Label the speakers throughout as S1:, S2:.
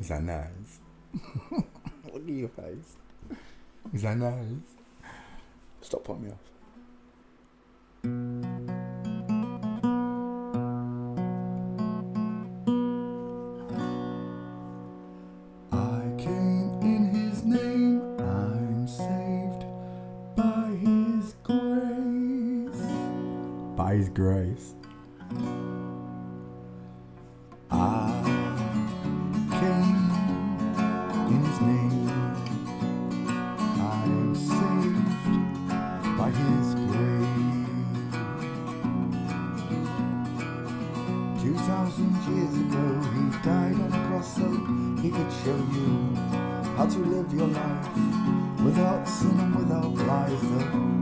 S1: Is that nice? Look at your face. Is that nice? Stop putting me off. I came in his name, I'm saved by his grace. By his grace. I came in his name, I am saved by his grace. 2,000 years ago he died on a cross so he could show you how to live your life without sin and without lies. The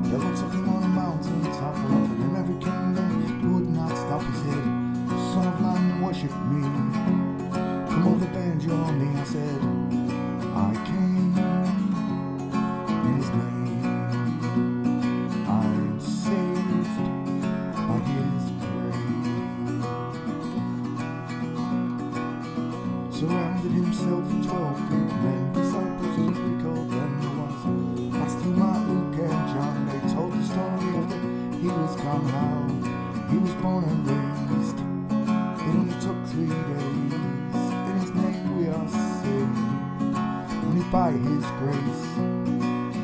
S1: devil took him on a mountain top and offered him every kingdom. He would not stop, he said, Son of man, worship me. Come over, bend your knee. I said, I came in his name. I am saved by his grace. Surrounded himself with 12 good men, disciples as we called them. There was Matthew, Mark, Luke and John. They told the story of the he was gone out. He was born and raised. It only took 3 days. In his name we are saved. Only by his grace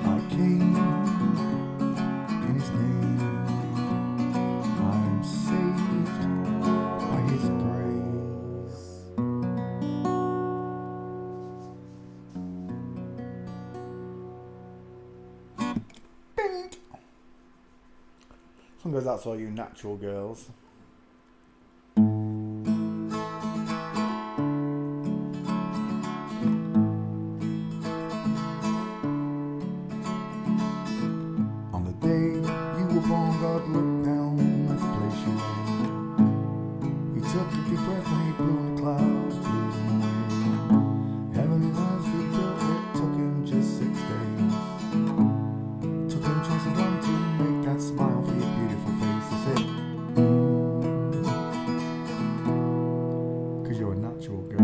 S1: I came. In his name I am saved by his grace. Bing! Some goes out to all you natural girls. God looked down at the place you lay. He took a deep breath and he blew in the clouds, blew them away. Heaven and earth he built, it took him just 6 days. Took him just as long to make that smile for your beautiful face. He said, 'cause you're a natural girl.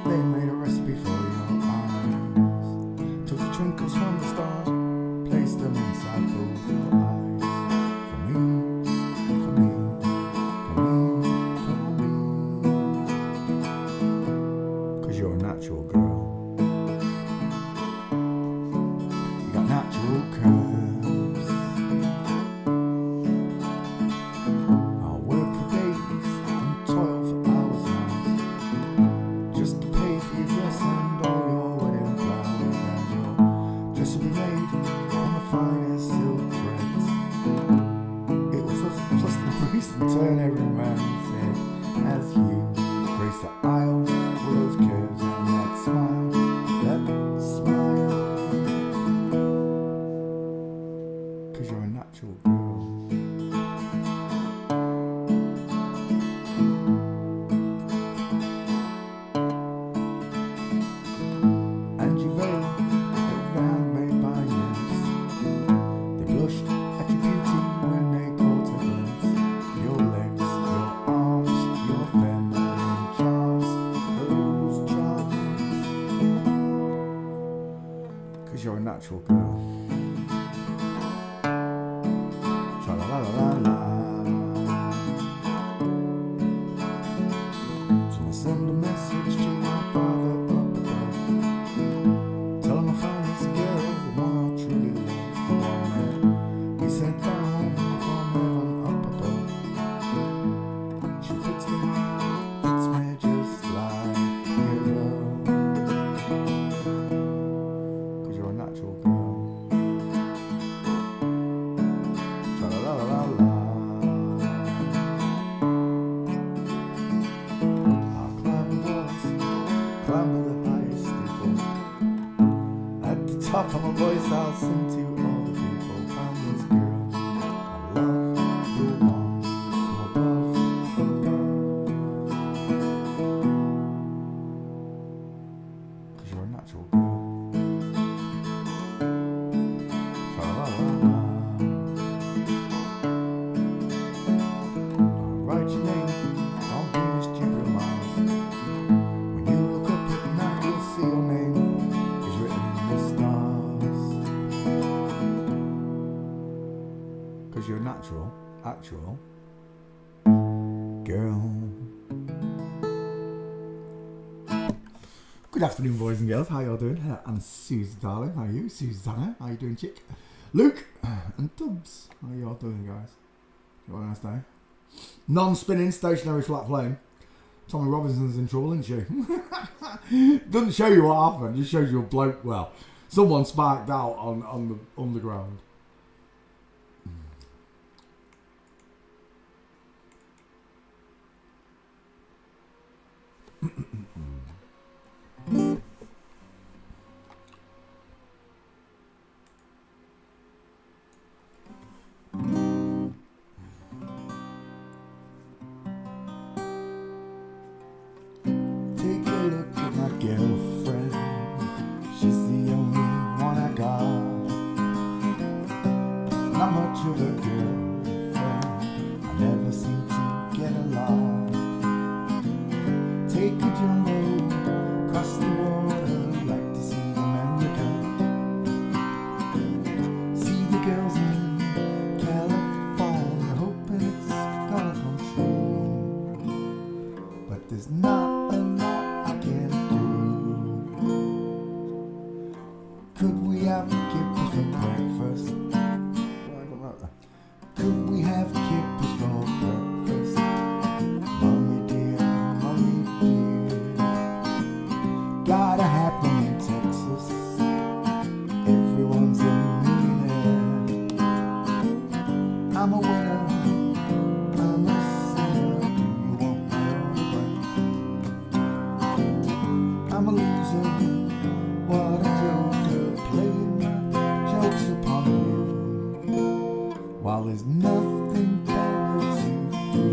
S1: They made a recipe for your eyes. Took the twinkles from the stars, placed them inside both your eyes. For me, for me, for me, for me. 'Cause you're a natural girl. You got natural curves. I'll work for days and toil for hours now, just to pay for your dress and all your wedding flowers. And your dress will be made from the finest silk threads. It was plus the priest and turn every man's head as you grace the aisle with those curves and that smile, that smile. 'Cause you're a natural girl. And you veil the handmade by nymphs. They blushed at your beauty when they caught a glimpse. Your legs, your arms, your feminine charms, those charms. 'Cause you're a natural girl. Tra la la la la la. So I'll send a message to my father up above. Tell him I found this girl, the one I truly love, the one that he sent down from heaven up above. She fits me just like your love. 'Cause you're a natural girl. Tra la la la la. I'll climb the walls, climb the highest steeple. At the top of my voice I'll sing to all the people. Found this girl, I love the one from above. 'Cause you're a natural girl. girl. Good afternoon, boys and girls. How y'all doing? I'm Susie, darling. How are you? Susanna. How you doing, chick? Luke and Tubbs. How y'all doing, guys? You have a nice day? Non-spinning, stationary flat plane. Tommy Robinson's in trouble, isn't she? Doesn't show you what happened, just shows you a bloke. Well, someone sparked out on the underground. Take a look at my girlfriend. She's the only one I got. Not much of a girlfriend. I never seem to get a lot. Take a jumbo across the water, like to see America. See the girls in California, hoping it's gonna come true. But there's not a lot I can do. Could we have kippers for breakfast? Could we have kippers for breakfast? Mommy dear, gotta have them in Texas. Everyone's a millionaire. I'm a winner, I'm a sinner. Do you want my autograph? I'm a loser, what a joker, playing my jokes upon you, while there's nothing better to do.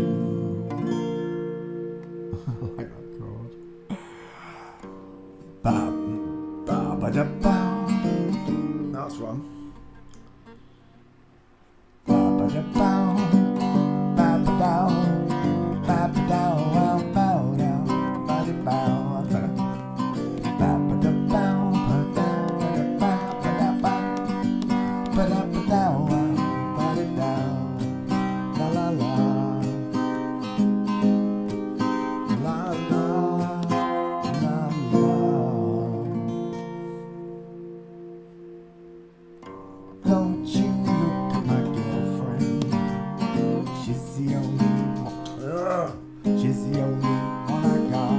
S1: I like that chord. Ba ba ba da bow. That's wrong. Ba ba da bow, ba ba dow, ba ba dow, wow, bow down, ba da bow, ba da bow, ba da bow, ba da bow, ba da bow, ba da dow, la la la, la la, la la. Don't you look at my girlfriend? She's the only one. She's the only one I got.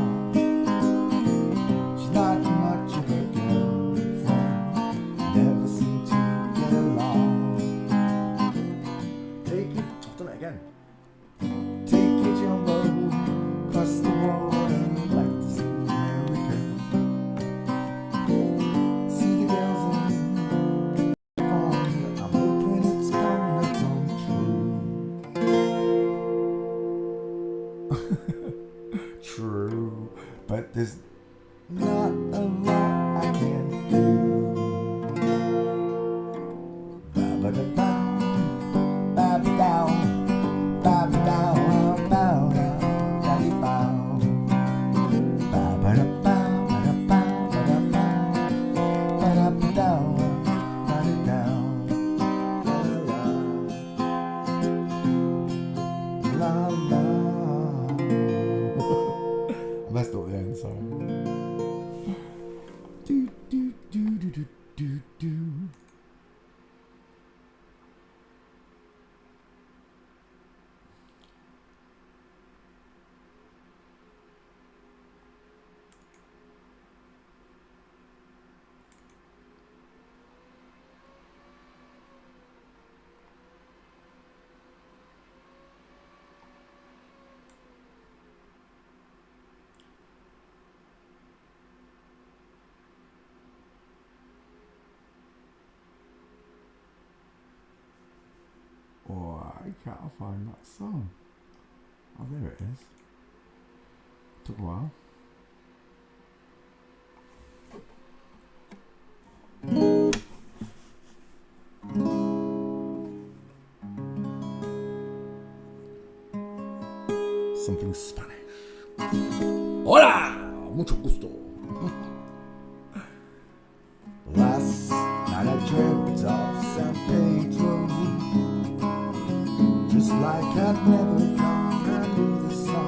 S1: She's not much of a girlfriend. Never seem to get along. Take it. I've done it again. Take your jumbo across the water, like to see America. See the girls in California. I'm hoping it's gonna come true. True, but there's not a lot I can do. Ba ba da bow, ba ba dow, ba ba dow, bow down, daddy bow. Ba ba da bow, ba da bow, ba da bow, ba da ba dow, ba da dow, la la, la la. I messed up the end, sorry. Do do do do do do do. Oh, I can't find that song. Oh, there it is. Took a while. Something Spanish. Hola! Mucho gusto. Last night I dreamt of San Pedro, just like I'd never gone. I knew the sun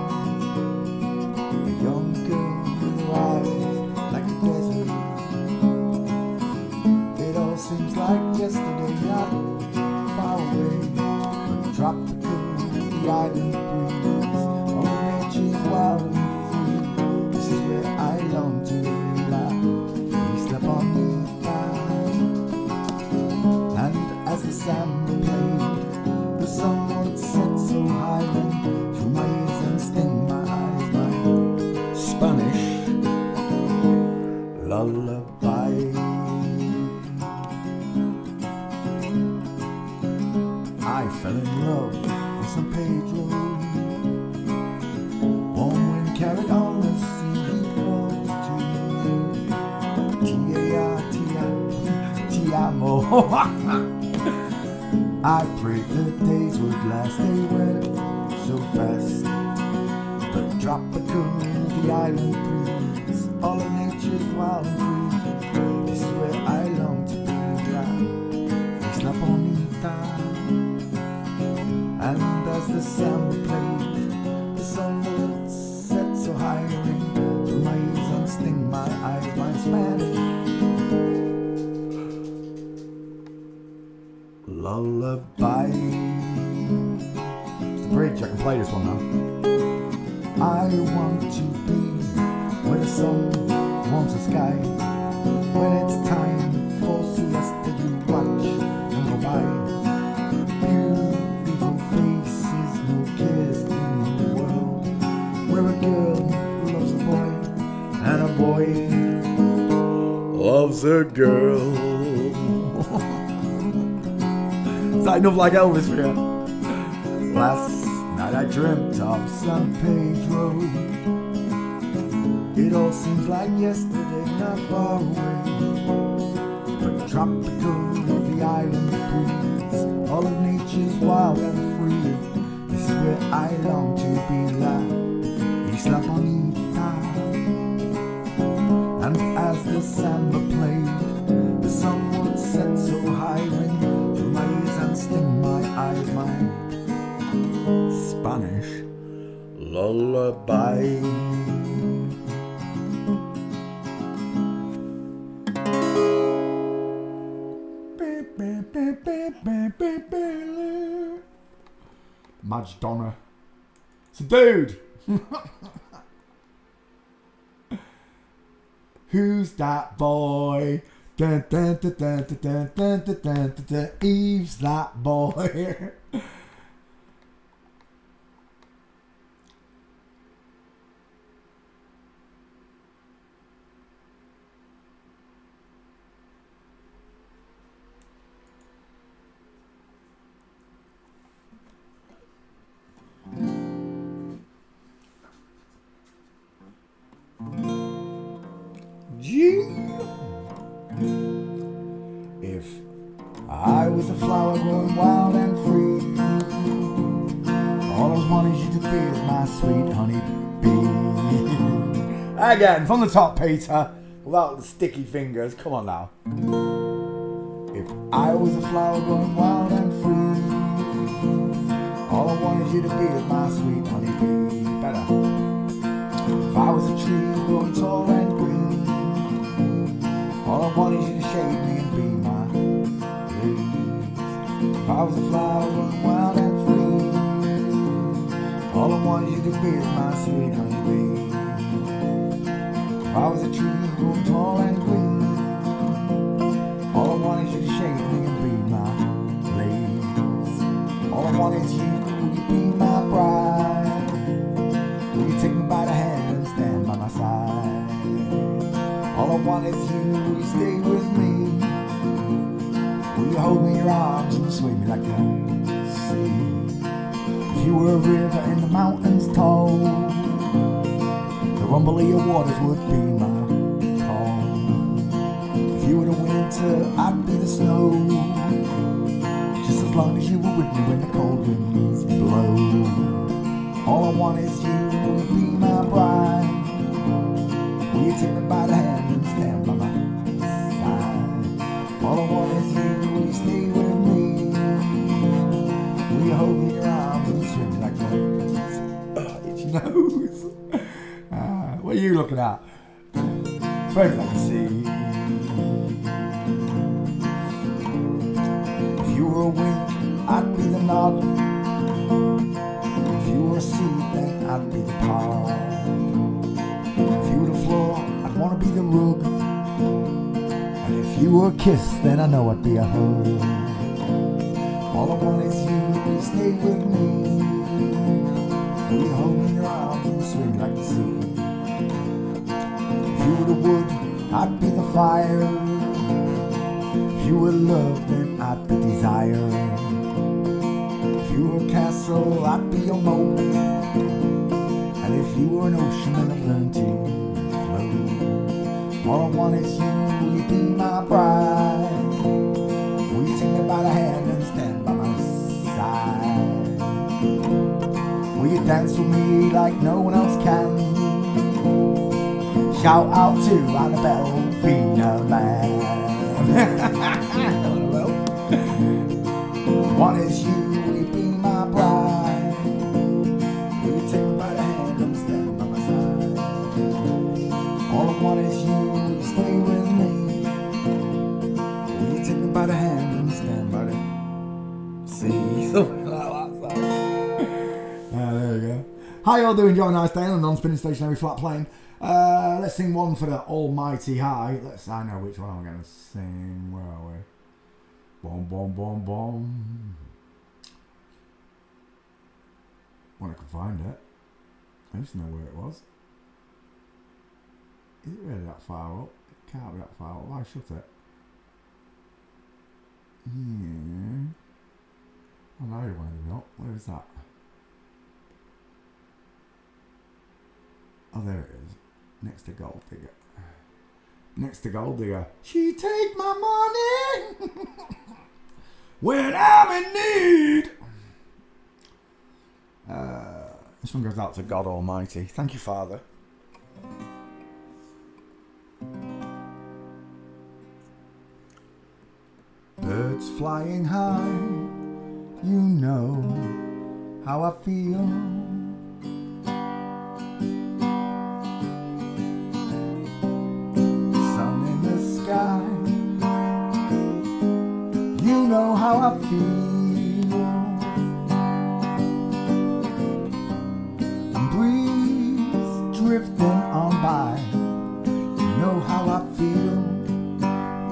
S1: lullaby. I fell in love with San Pedro. Warm wind carried on the sea, he calls to Ti amo. I prayed the days would last, they went so fast. The tropical, the island breeze, all of nature's wild and free. This is where I long to be, Isla Bonita. And as the samba played, the sun would set so high, ring through my ears and sting my eyes, my Spanish lullaby. It's the bridge, I can play this one now. I want to be where the sun warms the sky. When it's time for siesta, you watch and go by. Beautiful faces, no cares in the world. Where a girl loves a boy and a boy loves a girl. Is that enough like Elvis for you? Last night I dreamt of San Pedro. It all seems like yesterday, not far away. But tropical, the island breeze, all of nature's wild and free. This is where I long to be, Isla Bonita. And as the samba played, the sun would set so high, ring through my ears and sting my eyes, my Spanish lullaby. Madge Donna. So, dude, who's that boy? Dun, dun, dun, dun, dun, dun, dun, dun, dun, dun. Eve's that boy. If I was a flower growing wild and free, all I wanted you to be is my sweet honey bee. Again, from the top, Peter, without the sticky fingers. Come on now. If I was a flower growing wild and free, all I wanted you to be is my sweet honey bee. Better. If I was a tree growing tall and green, all I wanted you to shade me and be my leaves. If I was a flower growing wild and free, all I wanted you to be is my sweet honey bee. If I was a tree growing tall and green, all I wanted you to shade me and be my leaves. All I want is you, will you be my bride? Will you take me by the hand and stand by my side? All I want is you, will you stay with me? Will you hold me in your arms and sway me like the sea? If you were a river in the mountains tall, the rumble of your waters would be my call. If you were the winter, I'd be the snow, just as long as you were with me when the cold winds blow. All I want is you, will you be my bride? Will you take me by the hand and stand by my side? All I want is you, will you stay with me? Will you hold me in your arms and swim like that? Itchy nose. What are you looking at? Swimming like the sea. If you were a wing, I'd be the nod. If you were a seed, then I'd be the pod. If you were the floor, I'd want to be the rug. And if you were a kiss, then I know I'd be a hug. All I want is you, will you stay with me? Will you hold me in your arms and swing like the sea? If you were the wood, I'd be the fire. If you were love, then I'd be desire. If you were a castle, I'd be your moat. And if you were an ocean, then I'd learn to float. All I want is you, will you be my bride? Will you take me by the hand and stand by my side? Will you dance with me like no one else can? Shout out to Annabelle Vina Man. One is you, will you be my bride? Will you take me by the hand and stand by my side? All I want is you, will you stay with me? Will you take me by the hand and stand by the sea? Something like that. There we go. How y'all doing? Enjoy a nice day on a non-spinning stationary flat plane. Let's sing one for the almighty high. I know which one I'm going to sing. Where are we? Boom, boom, boom, boom. When I can find it. I used to know where it was. Is it really that far up? It can't be that far up. Why shut it? Yeah. Oh, now you're winding me up. Where is that? Oh, there it is. Next to Gold Digger. Next to Gold Digger. She take my money when I'm in need. This one goes out to God Almighty. Thank you, Father. Birds flying high, you know how I feel. You know how I feel. And breeze drifting on by. You know how I feel.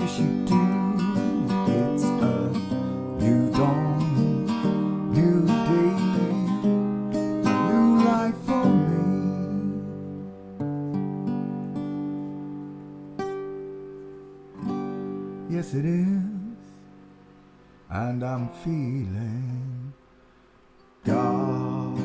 S1: Yes, you do. It's a new dawn, new day, a new life for me. Yes, it is. And I'm feeling God.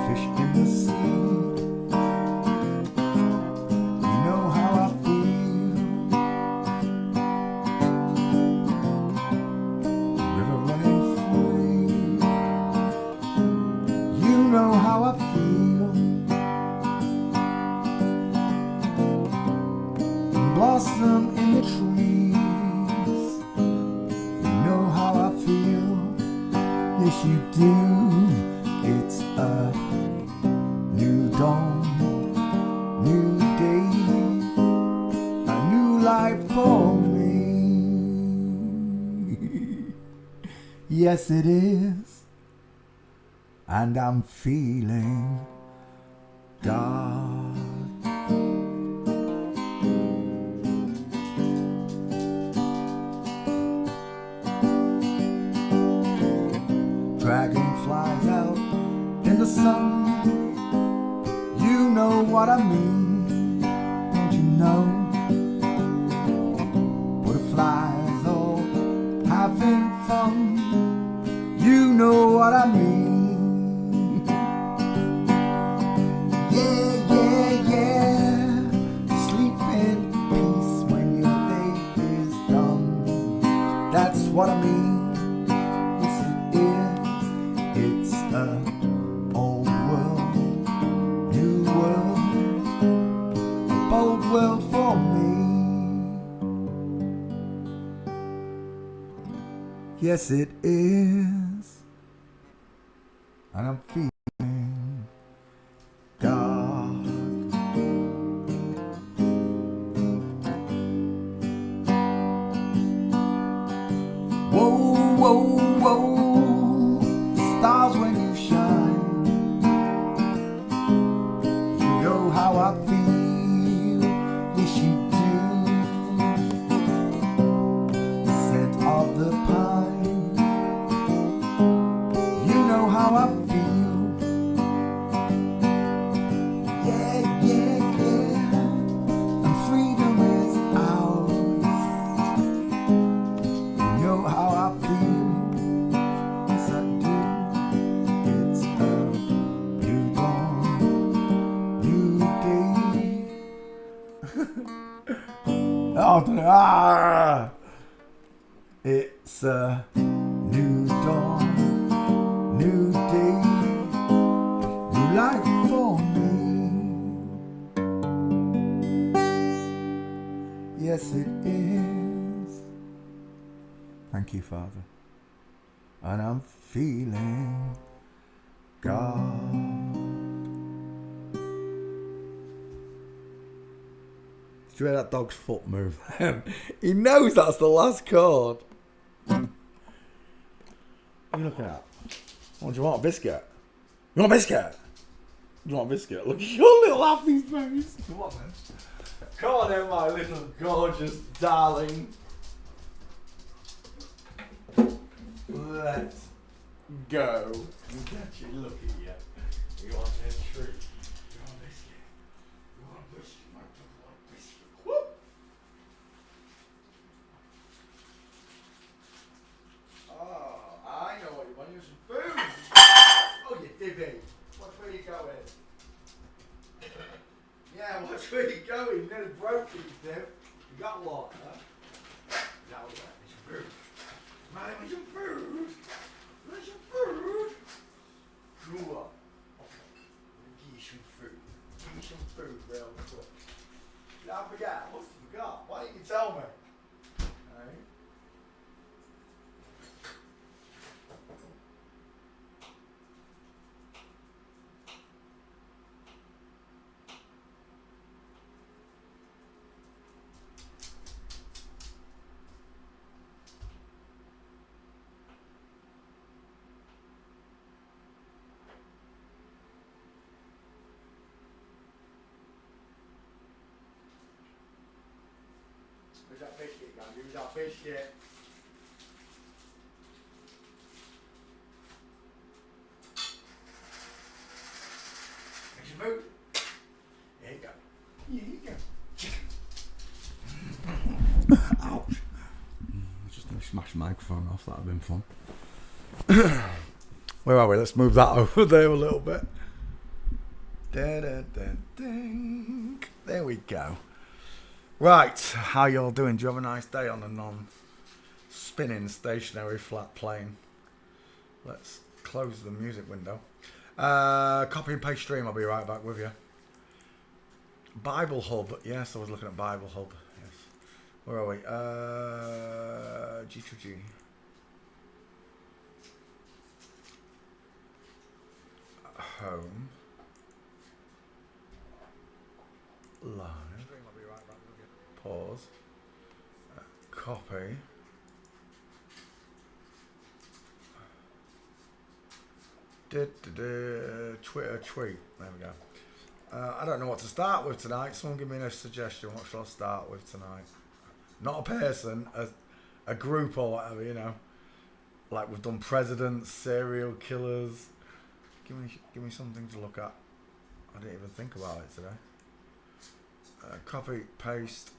S1: Fish in the sea, you know how I feel. River running free, you know how I feel. Blossom in the trees, you know how I feel. Yes, you do. It's a new dawn, new day, a new life for me. Yes, it is. And I'm feeling God. Dragonflies out in the sun, you know what I mean, don't you know? Butterflies all having fun, you know what I mean. What I mean, yes it is. It's a old world, new world, a bold world for me. Yes it is, and I'm feeling God. Whoa, whoa, whoa, stars when you shine. You know how I feel, yes you do. The scent of the pine, It's a new dawn, new day, new life for me. Yes, it is. Thank you, Father. And I'm feeling God. Did you hear that dog's foot move? He knows that's the last chord. What are you looking at? What do you want? A biscuit? You want a biscuit? You want a biscuit? Look at your little happy face. Come on then. Come on then, my little gorgeous darling. Let's go. Actually, look at you. You want a treat? You want a biscuit? You want a biscuit? My dog wants a biscuit. Whoop! Oh, I know what you want. You want some food. Oh, you divvy. Watch where you're going. Yeah, watch where you're going. You nearly broke it, you div. You got water. Now we got some food. Man, want some food? Want some food? Go on. Give you some food. Give me some food real quick. Did I forget? I must have forgot. Why didn't you tell me? Alright. Where's that biscuit gone? Give me that biscuit. Make some food. There you go. Here you go. Ouch. Just gonna smash the microphone off. That would have been fun. Where are we? Let's move that over there a little bit. Da-da-da-ding. There we go. Right, how y'all doing? Do you have a nice day on a non-spinning stationary flat plane? Let's close the music window. Copy and paste stream, I'll be right back with you. Bible Hub, yes, I was looking at Bible Hub. Yes. Where are we? G2G. Home. Live. Pause. Copy. Twitter tweet. There we go. I don't know what to start with tonight. Someone give me a suggestion. What shall I start with tonight? Not a person, a group or whatever, you know. Like we've done presidents, serial killers. Give me something to look at. I didn't even think about it today. Copy, paste.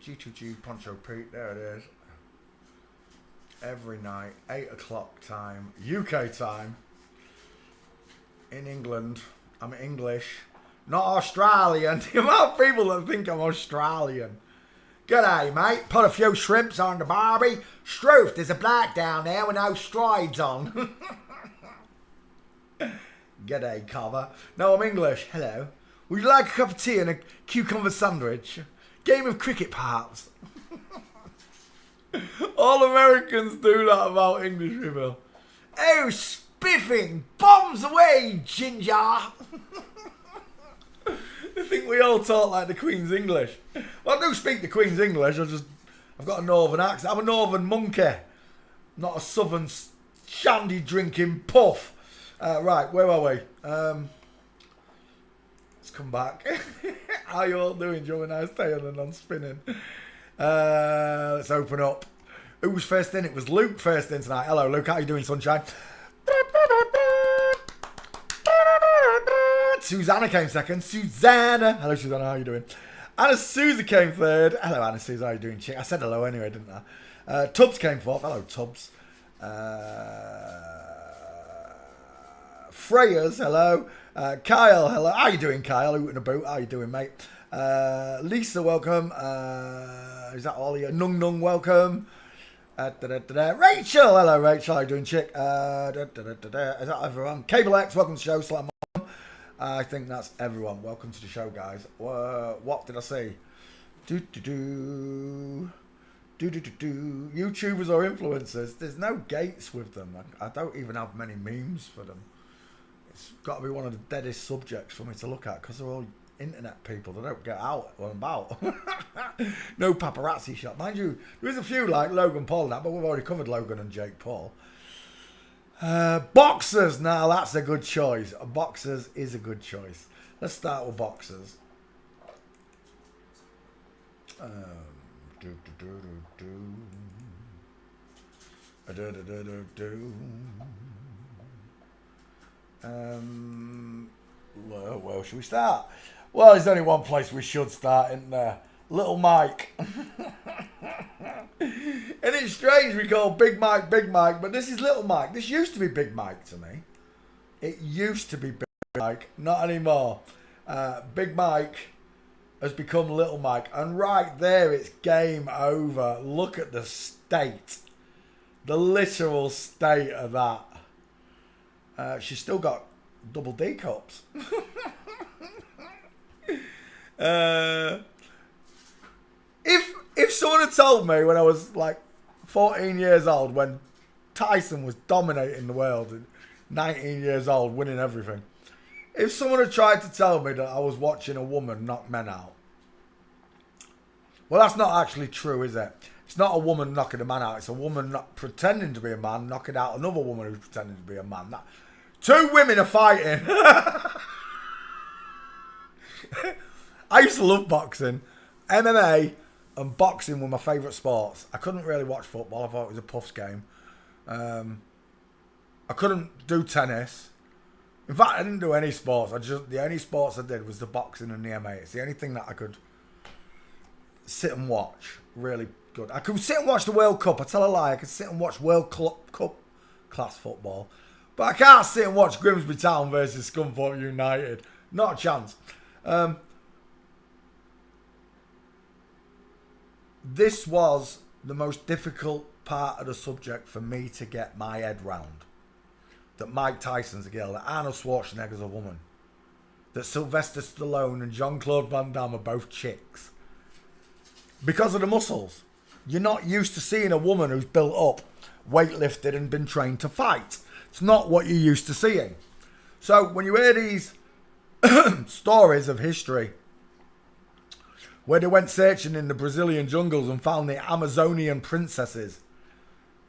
S1: G2G, Poncho Pete, there it is. Every night, 8 o'clock time, UK time. In England, I'm English, not Australian. The amount of people that think I'm Australian. G'day, mate. Put a few shrimps on the barbie. Struth, there's a black down there with no strides on. G'day, cover. No, I'm English. Hello. Would you like a cup of tea and a cucumber sandwich? Game of cricket, perhaps. All Americans do that about English people. Oh, spiffing! Bombs away, ginger! They think we all talk like the Queen's English. Well, I do speak the Queen's English. I've got a northern accent. I'm a northern monkey, not a southern shandy drinking puff. Right, where are we? Let's come back. How you all doing? Do you have a nice day on the non-spinning? Let's open up. Who's first in? It was Luke first in tonight. Hello, Luke. How you doing, sunshine? Susanna came second. Susanna. Hello, Susanna. How you doing? Anna Susie came third. Hello, Anna Susie. How you doing, chick? I said hello anyway, didn't I? Tubbs came fourth. Hello, Tubbs. Freyers. Hello. Kyle. Hello. How you doing, Kyle? Oot in a boot. How you doing, mate?
S2: Lisa, welcome. Is that Ollie? Nung Nung, welcome. Rachel, hello Rachel, how you doing, chick? Is that everyone? Cable X, welcome to the show. Slam on. I think that's everyone. Welcome to the show, guys. What did I say? YouTubers or influencers. There's no gates with them. I don't even have many memes for them. It's got to be one of the deadest subjects for me to look at because they're all internet people. They don't get out or about. No paparazzi shot. Mind you, there is a few like Logan Paul and that, but we've already covered Logan and Jake Paul. Boxers. Now that's a good choice. Boxers is a good choice. Let's start with boxers. Where should we start? Well, there's only one place we should start, isn't there? Little Mike. And it's strange we call Big Mike, but this is Little Mike. This used to be Big Mike to me. It used to be Big Mike, not anymore. Big Mike has become Little Mike, and right there it's game over. Look at the state, the literal state of that. She's still got double D cups. If someone had told me when I was like 14 years old, when Tyson was dominating the world, and 19 years old, winning everything, if someone had tried to tell me that I was watching a woman knock men out, well, that's not actually true, is it? It's not a woman knocking a man out. It's a woman not pretending to be a man knocking out another woman who's pretending to be a man. Two women are fighting. I used to love boxing. MMA and boxing were my favourite sports. I couldn't really watch football. I thought it was a puffs game. I couldn't do tennis. In fact, I didn't do any sports. The only sports I did was the boxing and the MMA. It's the only thing that I could sit and watch. Really good. I could sit and watch the World Cup. I tell a lie. I could sit and watch World Cup class football. But I can't sit and watch Grimsby Town versus Scunthorpe United. Not a chance. This was the most difficult part of the subject for me to get my head round. That Mike Tyson's a girl, that Arnold Schwarzenegger's a woman, that Sylvester Stallone and Jean-Claude Van Damme are both chicks. Because of the muscles. You're not used to seeing a woman who's built up, weightlifted and been trained to fight. It's not what you're used to seeing. So when you hear these stories of history, where they went searching in the Brazilian jungles and found the Amazonian princesses,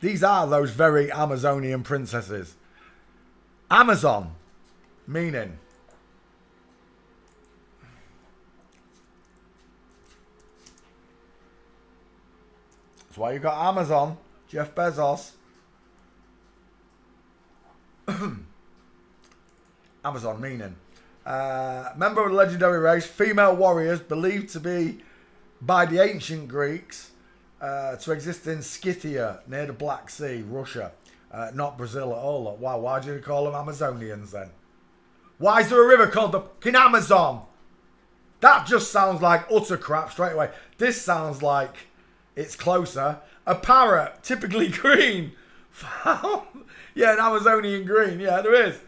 S2: these are those very Amazonian princesses. Amazon, meaning that's why you got Amazon, Jeff Bezos. Amazon, meaning member of the legendary race, female warriors believed to be by the ancient Greeks to exist in Scythia near the Black Sea, Russia. Not Brazil at all. Why do you call them Amazonians then? Why is there a river called the fucking Amazon? That just sounds like utter crap straight away. This sounds like it's closer. A parrot, typically green. Yeah, an Amazonian green. Yeah, there is.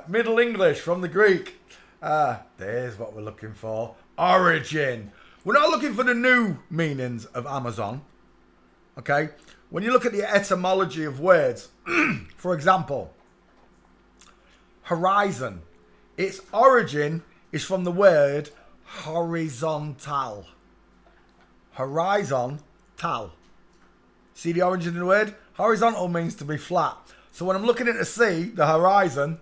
S2: Middle English from the Greek. There's what we're looking for. Origin. We're not looking for the new meanings of Amazon. Okay? When you look at the etymology of words, for example, horizon, its origin is from the word horizontal. Horizontal. See the origin of the word? Horizontal means to be flat. So when I'm looking at the sea, the horizon,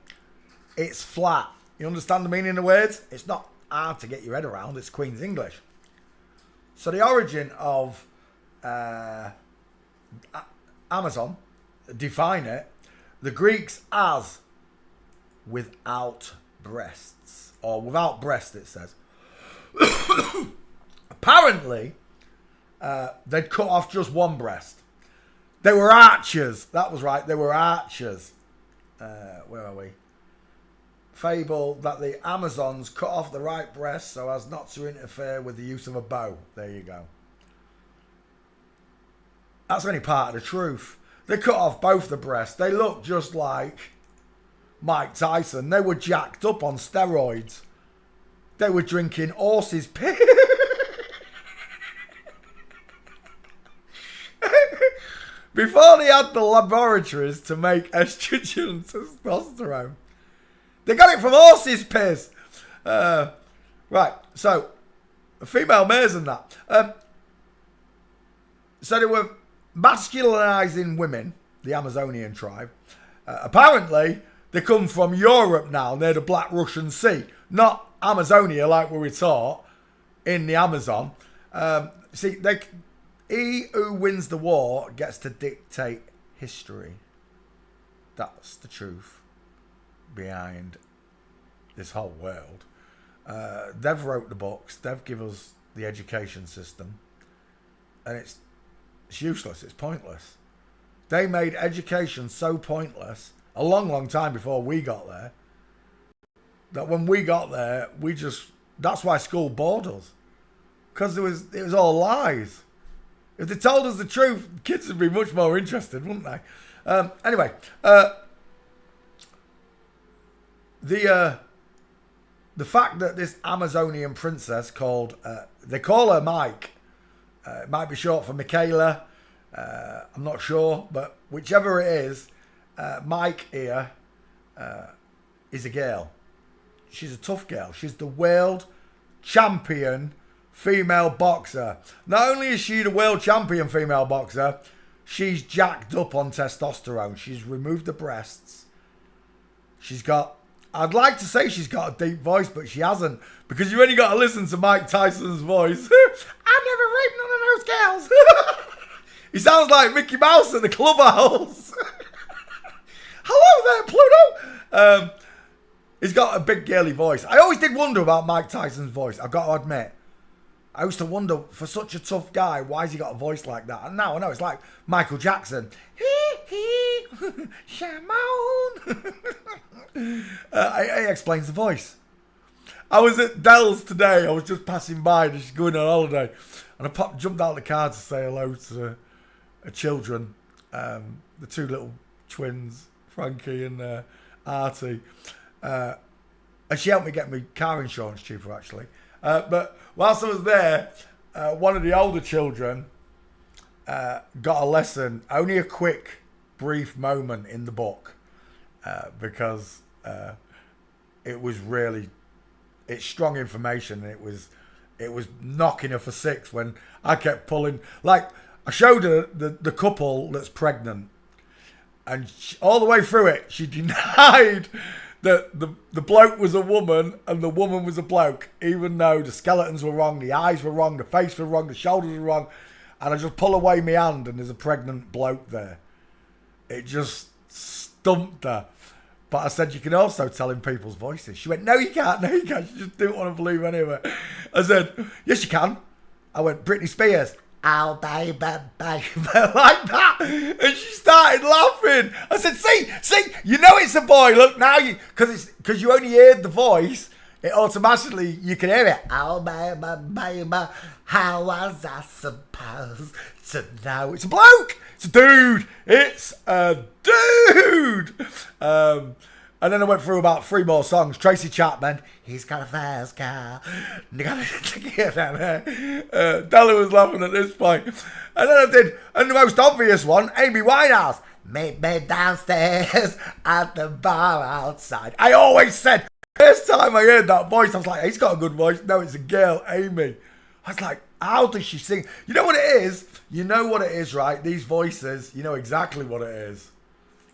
S2: it's flat. You understand the meaning of the words? It's not hard to get your head around. It's Queen's English. So the origin of Amazon, define it, the Greeks as without breasts. Or without breast, it says. Apparently, they'd cut off just one breast. They were archers. That was right. They were archers. Where are we? fable that the Amazons cut off the right breast so as not to interfere with the use of a bow. There you go. That's only part of the truth. They cut off both the breasts. They look just like Mike Tyson. They were jacked up on steroids. They were drinking horse's piss. Before they had the laboratories to make estrogen and testosterone, they got it from horse's piss. Right, so female mares and that. So they were masculinizing women, the Amazonian tribe. Apparently, they come from Europe now, near the Black Russian Sea, not Amazonia like we were taught in the Amazon. See, he who wins the war gets to dictate history. That's the truth behind this whole world. They've wrote the books. They've given us the education system. And it's useless. It's pointless. They made education so pointless a long, long time before we got there, that when we got there, that's why school bored us. Because it was all lies. If they told us the truth, kids would be much more interested, wouldn't they? Anyway, the fact that this Amazonian princess called, they call her Mike. It might be short for Michaela. I'm not sure, but whichever it is, Mike here is a girl. She's a tough girl. She's the world champion female boxer. Not only is she the world champion female boxer, she's jacked up on testosterone. She's removed the breasts. I'd like to say she's got a deep voice, but she hasn't, because you only got to listen to Mike Tyson's voice. I never raped none of those girls. He sounds like Mickey Mouse at the clubhouse. Hello there, Pluto. He's got a big girly voice. I always did wonder about Mike Tyson's voice, I've got to admit. I used to wonder, for such a tough guy, why has he got a voice like that? And now I know it's like Michael Jackson. Shamon. It explains the voice. I was at Dell's today. I was just passing by and she's going on holiday. And I jumped out of the car to say hello to her children. The two little twins, Frankie and Artie. And she helped me get my car insurance cheaper, actually. But whilst I was there, one of the older children got a lesson, only a quick, brief moment in the book, because it's strong information, and it was knocking her for six when I kept pulling. Like, I showed her the couple that's pregnant, and all the way through it, she denied that the bloke was a woman and the woman was a bloke, even though the skeletons were wrong, the eyes were wrong, the face was wrong, the shoulders were wrong. And I just pull away my hand and there's a pregnant bloke there. It just stumped her. But I said, you can also tell in people's voices. She went, no you can't. She just didn't want to believe any of it. I said, yes you can. I went, Britney Spears. Oh, baby, like that. And she started laughing. I said, see, you know it's a boy. Look, now because you only heard the voice, it automatically, you can hear it. Oh, baby, how was I supposed to know? It's a bloke. It's a dude. It's a dude. And then I went through about 3 more songs. Tracy Chapman, he's got a fast car. Della was laughing at this point. And then I did, and the most obvious one, Amy Winehouse. Meet me downstairs at the bar outside. I always said, first time I heard that voice, I was like, he's got a good voice. No, it's a girl, Amy. I was like, how does she sing? You know what it is? You know what it is, right? These voices, you know exactly what it is.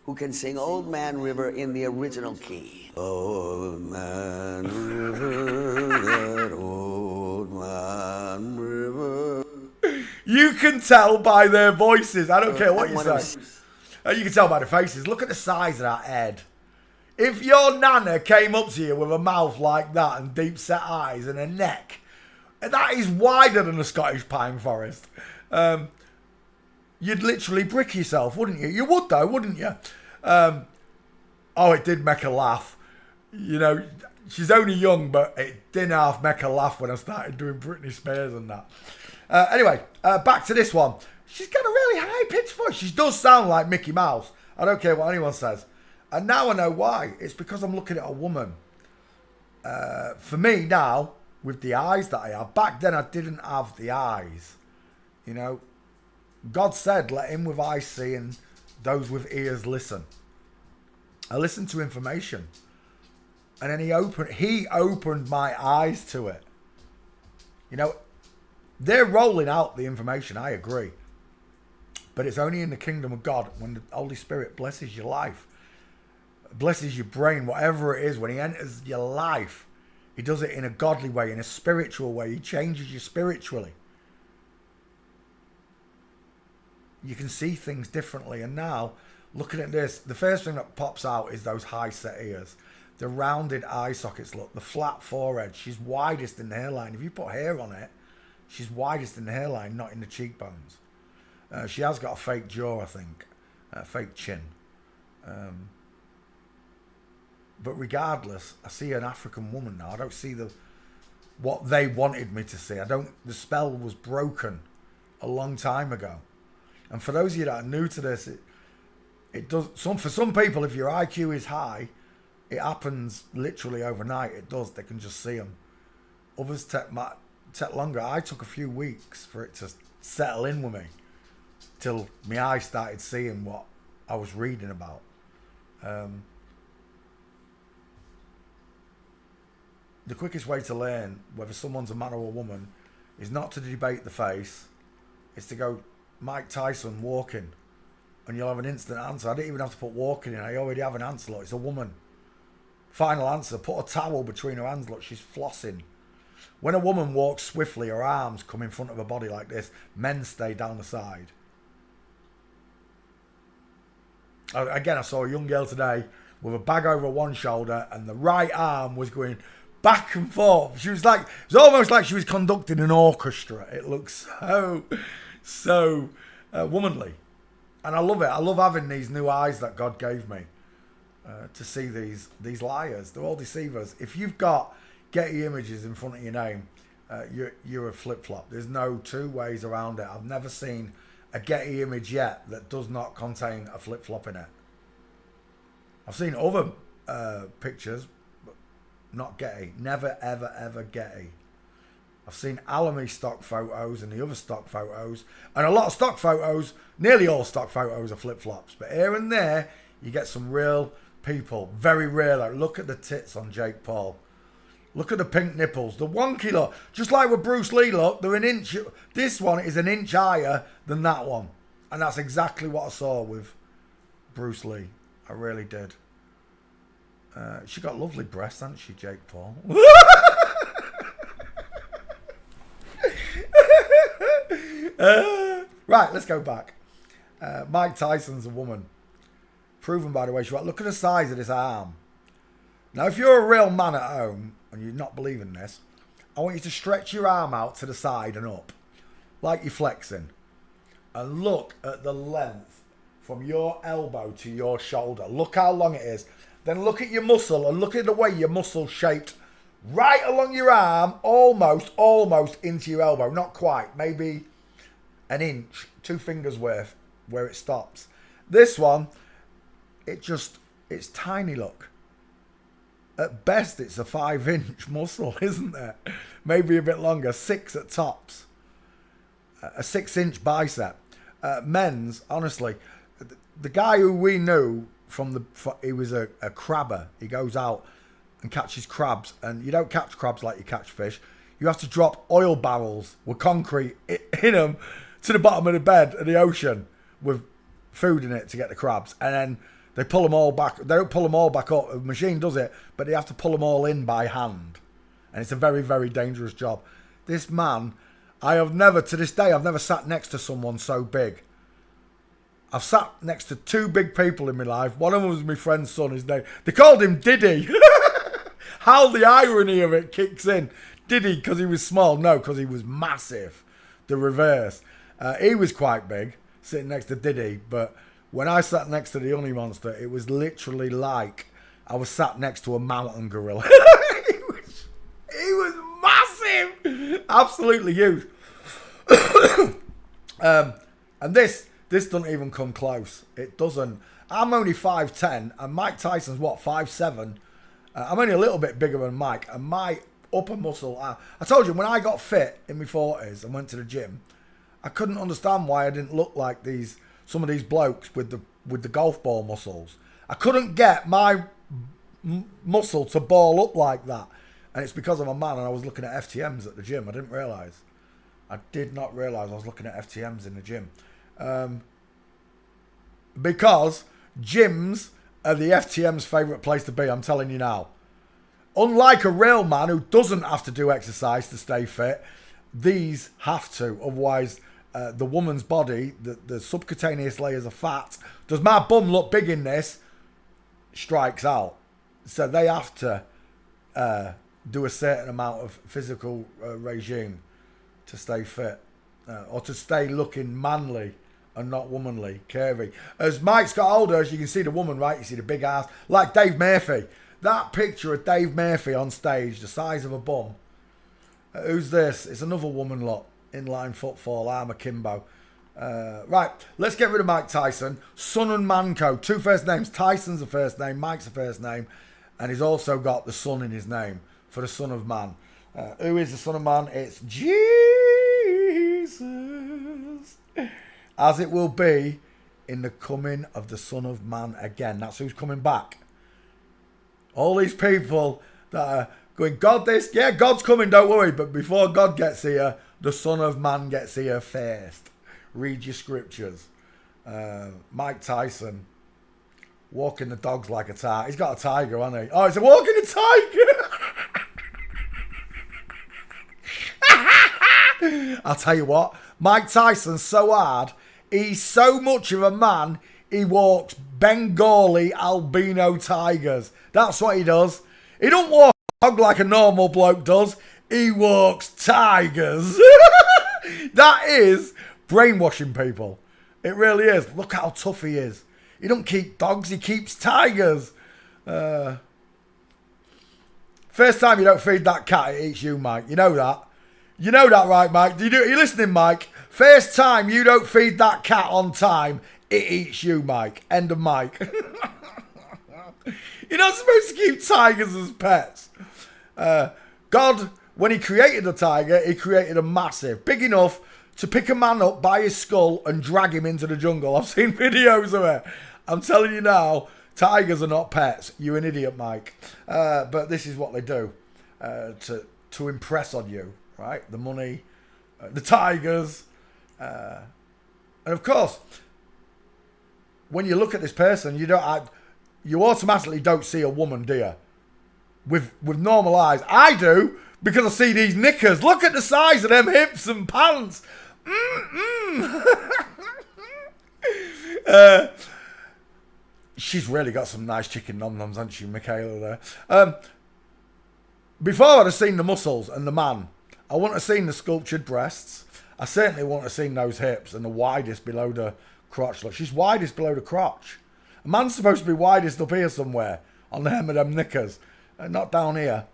S3: Who can sing Old Man River in the original key. Old Man River, that old man river.
S2: You can tell by their voices. I don't care what you say. You can tell by the faces. Look at the size of that head. If your nana came up to you with a mouth like that and deep set eyes and a neck, that is wider than a Scottish pine forest. You'd literally brick yourself, wouldn't you? You would though, wouldn't you? Oh, it did make her laugh. you know, she's only young, but it didn't half make her laugh when I started doing Britney Spears and that. Anyway, back to this one. She's got a really high-pitched voice. She does sound like Mickey Mouse. I don't care what anyone says. And now I know why. It's because I'm looking at a woman. For me now, with the eyes that I have, back then I didn't have the eyes. You know, God said, let him with eyes see and those with ears listen. I listened to information. And then he opened my eyes to it. You know, they're rolling out the information, I agree. But it's only in the kingdom of God when the Holy Spirit blesses your life, blesses your brain, whatever it is. When he enters your life, he does it in a godly way, in a spiritual way. He changes you spiritually. You can see things differently. And now, looking at this, the first thing that pops out is those high set ears. The rounded eye sockets look, the flat forehead. She's widest in the hairline. If you put hair on it, she's widest in the hairline, not in the cheekbones. She has got a fake jaw, I think. A fake chin. But regardless, I see an African woman now. I don't see what they wanted me to see. The spell was broken a long time ago. And for those of you that are new to this, it does. For some people, if your IQ is high, it happens literally overnight. It does. They can just see them. Others take longer. I took a few weeks for it to settle in with me, till my eyes started seeing what I was reading about. The quickest way to learn whether someone's a man or a woman is not to debate the face. It's to go Mike Tyson walking, and you'll have an instant answer. I didn't even have to put walking in. I already have an answer. Look, it's a woman. Final answer. Put a towel between her hands. Look, she's flossing. When a woman walks swiftly, her arms come in front of her body like this. Men stay down the side. Again, I saw a young girl today with a bag over one shoulder and the right arm was going back and forth. She was like, it was almost like she was conducting an orchestra. It looks so womanly. And I love it. I love having these new eyes that God gave me to see these liars. They're all deceivers. If you've got Getty Images in front of your name, you're a flip-flop. There's no two ways around it. I've never seen a Getty image yet that does not contain a flip-flop in it. I've seen other pictures, but not Getty. Never, ever, ever Getty. I've seen Alamy stock photos and the other stock photos. And a lot of stock photos, nearly all stock photos are flip-flops. But here and there, you get some real people. Very rare. Like, look at the tits on Jake Paul. Look at the pink nipples. The wonky look. Just like with Bruce Lee, look, they're an inch. This one is an inch higher than that one. And that's exactly what I saw with Bruce Lee. I really did. She got lovely breasts, hasn't she, Jake Paul? Right, let's go back. Mike Tyson's a woman. Proven by the way she was. Look at the size of this arm. Now, if you're a real man at home and you're not believing this, I want you to stretch your arm out to the side and up, like you're flexing, and look at the length from your elbow to your shoulder. Look how long it is. Then look at your muscle and look at the way your muscle's shaped right along your arm, almost into your elbow. Not quite, maybe an inch, 2 fingers worth where it stops. This one, it's tiny, look. At best, it's a 5-inch muscle, isn't there? Maybe a bit longer, 6 at tops. A 6-inch bicep. Men's, honestly, the guy who we knew he was a crabber. He goes out and catches crabs, and you don't catch crabs like you catch fish. You have to drop oil barrels with concrete in them to the bottom of the bed of the ocean with food in it to get the crabs, and then they pull them all back. They don't pull them all back up. The machine does it, but they have to pull them all in by hand. And it's a very, very dangerous job. This man, to this day, I've never sat next to someone so big. I've sat next to 2 big people in my life. One of them was my friend's son. His name, they called him Diddy. How the irony of it kicks in. Diddy because he was small? No, because he was massive. The reverse. He was quite big, sitting next to Diddy, but when I sat next to the Honey Monster, it was literally like I was sat next to a mountain gorilla. he was massive, absolutely huge. And this doesn't even come close. It doesn't. I'm only 5'10", and Mike Tyson's what, 5'7". I'm only a little bit bigger than Mike, and my upper muscle. I told you when I got fit in my 40s and went to the gym, I couldn't understand why I didn't look like some of these blokes with the golf ball muscles. I couldn't get my muscle to ball up like that, and it's because I'm a man and I was looking at FTMs at the gym. I didn't realise. I did not realise I was looking at FTMs in the gym, because gyms are the FTM's favourite place to be. I'm telling you now. Unlike a real man who doesn't have to do exercise to stay fit, these have to. Otherwise, the woman's body, the subcutaneous layers of fat, does my bum look big in this? Strikes out. So they have to do a certain amount of physical regime to stay fit, or to stay looking manly and not womanly, curvy. As Mike's got older, as you can see the woman, right? You see the big ass, like Dave Murphy. That picture of Dave Murphy on stage, the size of a bum. Who's this? It's another woman lot. Inline footfall, I'm akimbo. Right, let's get rid of Mike Tyson. Son and Manco, 2 first names. Tyson's a first name, Mike's a first name, and he's also got the son in his name for the Son of Man. Who is the Son of Man? It's Jesus. As it will be in the coming of the Son of Man again. That's who's coming back. All these people that are going, God this, yeah, God's coming, don't worry. But before God gets here, the Son of Man gets here first. Read your scriptures. Mike Tyson, walking the dogs like a tiger. He's got a tiger, hasn't he? Oh, it's a walking a tiger. I'll tell you what, Mike Tyson's so hard. He's so much of a man, he walks Bengali albino tigers. That's what he does. He don't walk a dog like a normal bloke does. He walks tigers. That is brainwashing people. It really is. Look how tough he is. He don't keep dogs, he keeps tigers. First time you don't feed that cat, it eats you, Mike. You know that. You know that, right, Mike? Are you listening, Mike? First time you don't feed that cat on time, it eats you, Mike. End of Mike. You're not supposed to keep tigers as pets. God, when he created the tiger, he created a massive, big enough to pick a man up by his skull and drag him into the jungle. I've seen videos of it. I'm telling you now, tigers are not pets. You're an idiot, Mike. But this is what they do to impress on you, right? The money, the tigers. And of course, when you look at this person, you automatically don't see a woman, do you? With normal eyes. I do, because I see these knickers. Look at the size of them hips and pants. She's really got some nice chicken nom-noms, hasn't she, Michaela, there? Before I'd have seen the muscles and the man, I wouldn't have seen the sculptured breasts. I certainly wouldn't have seen those hips and the widest below the crotch. Look, she's widest below the crotch. A man's supposed to be widest up here somewhere on the hem of them knickers. Not down here,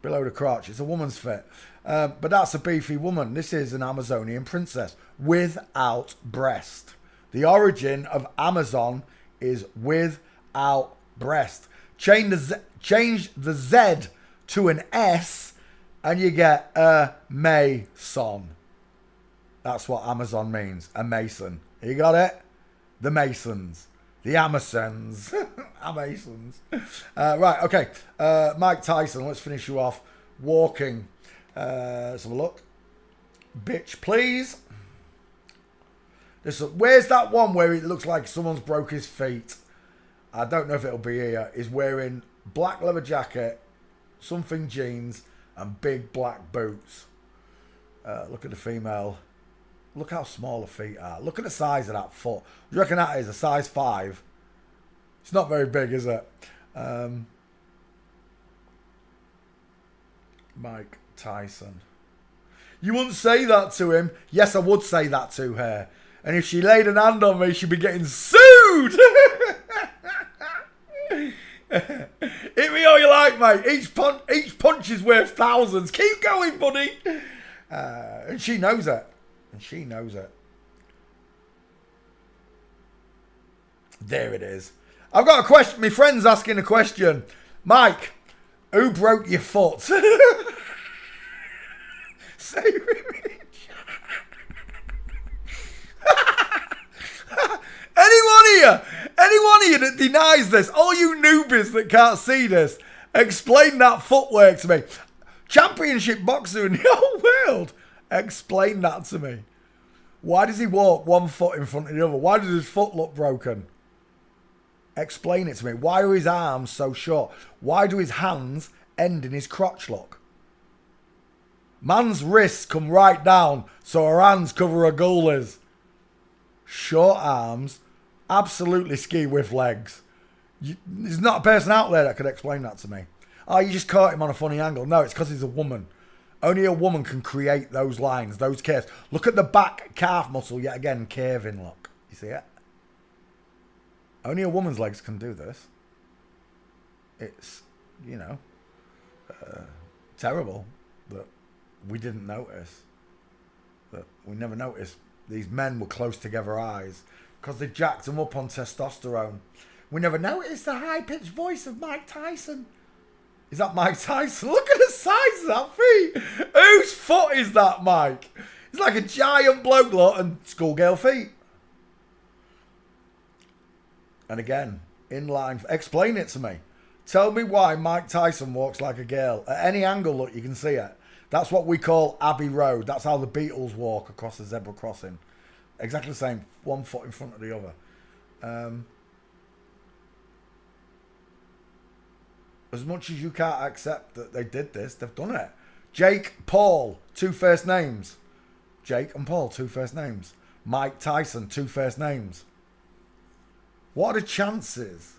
S2: below the crotch. It's a woman's fit. But that's a beefy woman. This is an Amazonian princess without breast. The origin of Amazon is without breast. Change the Z to an S and you get a Mason. That's what Amazon means. A Mason. You got it? The Masons. The Amazons. Amazons. Right, okay. Mike Tyson, let's finish you off. Walking. Let's have a look. Bitch, please. Where's that one where it looks like someone's broke his feet? I don't know if it'll be here. He's wearing black leather jacket, something jeans, and big black boots. Look at the female. Look how small the feet are. Look at the size of that foot. Do you reckon that is a size 5? It's not very big, is it? Mike Tyson. You wouldn't say that to him. Yes, I would say that to her. And if she laid an hand on me, she'd be getting sued. all you like, mate. Each punch is worth thousands. Keep going, buddy. And she knows it. And she knows it. There it is. I've got a question. My friend's asking a question. Mike, who broke your foot? Say anyone here that denies this, all you newbies that can't see this, explain that footwork to me. Championship boxer in the whole world. Explain that to me. Why does he walk one foot in front of the other? Why does his foot look broken? Explain it to me. Why are his arms so short? Why do his hands end in his crotch lock? Man's wrists come right down so her hands cover her goalies. Short arms, absolutely ski with legs. There's not a person out there that could explain that to me. Oh, you just caught him on a funny angle. No, it's because he's a woman. Only a woman can create those lines, those curves. Look at the back calf muscle yet again, curving look. You see it? Only a woman's legs can do this. It's, terrible that we didn't notice. That we never noticed these men were close together eyes because they jacked them up on testosterone. We never noticed the high-pitched voice of Mike Tyson. Is that Mike Tyson? Look at the size of that feet. Whose foot is that, Mike? It's like a giant bloke lot and schoolgirl feet. And again, in line. Explain it to me. Tell me why Mike Tyson walks like a girl. At any angle, look, you can see it. That's what we call Abbey Road. That's how the Beatles walk across the zebra crossing. Exactly the same. One foot in front of the other. As much as you can't accept that they did this, they've done it. Jake Paul, 2 first names. Jake and Paul, 2 first names. Mike Tyson, 2 first names. What are the chances?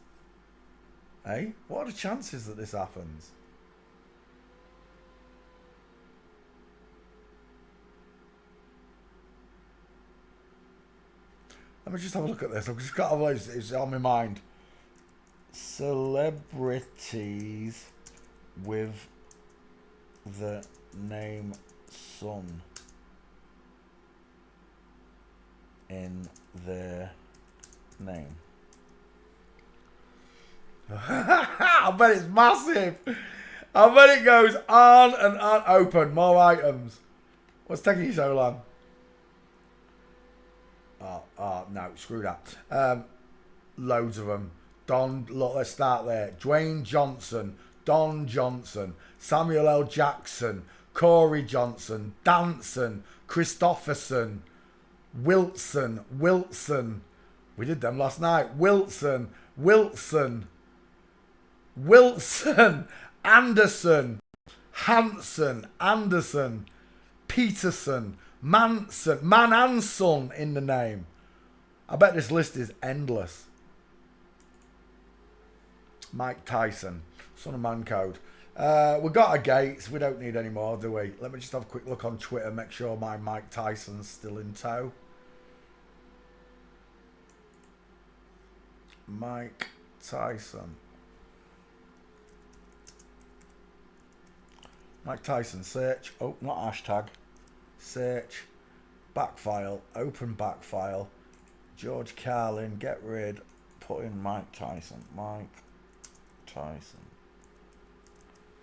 S2: Eh? What are the chances that this happens? Let me just have a look at this. I've just got to, it's on my mind. Celebrities with the name Son in their name. I bet it's massive. I bet it goes on and on. Open. More items. What's taking you so long? Oh no, screw that. Loads of them. Look, let's start there. Dwayne Johnson, Don Johnson, Samuel L. Jackson, Corey Johnson, Danson, Christopherson, Wilson. We did them last night. Wilson, Anderson, Hanson, Anderson, Peterson, Manson, Man and Son in the name. I bet this list is endless. Mike Tyson, Son of Man Code. We've got our gates. We don't need any more, do we? Let me just have a quick look on Twitter, make sure my Mike Tyson's still in tow. Mike Tyson. Mike Tyson, search. Oh, not hashtag. Search. Back file. Open back file. George Carlin, get rid. Put in Mike Tyson. Mike Tyson.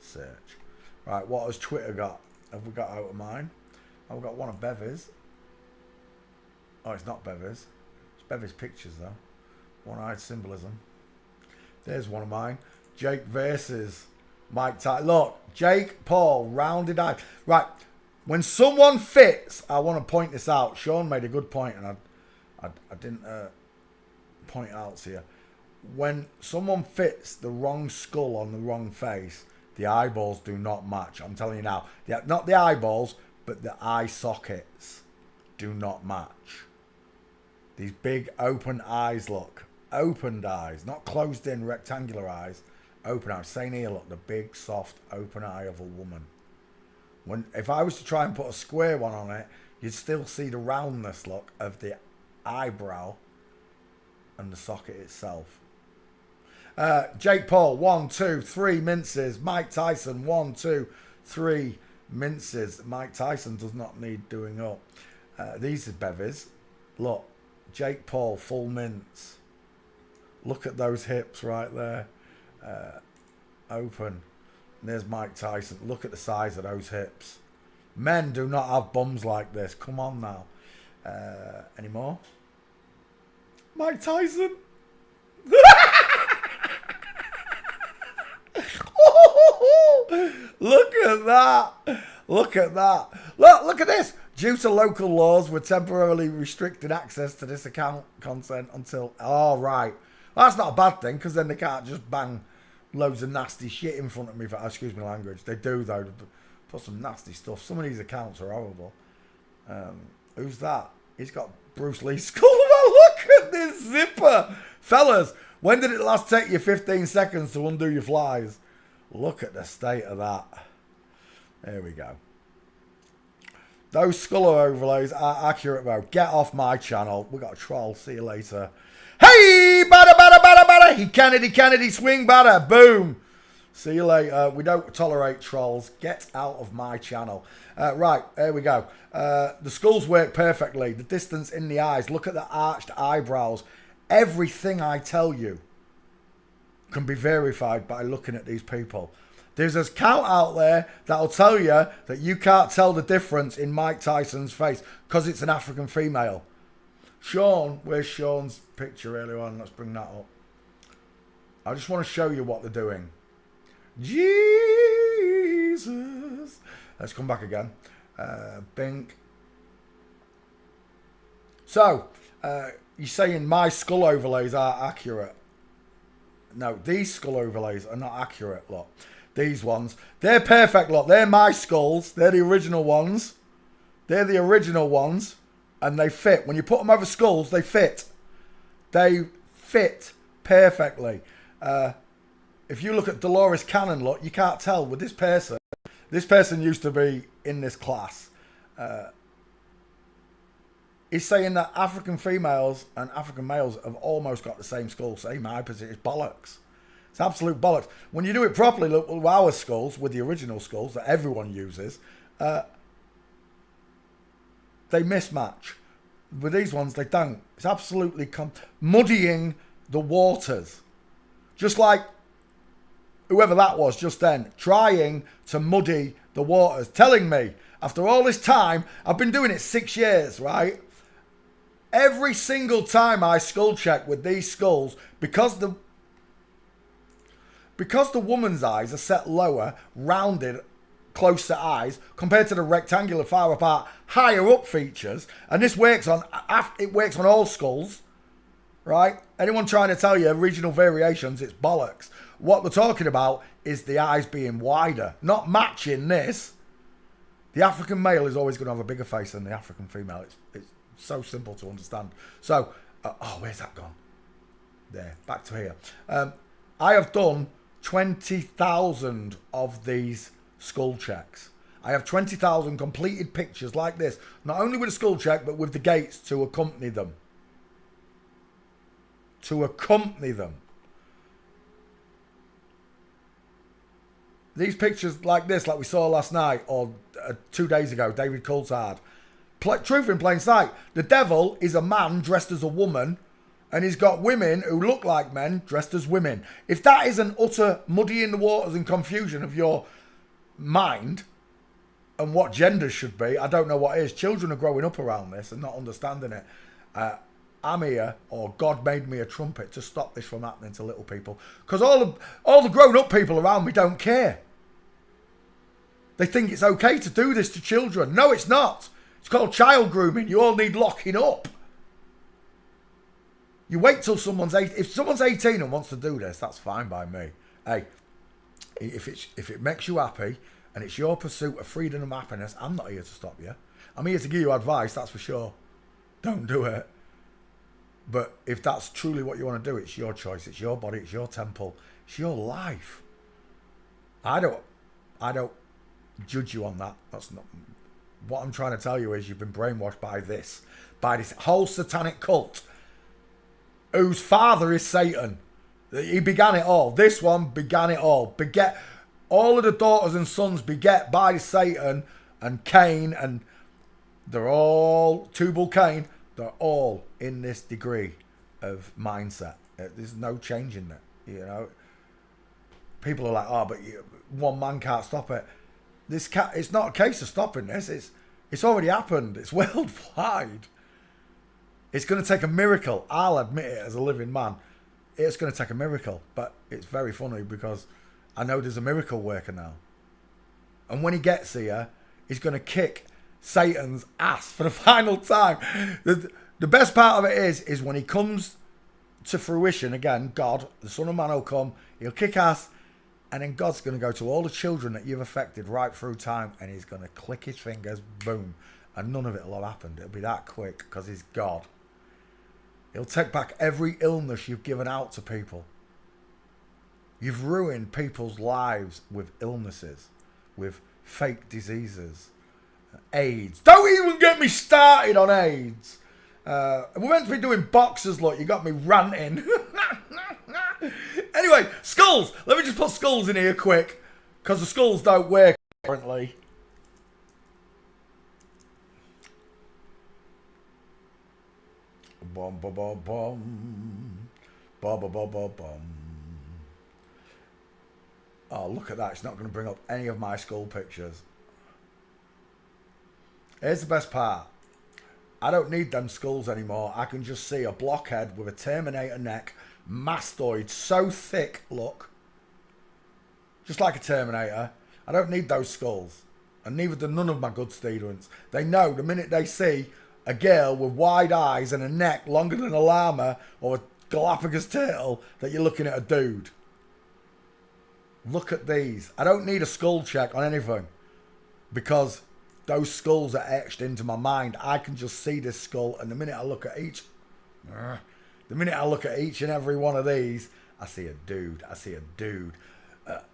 S2: Search. Right, what has Twitter got? Have we got out of mine? I've got one of Bevis. Oh, it's not Bevis. It's Bevis Pictures, though. One-eyed symbolism. There's one of mine. Jake versus Mike Tyson. Look, Jake Paul, rounded eye. Right, when someone fits, I want to point this out. Sean made a good point, and I didn't point it out to you. When someone fits the wrong skull on the wrong face, the eyeballs do not match. I'm telling you now. Not the eyeballs, but the eye sockets do not match. These big open eyes, look. Opened eyes, not closed in rectangular eyes. Open eyes. Same here, look. The big, soft, open eye of a woman. If I was to try and put a square one on it, you'd still see the roundness, look, of the eyebrow and the socket itself. Jake Paul, 1, 2, 3 minces. Mike Tyson, 1, 2, 3 minces. Mike Tyson does not need doing up. These are bevies. Look, Jake Paul, full mince. Look at those hips right there. Open. And there's Mike Tyson. Look at the size of those hips. Men do not have bums like this. Come on now. Any more? Mike Tyson. Look at that. Look at that. Look at this. Due to local laws, we're temporarily restricted access to this account content until... Oh, right. Well, that's not a bad thing, because then they can't just bang loads of nasty shit in front of me. For, excuse my language. They do, though. Put some nasty stuff. Some of these accounts are horrible. Who's that? He's got Bruce Lee's skull. Look at this zipper. Fellas, when did it last take you 15 seconds to undo your flies? Look at the state of that. There we go. Those skull overlays are accurate, though. Get off my channel. We got a troll. See you later. Hey, batter. He Kennedy, swing batter. Boom. See you later. We don't tolerate trolls. Get out of my channel. Right, there we go. The skulls work perfectly. The distance in the eyes. Look at the arched eyebrows. Everything I tell you can be verified by looking at these people. There's a count out there that'll tell you that you can't tell the difference in Mike Tyson's face because it's an African female. Sean, where's Sean's picture earlier on? Let's bring that up. I just want to show you what they're doing. Jesus. Let's come back again. Bink. So, you're saying my skull overlays are accurate. No, these skull overlays are not accurate, look. These ones. They're perfect, look. They're my skulls. They're the original ones. They're the original ones. And they fit. When you put them over skulls, they fit. They fit perfectly. If you look at Dolores Cannon, look, you can't tell with this person. This person used to be in this class. He's saying that African females and African males have almost got the same skull, same hypertrophy. It's bollocks. It's absolute bollocks. When you do it properly, look with our skulls, with the original skulls that everyone uses, they mismatch. With these ones, they don't. It's absolutely muddying the waters. Just like whoever that was just then, trying to muddy the waters, telling me, after all this time, I've been doing it 6 years, right? Every single time I skull check with these skulls, because the woman's eyes are set lower, rounded, closer eyes, compared to the rectangular, far apart, higher up features, and this works on all skulls, right? Anyone trying to tell you regional variations, it's bollocks. What we're talking about is the eyes being wider, not matching this. The African male is always going to have a bigger face than the African female. It's so simple to understand. So, where's that gone? There, back to here. I have done 20,000 of these skull checks. I have 20,000 completed pictures like this, not only with a skull check, but with the gates to accompany them. These pictures like this, like we saw last night or 2 days ago, David Coulthard. Truth in plain sight. The devil is a man dressed as a woman, and he's got women who look like men dressed as women. If that isn't utter muddying the waters and confusion of your mind and what gender should be, I don't know what is. Children are growing up around this and not understanding it. I'm here, or God made me a trumpet to stop this from happening to little people. Because all the grown-up people around me don't care. They think it's okay to do this to children. No, it's not. It's called child grooming. You all need locking up. You wait till someone's 18. If someone's 18 and wants to do this, that's fine by me. Hey, if it makes you happy and it's your pursuit of freedom and happiness, I'm not here to stop you. I'm here to give you advice, that's for sure. Don't do it. But if that's truly what you want to do, it's your choice. It's your body. It's your temple. It's your life. I don't judge you on that. That's not what I'm trying to tell you. Is you've been brainwashed by this whole satanic cult, whose father is Satan, He began it all. This one began it all. Beget all of the daughters and sons beget by Satan and Cain, and they're all Tubal Cain. They're all in this degree of mindset. There's no changing it. You know, people are like, oh, but one man can't stop it. It's not a case of stopping this. It's already happened. It's worldwide. It's going to take a miracle. I'll admit it as a living man. It's going to take a miracle. But it's very funny because I know there's a miracle worker now. And when he gets here, he's going to kick Satan's ass for the final time. The best part of it is when he comes to fruition again, God, the Son of Man will come, he'll kick ass, and then God's going to go to all the children that you've affected right through time, and he's going to click his fingers, boom, and none of it will have happened. It'll be that quick because he's God. He'll take back every illness you've given out to people. You've ruined people's lives with illnesses, with fake diseases, AIDS. Don't even get me started on AIDS. We're meant to be doing boxers, look. You got me ranting. Anyway, skulls. Let me just put skulls in here quick, because the skulls don't work currently. Bum bum bum bum. Bum bum bum bum bum. Oh, look at that. It's not going to bring up any of my skull pictures. Here's the best part. I don't need them skulls anymore. I can just see a blockhead with a Terminator neck, mastoid, so thick, look. Just like a Terminator. I don't need those skulls. And neither do none of my good students. They know the minute they see a girl with wide eyes and a neck longer than a llama or a Galapagos turtle that you're looking at a dude. Look at these. I don't need a skull check on anything because those skulls are etched into my mind. I can just see this skull, and the minute I look at each and every one of these, I see a dude. I see a dude.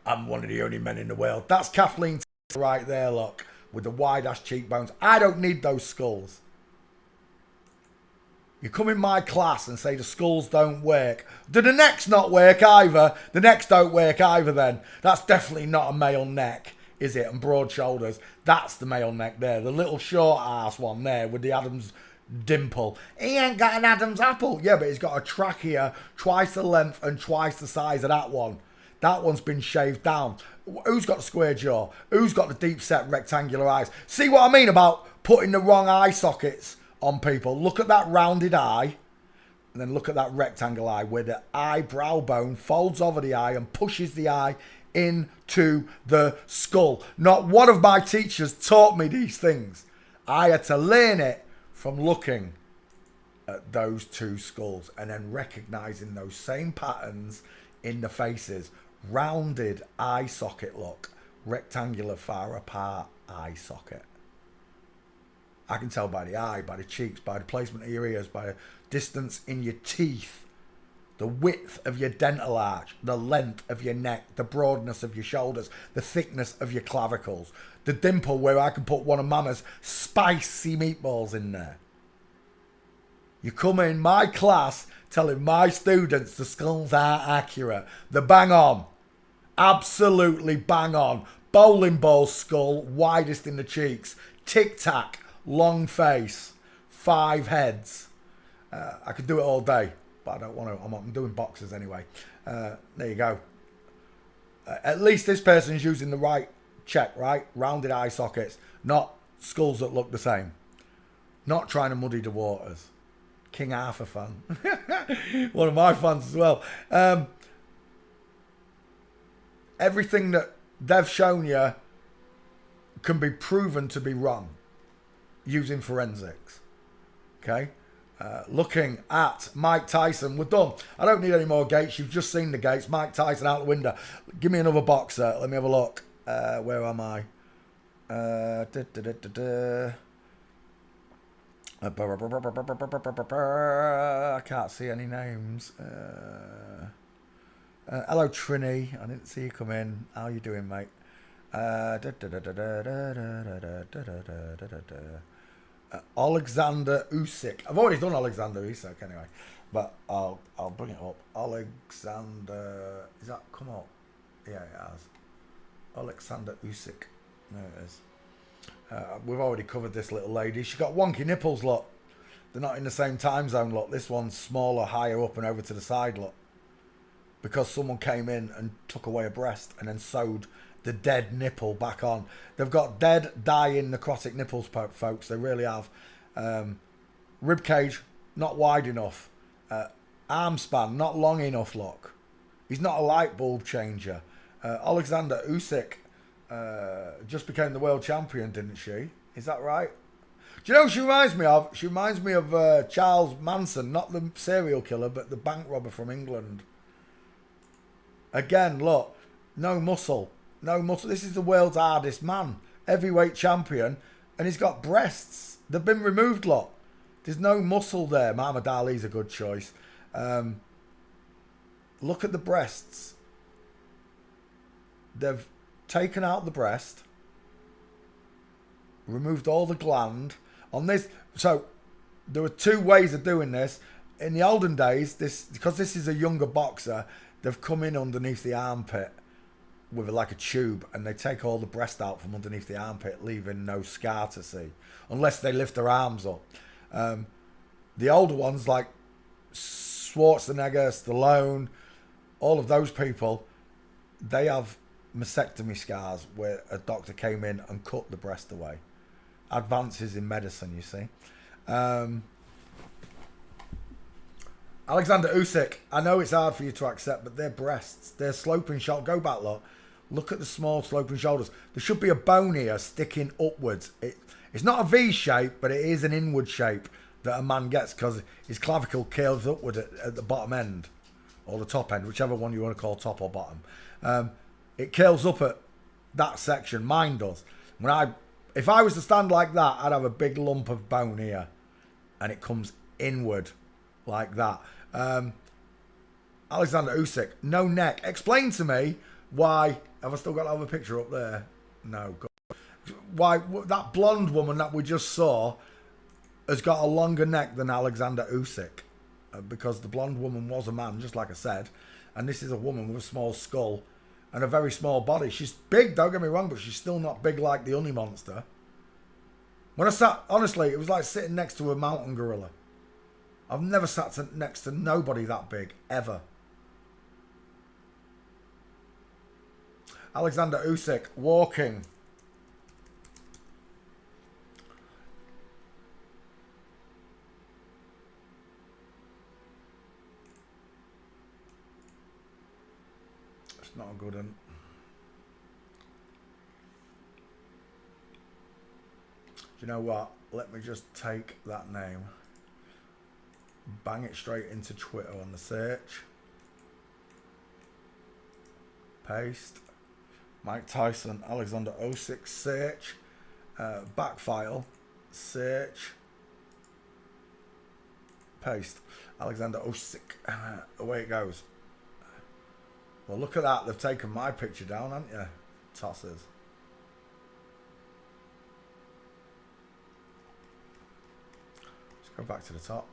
S2: I'm one of the only men in the world. That's Kathleen right there, look, with the wide-ass cheekbones. I don't need those skulls. You come in my class and say the skulls don't work. Do the necks not work either? The necks don't work either then. That's definitely not a male neck, is it? And broad shoulders. That's the male neck there. The little short ass one there with the Adam's dimple. He ain't got an Adam's apple. Yeah, but he's got a trachea twice the length and twice the size of that one. That one's been shaved down. Who's got the square jaw? Who's got the deep set rectangular eyes? See what I mean about putting the wrong eye sockets on people? Look at that rounded eye, and then look at that rectangle eye where the eyebrow bone folds over the eye and pushes the eye into the skull. Not one of my teachers taught me these things. I had to learn it from looking at those two skulls and then recognizing those same patterns in the faces. Rounded eye socket look, rectangular far apart eye socket. I can tell by the eye, by the cheeks, by the placement of your ears, by the distance in your teeth, the width of your dental arch, the length of your neck, the broadness of your shoulders, the thickness of your clavicles, the dimple where I can put one of Mama's spicy meatballs in there. You come in my class telling my students the skulls are accurate. They're bang on. Absolutely bang on. Bowling ball skull, widest in the cheeks. Tic-tac, long face, 5 heads. I could do it all day, but I don't want to. I'm doing boxes anyway. There you go. At least this person's using the right check, right? Rounded eye sockets, not skulls that look the same. Not trying to muddy the waters. King Arthur fan. One of my fans as well. Everything that they've shown you can be proven to be wrong using forensics. Okay? Looking at Mike Tyson. We're done. I don't need any more gates. You've just seen the gates. Mike Tyson out the window. Give me another boxer. Let me have a look. Where am I? I can't see any names. Hello Trini, I didn't see you come in. How you doing, mate? Alexander Usyk. I've already done Alexander Usyk anyway, but I'll bring it up. Alexander, is that come up? Yeah, it has. Alexander Usyk. There it is. We've already covered this little lady. She's got wonky nipples, look. They're not in the same time zone, look. This one's smaller, higher up and over to the side, look. Because someone came in and took away a breast and then sewed the dead nipple back on. They've got dead, dying, necrotic nipples, folks. They really have. Rib cage, not wide enough. Arm span, not long enough, look. He's not a light bulb changer. Alexander Usyk just became the world champion, didn't she? Is that right? Do you know who she reminds me of? She reminds me of Charles Manson, not the serial killer, but the bank robber from England. Again, look, no muscle. No muscle. This is the world's hardest man. Heavyweight champion. And he's got breasts. They've been removed, look. There's no muscle there. Muhammad Ali's a good choice. Look at the breasts. They've taken out the breast. Removed all the gland. On this, so there were two ways of doing this. In the olden days, because this is a younger boxer, they've come in underneath the armpit with like a tube, and they take all the breast out from underneath the armpit, leaving no scar to see, unless they lift their arms up. The older ones, like Schwarzenegger, Stallone, all of those people, they have mastectomy scars where a doctor came in and cut the breast away. Advances in medicine, you see. Alexander Usyk, I know it's hard for you to accept, but their breasts, their sloping shoulder, go back, look. Look at the small sloping shoulders. There should be a bone here sticking upwards. It's not a V shape, but it is an inward shape that a man gets because his clavicle curls upward at the bottom end, or the top end, whichever one you want to call top or bottom. It curls up at that section. Mine does. If I was to stand like that, I'd have a big lump of bone here, and it comes inward like that. Alexander Usyk, no neck. Explain to me why. Have I still got to have a picture up there? No. God. Why that blonde woman that we just saw has got a longer neck than Alexander Usyk? Because the blonde woman was a man, just like I said, and this is a woman with a small skull and a very small body. She's big, don't get me wrong, but she's still not big like the Honey Monster. When I sat, honestly, it was like sitting next to a mountain gorilla. I've never sat next to nobody that big, ever. Alexander Usyk, walking. It's not a good one. Do you know what? Let me just take that name. Bang it straight into Twitter on the search. Paste. Mike Tyson, Alexander Usyk, search. Back file, search. Paste. Alexander Usyk. Away it goes. Well, look at that. They've taken my picture down, haven't you? Tossers. Let's go back to the top.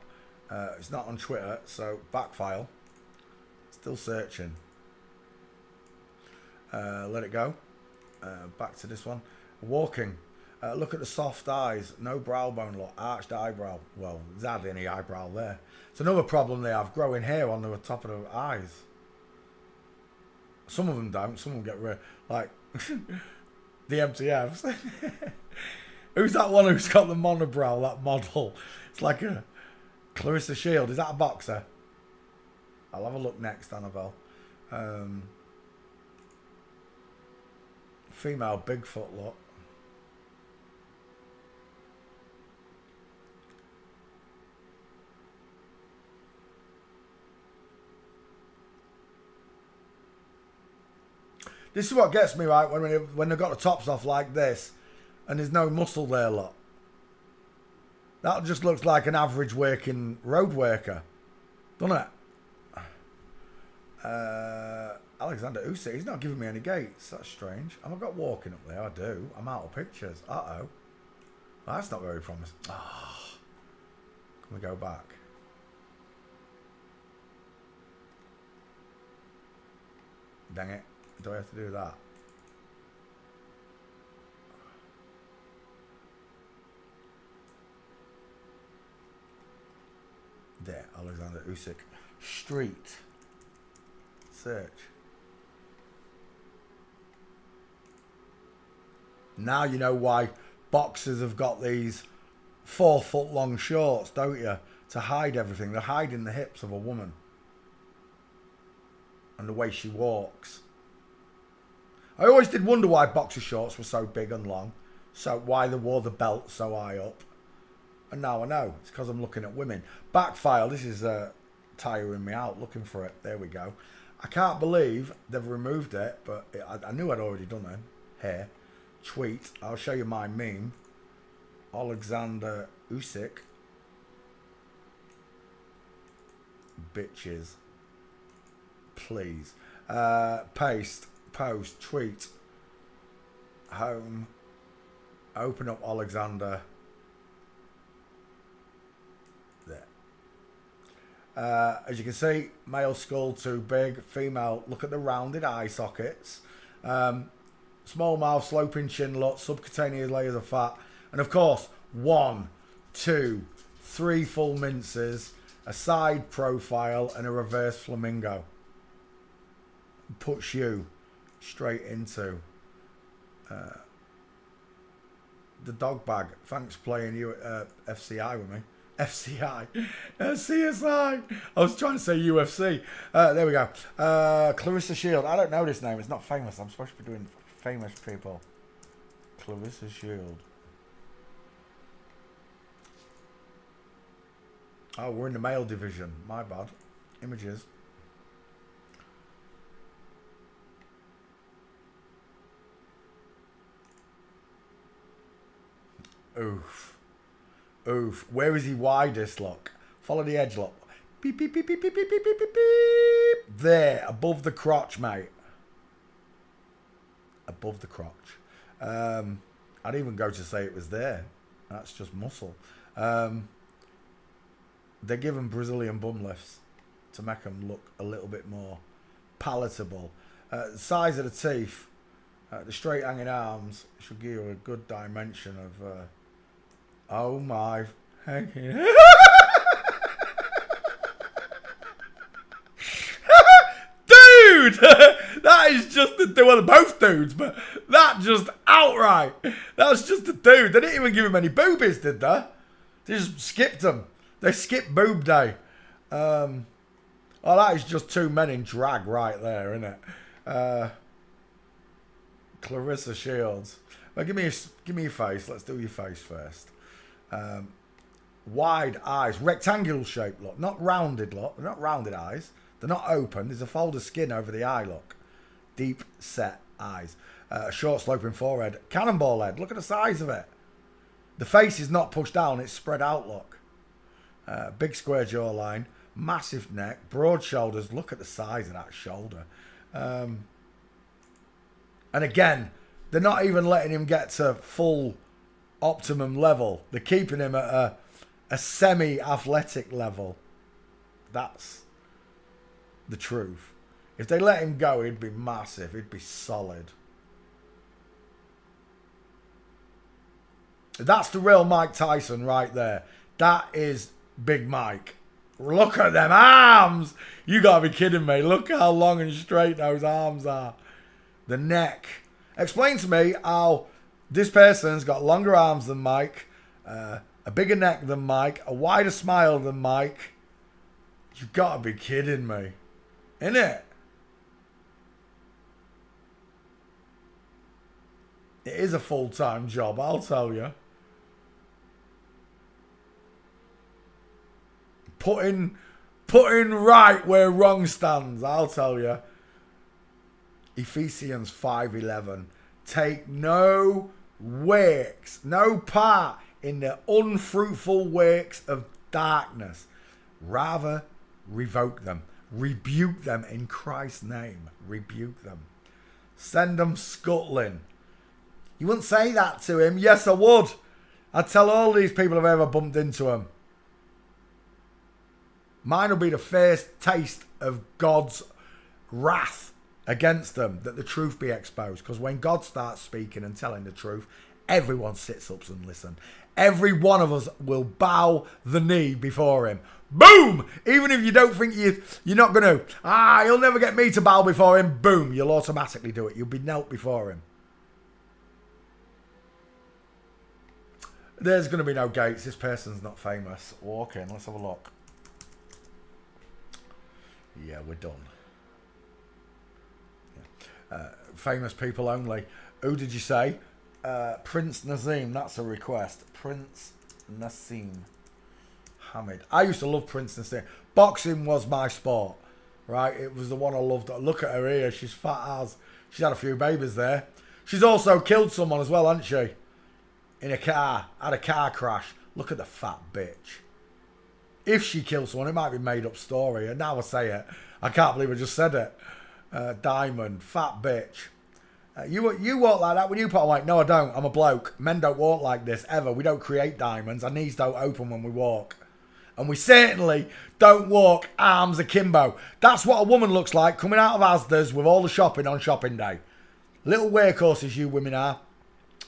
S2: It's not on Twitter, so back file. Still searching. Let it go. Back to this one. Walking. Look at the soft eyes. No brow bone. Look, arched eyebrow. Well, there's hardly any eyebrow there. It's another problem they have. Growing hair on the top of the eyes. Some of them don't. Some of them get rid. Like the MTFs. Who's that one who's got the monobrow? That model. It's like a Clarissa Shield. Is that a boxer? I'll have a look next, Annabelle. Female Bigfoot look. This is what gets me, right, when they've got the tops off like this and there's no muscle there, look. That just looks like an average working road worker, doesn't it? Alexander Usyk, he's not giving me any gates. That's strange. Have I got walking up there? I do. I'm out of pictures. Uh-oh. Well, that's not very promising. Oh, can we go back? Dang it. Do I have to do that? There, Alexander Usyk. Street. Search. Now you know why boxers have got these 4 foot long shorts, don't you? To hide everything. They're hiding the hips of a woman. And the way she walks. I always did wonder why boxer shorts were so big and long. So why they wore the belt so high up. And now I know. It's because I'm looking at women. Backfile. This is tiring me out looking for it. There we go. I can't believe they've removed it. But I knew I'd already done it. Here. Tweet. I'll show you my meme. Alexander Usyk. Bitches. Please. Paste. Post. Tweet. Home. Open up Alexander. There. As you can see, male skull too big. Female, look at the rounded eye sockets. Small mouth, sloping chin look, subcutaneous layers of fat. And of course, 1, 2, 3 full minces, a side profile, and a reverse flamingo. Puts you straight into the dog bag. Thanks for playing you FCI with me. FCI. CSI. I was trying to say UFC. There we go. Clarissa Shield. I don't know this name. It's not famous. I'm supposed to be doing famous people. Clarissa Shield. Oh, we're in the male division. My bad. Images. Oof. Oof. Where is he widest, look? Follow the edge, look. Beep, beep, beep, beep, beep, beep, beep, beep, beep, beep. There, above the crotch, mate. Above the crotch. I'd even go to say it was there. That's just muscle. They're given Brazilian bum lifts to make them look a little bit more palatable. Size of the teeth, the straight hanging arms should give you a good dimension of... oh my... Dude! That is just the dude. Well, both dudes, but that just outright. That's just the dude. They didn't even give him any boobies, did they? They just skipped them. They skipped boob day. Oh, that is just 2 men in drag right there, isn't it? Clarissa Shields. Well, give me your face. Let's do your face first. Wide eyes, rectangular shape look, not rounded look. They're not rounded eyes. They're not open. There's a fold of skin over the eye look. Deep set eyes. Short sloping forehead. Cannonball head. Look at the size of it. The face is not pushed down. It's spread out look. Big square jawline. Massive neck. Broad shoulders. Look at the size of that shoulder. And again, they're not even letting him get to full optimum level. They're keeping him at a semi-athletic level. That's the truth. If they let him go, he'd be massive. He'd be solid. That's the real Mike Tyson right there. That is Big Mike. Look at them arms. You gotta be kidding me. Look how long and straight those arms are. The neck. Explain to me how this person's got longer arms than Mike, a bigger neck than Mike, a wider smile than Mike. You gotta be kidding me. Innit? It is a full-time job, I'll tell you. Putting right where wrong stands, I'll tell you. Ephesians 5:11. Take no works, no part in the unfruitful works of darkness. Rather, revoke them. Rebuke them in Christ's name. Rebuke them. Send them scuttling. You wouldn't say that to him. Yes, I would. I tell all these people I've ever bumped into them. Mine will be the first taste of God's wrath against them, that the truth be exposed. Because when God starts speaking and telling the truth, everyone sits up and listens. Every one of us will bow the knee before him. Boom! Even if you don't think you're not going to. He'll never get me to bow before him. Boom! You'll automatically do it. You'll be knelt before him. There's going to be no gates. This person's not famous. Walk in. Let's have a look. Yeah, we're done. Yeah. Famous people only. Who did you say? Prince Nazim. That's a request. Prince Nassim Hamid. I used to love Prince Nassim. Boxing was my sport, right? It was the one I loved. Look at her here. She's fat as. She's had a few babies there. She's also killed someone as well, hasn't she? In a car. Had a car crash. Look at the fat bitch. If she kills someone, it might be a made up story. And now I say it. I can't believe I just said it. Diamond. Fat bitch. You walk like that when you put on like, no, I don't. I'm a bloke. Men don't walk like this ever. We don't create diamonds. Our knees don't open when we walk. And we certainly don't walk arms akimbo. That's what a woman looks like coming out of Asda's with all the shopping on shopping day. Little workhorses you women are.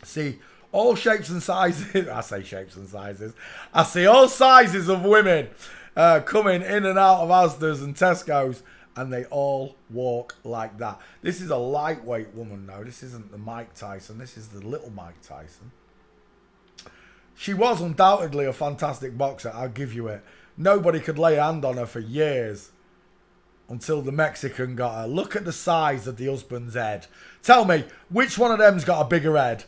S2: See all shapes and sizes. I say shapes and sizes. I see all sizes of women coming in and out of Asda's and Tesco's. And they all walk like that. This is a lightweight woman now. This isn't the Mike Tyson. This is the little Mike Tyson. She was undoubtedly a fantastic boxer. I'll give you it. Nobody could lay a hand on her for years. Until the Mexican got her. Look at the size of the husband's head. Tell me, which one of them's got a bigger head?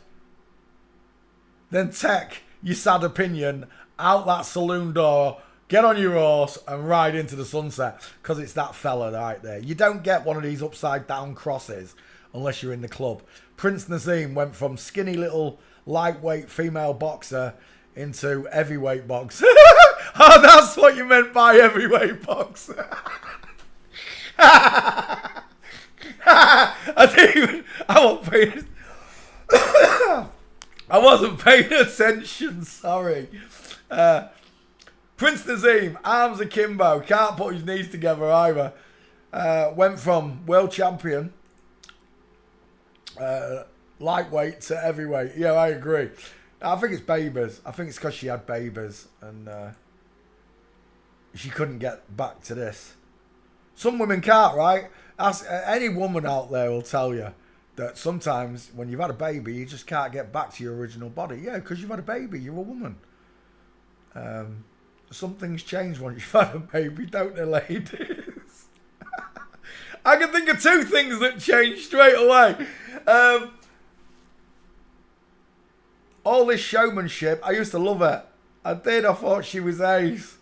S2: Then take your sad opinion out that saloon door. Get on your horse and ride into the sunset, because it's that fella right there. You don't get one of these upside down crosses unless you're in the club. Prince Nazim went from skinny little lightweight female boxer into heavyweight boxer. Oh, that's what you meant by heavyweight boxer. I wasn't paying attention, sorry. Prince Nazim, arms akimbo, can't put his knees together either. Went from world champion, lightweight to heavyweight. Yeah, I agree. I think it's babies. I think it's because she had babies and she couldn't get back to this. Some women can't, right? Ask, any woman out there will tell you that sometimes when you've had a baby, you just can't get back to your original body. Yeah, because you've had a baby. You're a woman. Some things change once you've had a baby, don't they, ladies? I can think of two things that change straight away. All this showmanship, I used to love it. I did. I thought she was ace.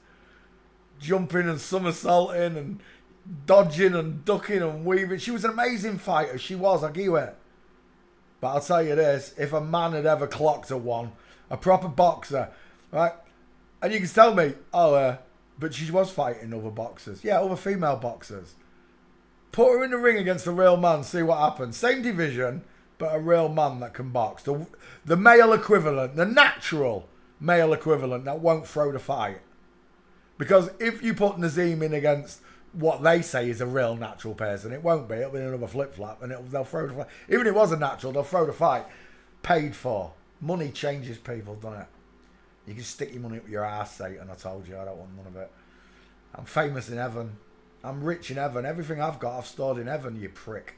S2: Jumping and somersaulting and dodging and ducking and weaving. She was an amazing fighter. She was, I'll give you it. But I'll tell you this, if a man had ever clocked a one, a proper boxer, right? And you can tell me, but she was fighting other boxers. Yeah, other female boxers. Put her in the ring against a real man, see what happens. Same division, but a real man that can box. The male equivalent, the natural male equivalent that won't throw the fight. Because if you put Nazim in against what they say is a real natural person, it won't be. It'll be another flip-flop and they'll throw the fight. Even if it was a natural, they'll throw the fight. Paid for. Money changes people, doesn't it? You can stick your money up your arse, Satan. I told you, I don't want none of it. I'm famous in heaven. I'm rich in heaven. Everything I've got, I've stored in heaven, you prick.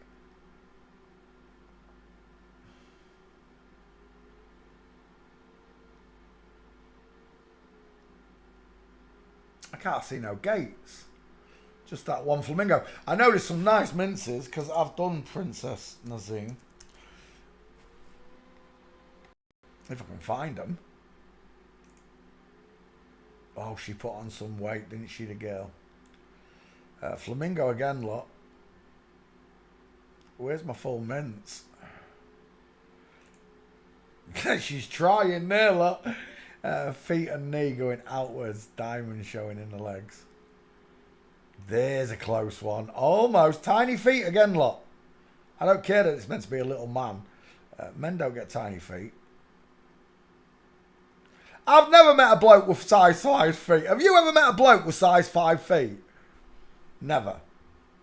S2: I can't see no gates. Just that one flamingo. I noticed some nice minces because I've done Princess Nazim. If I can find them. Oh, she put on some weight, didn't she, the girl? Flamingo again, look. Where's my full mints? She's trying there, look. Feet and knee going outwards. Diamond showing in the legs. There's a close one. Almost. Tiny feet again, look. I don't care that it's meant to be a little man. Men don't get tiny feet. I've never met a bloke with size 5 feet. Have you ever met a bloke with size 5 feet? Never.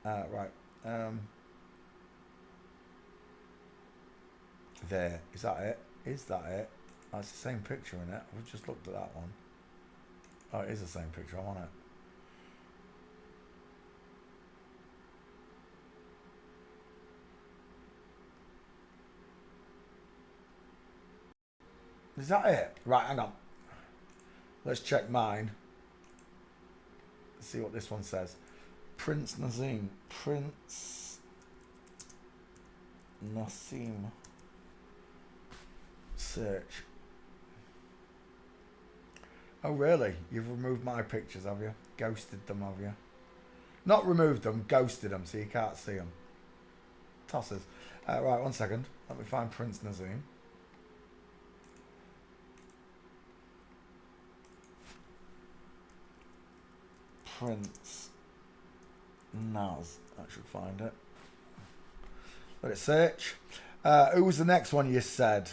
S2: Right. There. Is that it? Is that it? Oh, it's the same picture in it. We've just looked at that one. Oh, it is the same picture. I'm on it. Is that it? Right, hang on. Let's check mine. Let's see what this one says. Prince Nazim. Prince Nassim. Search. Oh, really? You've removed my pictures, have you? Ghosted them, have you? Not removed them, ghosted them so you can't see them. Tossers. Right, 1 second. Let me find Prince Nazim. Prince Naz. I should find it. Let it search. Who was the next one you said?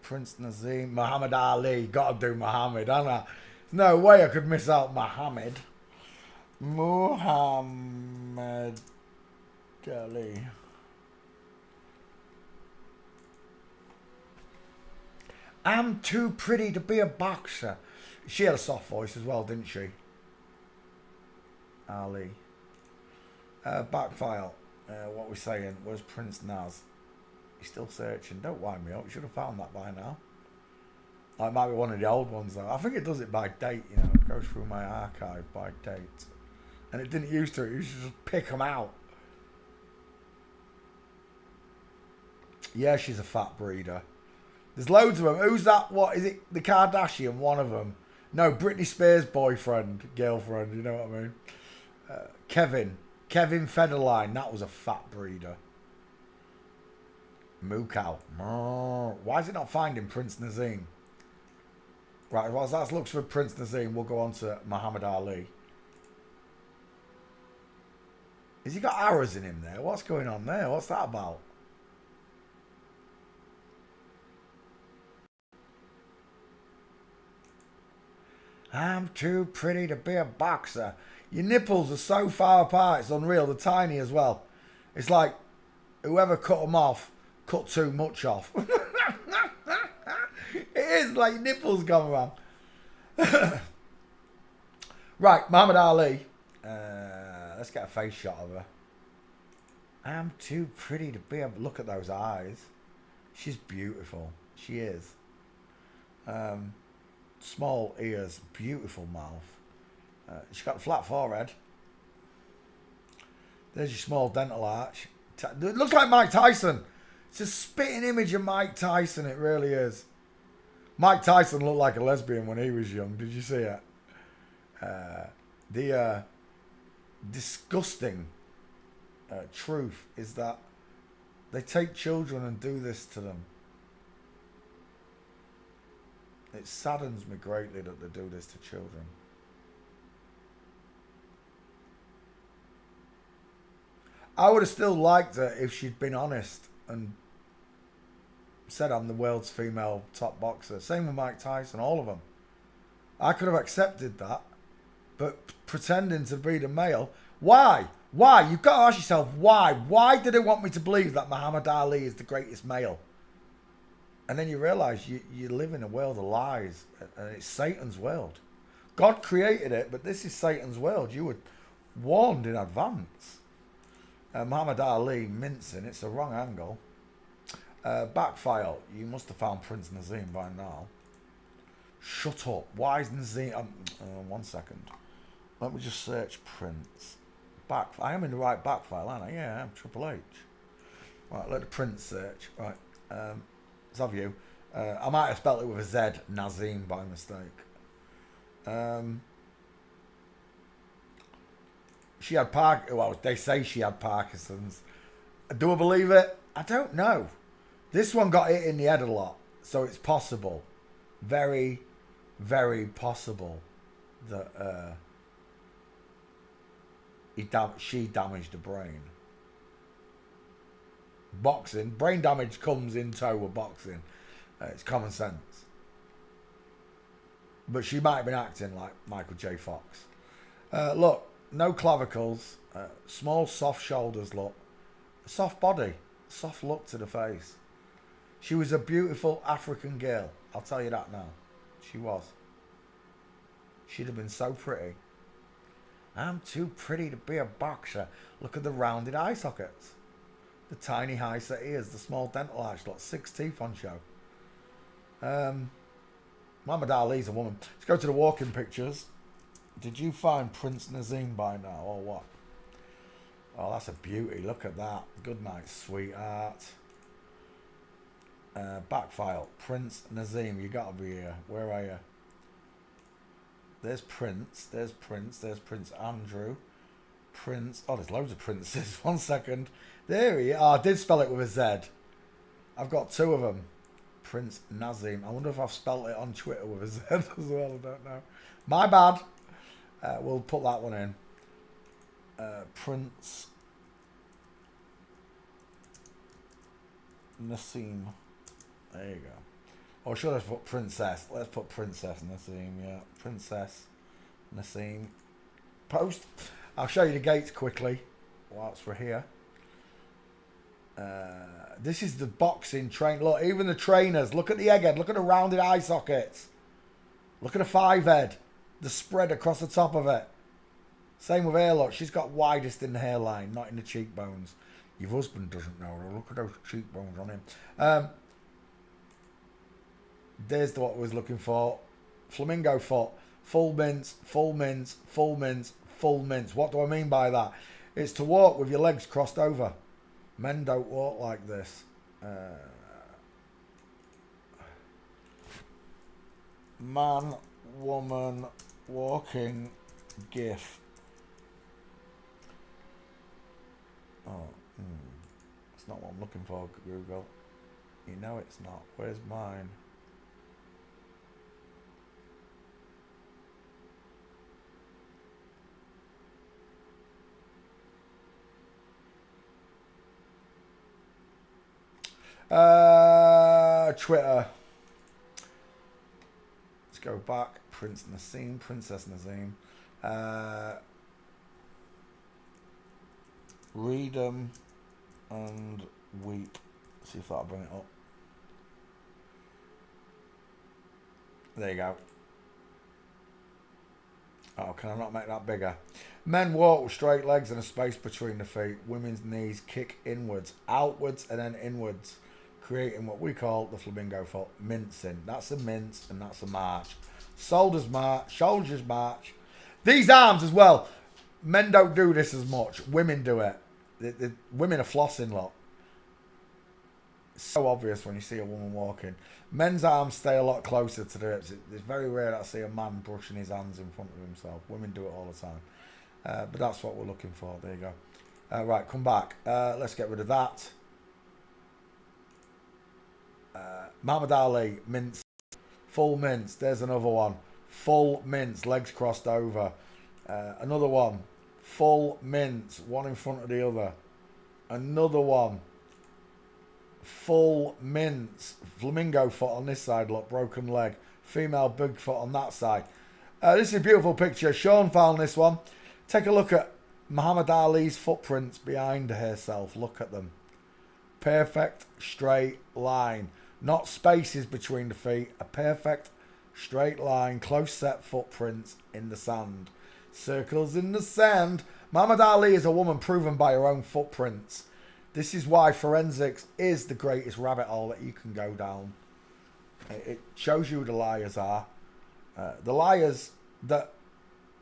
S2: Prince Nazim. Muhammad Ali. Gotta do Muhammad, haven't I? There's no way I could miss out Muhammad. Muhammad Ali. I'm too pretty to be a boxer. She had a soft voice as well, didn't she? Ali. Back file. What we're saying. Where's Prince Naz? He's still searching. Don't wind me up. You should have found that by now. It might be one of the old ones though. I think it does it by date, you know. It goes through my archive by date. And it didn't used to. It used to just pick them out. Yeah, she's a fat breeder. There's loads of them. Who's that? What is it? The Kardashian, one of them. No, Britney Spears' boyfriend, girlfriend. You know what I mean? Kevin Federline. That was a fat breeder. Mukau. Why is it not finding Prince Nazim? Right, whilst that looks for Prince Nazim, we'll go on to Muhammad Ali. Has he got arrows in him there? What's going on there? What's that about? I'm too pretty to be a boxer. Your nipples are so far apart, it's unreal. They're tiny as well. It's like whoever cut them off cut too much off. It is like your nipples gone wrong. Right, Muhammad Ali. Let's get a face shot of her. I'm too pretty to be a... Look at those eyes. She's beautiful. She is. Small ears, beautiful mouth. She's got a flat forehead. There's your small dental arch. It looks like Mike Tyson. It's a spitting image of Mike Tyson. It really is. Mike Tyson looked like a lesbian when he was young. Did you see it? The disgusting truth is that they take children and do this to them. It saddens me greatly that they do this to children. I would have still liked her if she'd been honest and said I'm the world's female top boxer. Same with Mike Tyson, all of them. I could have accepted that. But pretending to be the male, why? Why? You've got to ask yourself, why? Why do they want me to believe that Muhammad Ali is the greatest male? And then you realise you live in a world of lies, and it's Satan's world. God created it, but this is Satan's world. You were warned in advance. Muhammad Ali mincing, it's the wrong angle. Back file, you must have found Prince Nazim by now. Shut up. Why is Nazim... 1 second. Let me just search Prince. I am in the right back file, aren't I? Yeah, I'm Triple H. Right, let the Prince search. Right. Let's have you. I might have spelled it with a Z, Nazim, by mistake. She had well, they say she had Parkinson's. Do I believe it? I don't know. This one got hit in the head a lot, so it's possible. Very, very possible that she damaged the brain. Boxing, brain damage comes in tow with boxing. It's common sense. But she might have been acting like Michael J. Fox. Look, no clavicles, small soft shoulders, look. Soft body, soft look to the face. She was a beautiful African girl. I'll tell you that now. She was. She'd have been so pretty. I'm too pretty to be a boxer. Look at the rounded eye sockets. The tiny high set ears, the small dental arch, look, 6 teeth on show. Muhammad Ali's a woman. Let's go to the walking pictures. Did you find Prince Nazim by now or what? Oh, that's a beauty. Look at that. Good night, sweetheart. Back file. Prince Nazim. You got to be here. Where are you? There's Prince. There's Prince. There's Prince Andrew. Prince. Oh, there's loads of princes. 1 second. There he is. Oh, I did spell it with a Z. I've got 2 of them. Prince Nazim. I wonder if I've spelt it on Twitter with a Z as well. I don't know. My bad. We'll put that one in. Prince Nassim. There you go. Or should I put Princess? Let's put Princess Nassim. Yeah, Princess Nassim. Post. I'll show you the gates quickly whilst we're here. This is the boxing train. Look, even the trainers. Look at the egghead. Look at the rounded eye sockets. Look at the 5 head. The spread across the top of it. Same with hair, look. She's got widest in the hairline, not in the cheekbones. Your husband doesn't know. Look at those cheekbones on him. There's what I was looking for. Flamingo foot. Full mince, full mince, full mince, full mince. What do I mean by that? It's to walk with your legs crossed over. Men don't walk like this. Man, woman, walking, gif. Oh, it's not what I'm looking for, Google. You know it's not. Where's mine? Twitter. Let's go back. Prince Nassim, Princess Nazim. Read them and weep. See if that'll bring it up. There you go. Oh, can I not make that bigger? Men walk with straight legs and a space between the feet. Women's knees kick inwards, outwards, and then inwards, creating what we call the flamingo foot. Mincing. That's a mince and that's a march. Shoulders march. These arms as well. Men don't do this as much. Women do it. The women are flossing, lot. It's so obvious when you see a woman walking. Men's arms stay a lot closer to the hips. It's very rare that I see a man brushing his hands in front of himself. Women do it all the time. But that's what we're looking for. There you go. Right, come back. Let's get rid of that. Muhammad Ali, mince. Full mince. There's another one. Full mince. Legs crossed over. Another one. Full mince. One in front of the other. Another one. Full mince. Flamingo foot on this side. Look, broken leg. Female big foot on that side. This is a beautiful picture. Sean found this one. Take a look at Muhammad Ali's footprints behind herself. Look at them. Perfect straight line. Not spaces between the feet. A perfect straight line. Close set footprints in the sand. Circles in the sand. Muhammad Ali is a woman proven by her own footprints. This is why forensics is the greatest rabbit hole that you can go down. It shows you who the liars are. The liars that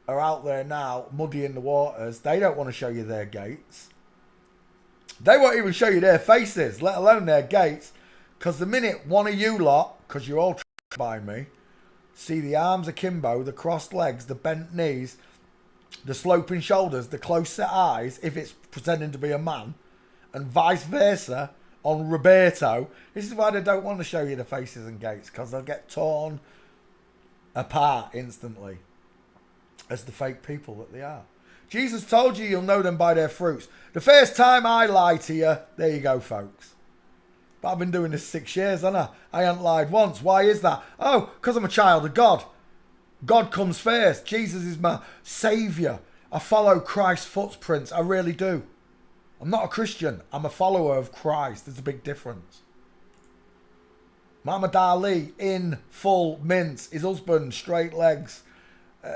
S2: are out there now muddying the waters, they don't want to show you their gates. They won't even show you their faces, let alone their gates. Because the minute one of you lot, because you're all by me, see the arms akimbo, the crossed legs, the bent knees, the sloping shoulders, the close set eyes, if it's pretending to be a man, and vice versa on Roberto, this is why they don't want to show you the faces and gaits, because they'll get torn apart instantly as the fake people that they are. Jesus told you you'll know them by their fruits. The first time I lie to you, there you go, folks. But I've been doing this 6 years, haven't I? I haven't lied once. Why is that? Oh, because I'm a child of God. God comes first. Jesus is my saviour. I follow Christ's footprints. I really do. I'm not a Christian. I'm a follower of Christ. There's a big difference. Muhammad Ali in full mints. His husband, straight legs.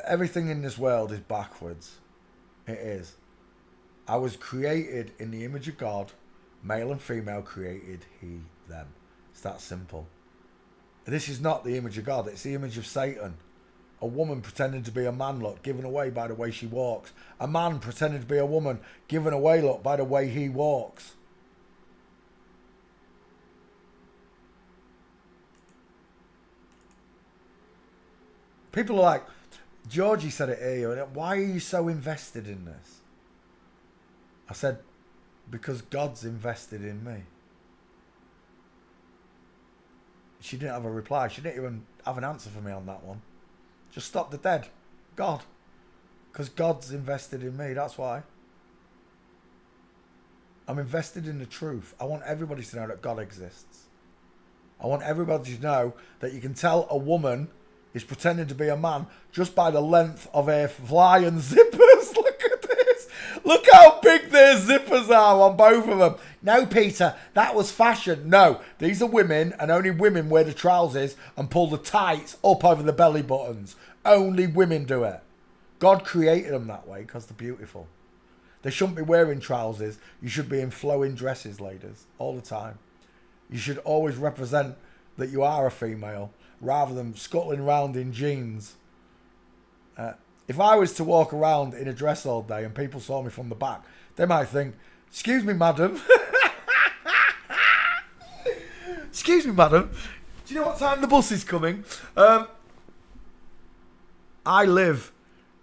S2: Everything in this world is backwards. It is. I was created in the image of God. Male and female created he, them. It's that simple. This is not the image of God. It's the image of Satan. A woman pretending to be a man, look, given away by the way she walks. A man pretending to be a woman, given away, look, by the way he walks. People are like, Georgie said it earlier, why are you so invested in this? I said, because God's invested in me. She didn't have a reply. She didn't even have an answer for me on that one. Just stop the dead. God. Because God's invested in me. That's why. I'm invested in the truth. I want everybody to know that God exists. I want everybody to know that you can tell a woman is pretending to be a man just by the length of her flying zippers. Look at this. Look how big their zippers are on both of them. No, Peter, that was fashion. No, these are women, and only women wear the trousers and pull the tights up over the belly buttons. Only women do it. God created them that way because they're beautiful. They shouldn't be wearing trousers. You should be in flowing dresses, ladies, all the time. You should always represent that you are a female rather than scuttling around in jeans. If I was to walk around in a dress all day and people saw me from the back, they might think, excuse me, madam. Excuse me, madam. Do you know what time the bus is coming? I live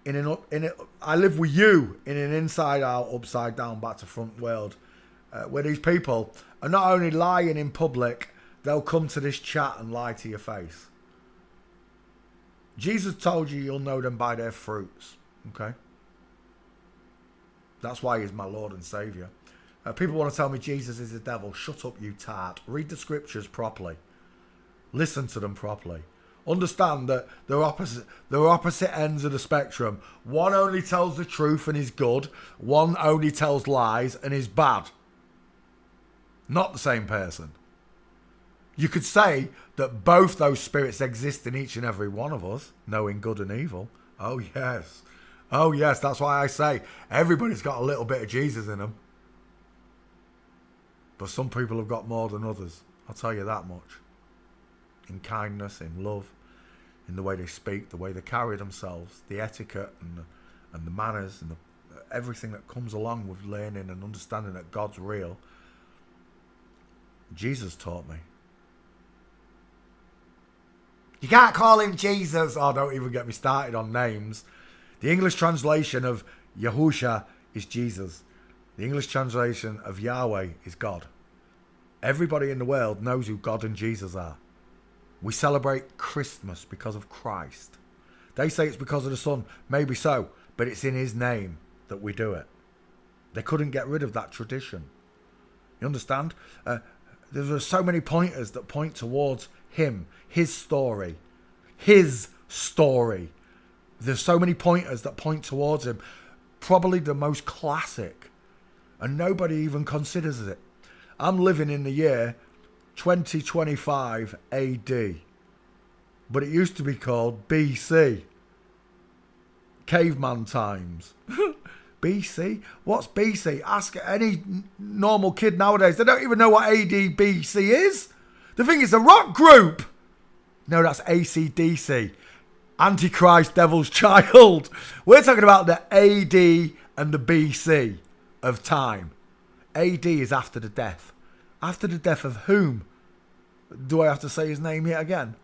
S2: I live with you in an inside out, upside down, back to front world, where these people are not only lying in public, they'll come to this chat and lie to your face. Jesus told you you'll know them by their fruits. Okay? That's why he's my Lord and Saviour. People want to tell me Jesus is the devil. Shut up, you tart. Read the scriptures properly. Listen to them properly. Understand that they're opposite ends of the spectrum. One only tells the truth and is good. One only tells lies and is bad. Not the same person. You could say that both those spirits exist in each and every one of us, knowing good and evil. Oh, yes. Oh, yes. That's why I say everybody's got a little bit of Jesus in them. But some people have got more than others. I'll tell you that much. In kindness, in love, in the way they speak, the way they carry themselves, the etiquette and the manners and everything that comes along with learning and understanding that God's real. Jesus taught me. You can't call him Jesus. Oh, don't even get me started on names. The English translation of Yahusha is Jesus. The English translation of Yahweh is God. Everybody in the world knows who God and Jesus are. We celebrate Christmas because of Christ. They say it's because of the Son. Maybe so, but it's in his name that we do it. They couldn't get rid of that tradition. You understand? There are so many pointers that point towards him, his story. His story. There's so many pointers that point towards him. Probably the most classic. And nobody even considers it. I'm living in the year 2025 AD. But it used to be called BC. Caveman times. BC? What's BC? Ask any normal kid nowadays. They don't even know what ADBC is. They think it's a rock group. No, that's AC/DC. Antichrist, Devil's Child. We're talking about the AD and the BC of time. AD is after the death. After the death of whom? Do I have to say his name yet again?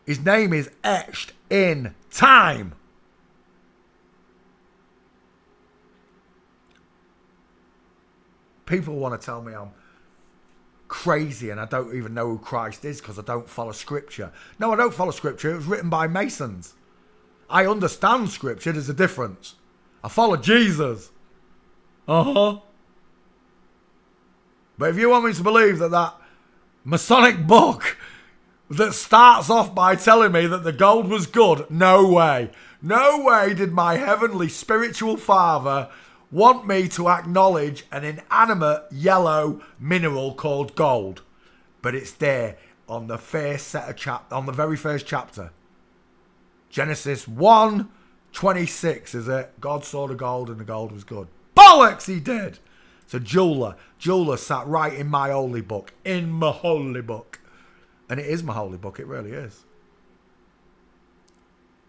S2: His name is etched in time. People want to tell me I'm crazy and I don't even know who Christ is because I don't follow scripture. No, I don't follow scripture. It was written by Masons. I understand scripture. There's a difference. I follow Jesus. Uh-huh. But if you want me to believe that Masonic book that starts off by telling me that the gold was good. No way. No way did my heavenly spiritual father want me to acknowledge an inanimate yellow mineral called gold. But it's there on the first set of on the very first chapter. Genesis 1:26, is it? God saw the gold and the gold was good. Bollocks, he did. So jeweler sat right in my holy book. In my holy book. And it is my holy book, it really is.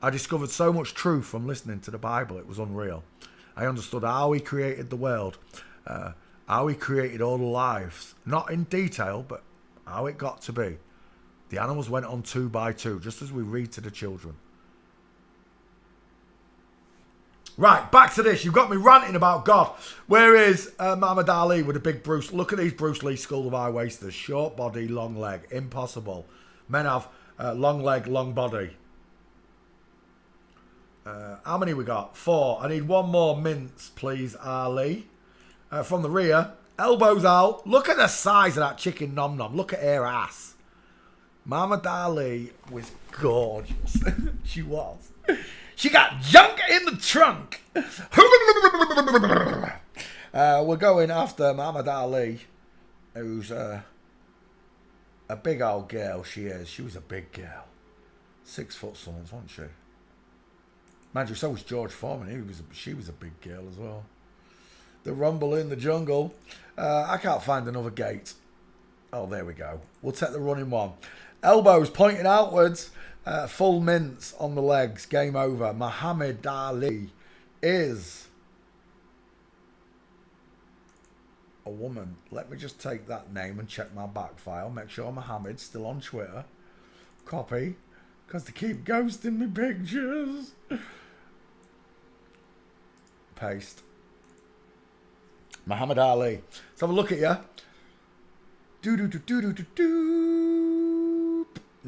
S2: I discovered so much truth from listening to the Bible, it was unreal. I understood how he created the world, how he created all the lives. Not in detail, but how it got to be. The animals went on 2 by 2, just as we read to the children. Right, back to this. You've got me ranting about God. Where is Muhammad Ali with a big Bruce? Look at these Bruce Lee School of High Wasters. Short body, long leg. Impossible. Men have long leg, long body. How many we got? 4. I need one more mince, please, Ali. From the rear. Elbows out. Look at the size of that chicken nom nom. Look at her ass. Muhammad Ali was gorgeous. She was. She got junk in the trunk. We're going after Muhammad Ali, who's a big old girl. She is. She was a big girl. 6 foot something, wasn't she? Mind you, so was George Foreman. She was a big girl as well. The rumble in the jungle. I can't find another gate. Oh, there we go. We'll take the running one. Elbows pointing outwards. Full mince on the legs. Game over. Muhammad Ali is a woman. Let me just take that name and check my back file. Make sure Muhammad's still on Twitter. Copy. Because they keep ghosting me pictures. Paste. Muhammad Ali. Let's have a look at you.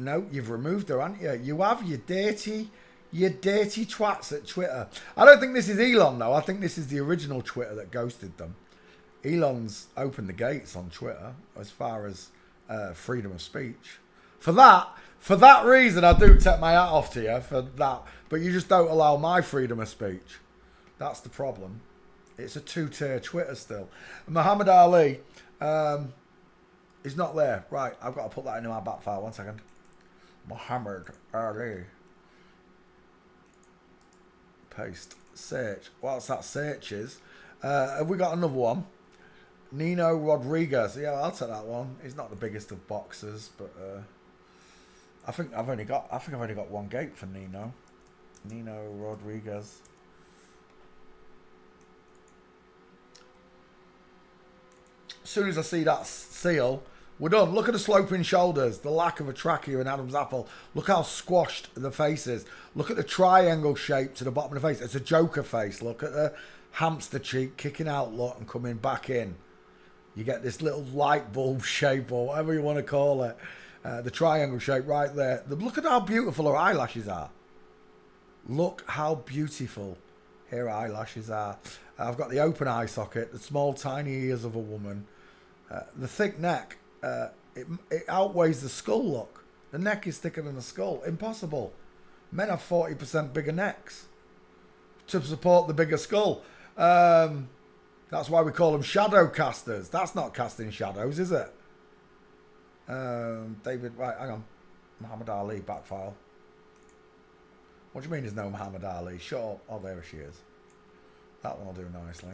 S2: No, you've removed her, haven't you? You have, you dirty twats at Twitter. I don't think this is Elon, though. I think this is the original Twitter that ghosted them. Elon's opened the gates on Twitter as far as freedom of speech. For that reason, I do take my hat off to you for that. But you just don't allow my freedom of speech. That's the problem. It's a 2-tier Twitter still. Muhammad Ali is not there. Right, I've got to put that into my back file. 1 second. Muhammad Ali. Paste. Search. Whilst that searches, have we got another one? Nino Rodriguez. Yeah, I'll take that one. He's not the biggest of boxers, but I think I've only got one gate for Nino. Nino Rodriguez. As soon as I see that seal, we're done. Look at the sloping shoulders, the lack of a trachea in Adam's apple. Look how squashed the face is. Look at the triangle shape to the bottom of the face. It's a Joker face. Look at the hamster cheek kicking out, look, and coming back in. You get this little light bulb shape, or whatever you want to call it. The triangle shape right there. Look at how beautiful her eyelashes are. Look how beautiful her eyelashes are. I've got the open eye socket, the small tiny ears of a woman. The thick neck, it outweighs the skull look. The neck is thicker than the skull. Impossible. Men have 40% bigger necks to support the bigger skull. That's why we call them shadow casters. That's not casting shadows, is it? David, right, hang on. Muhammad Ali, back file. What do you mean there's no Muhammad Ali? Shut up. Oh, there she is. That one will do nicely.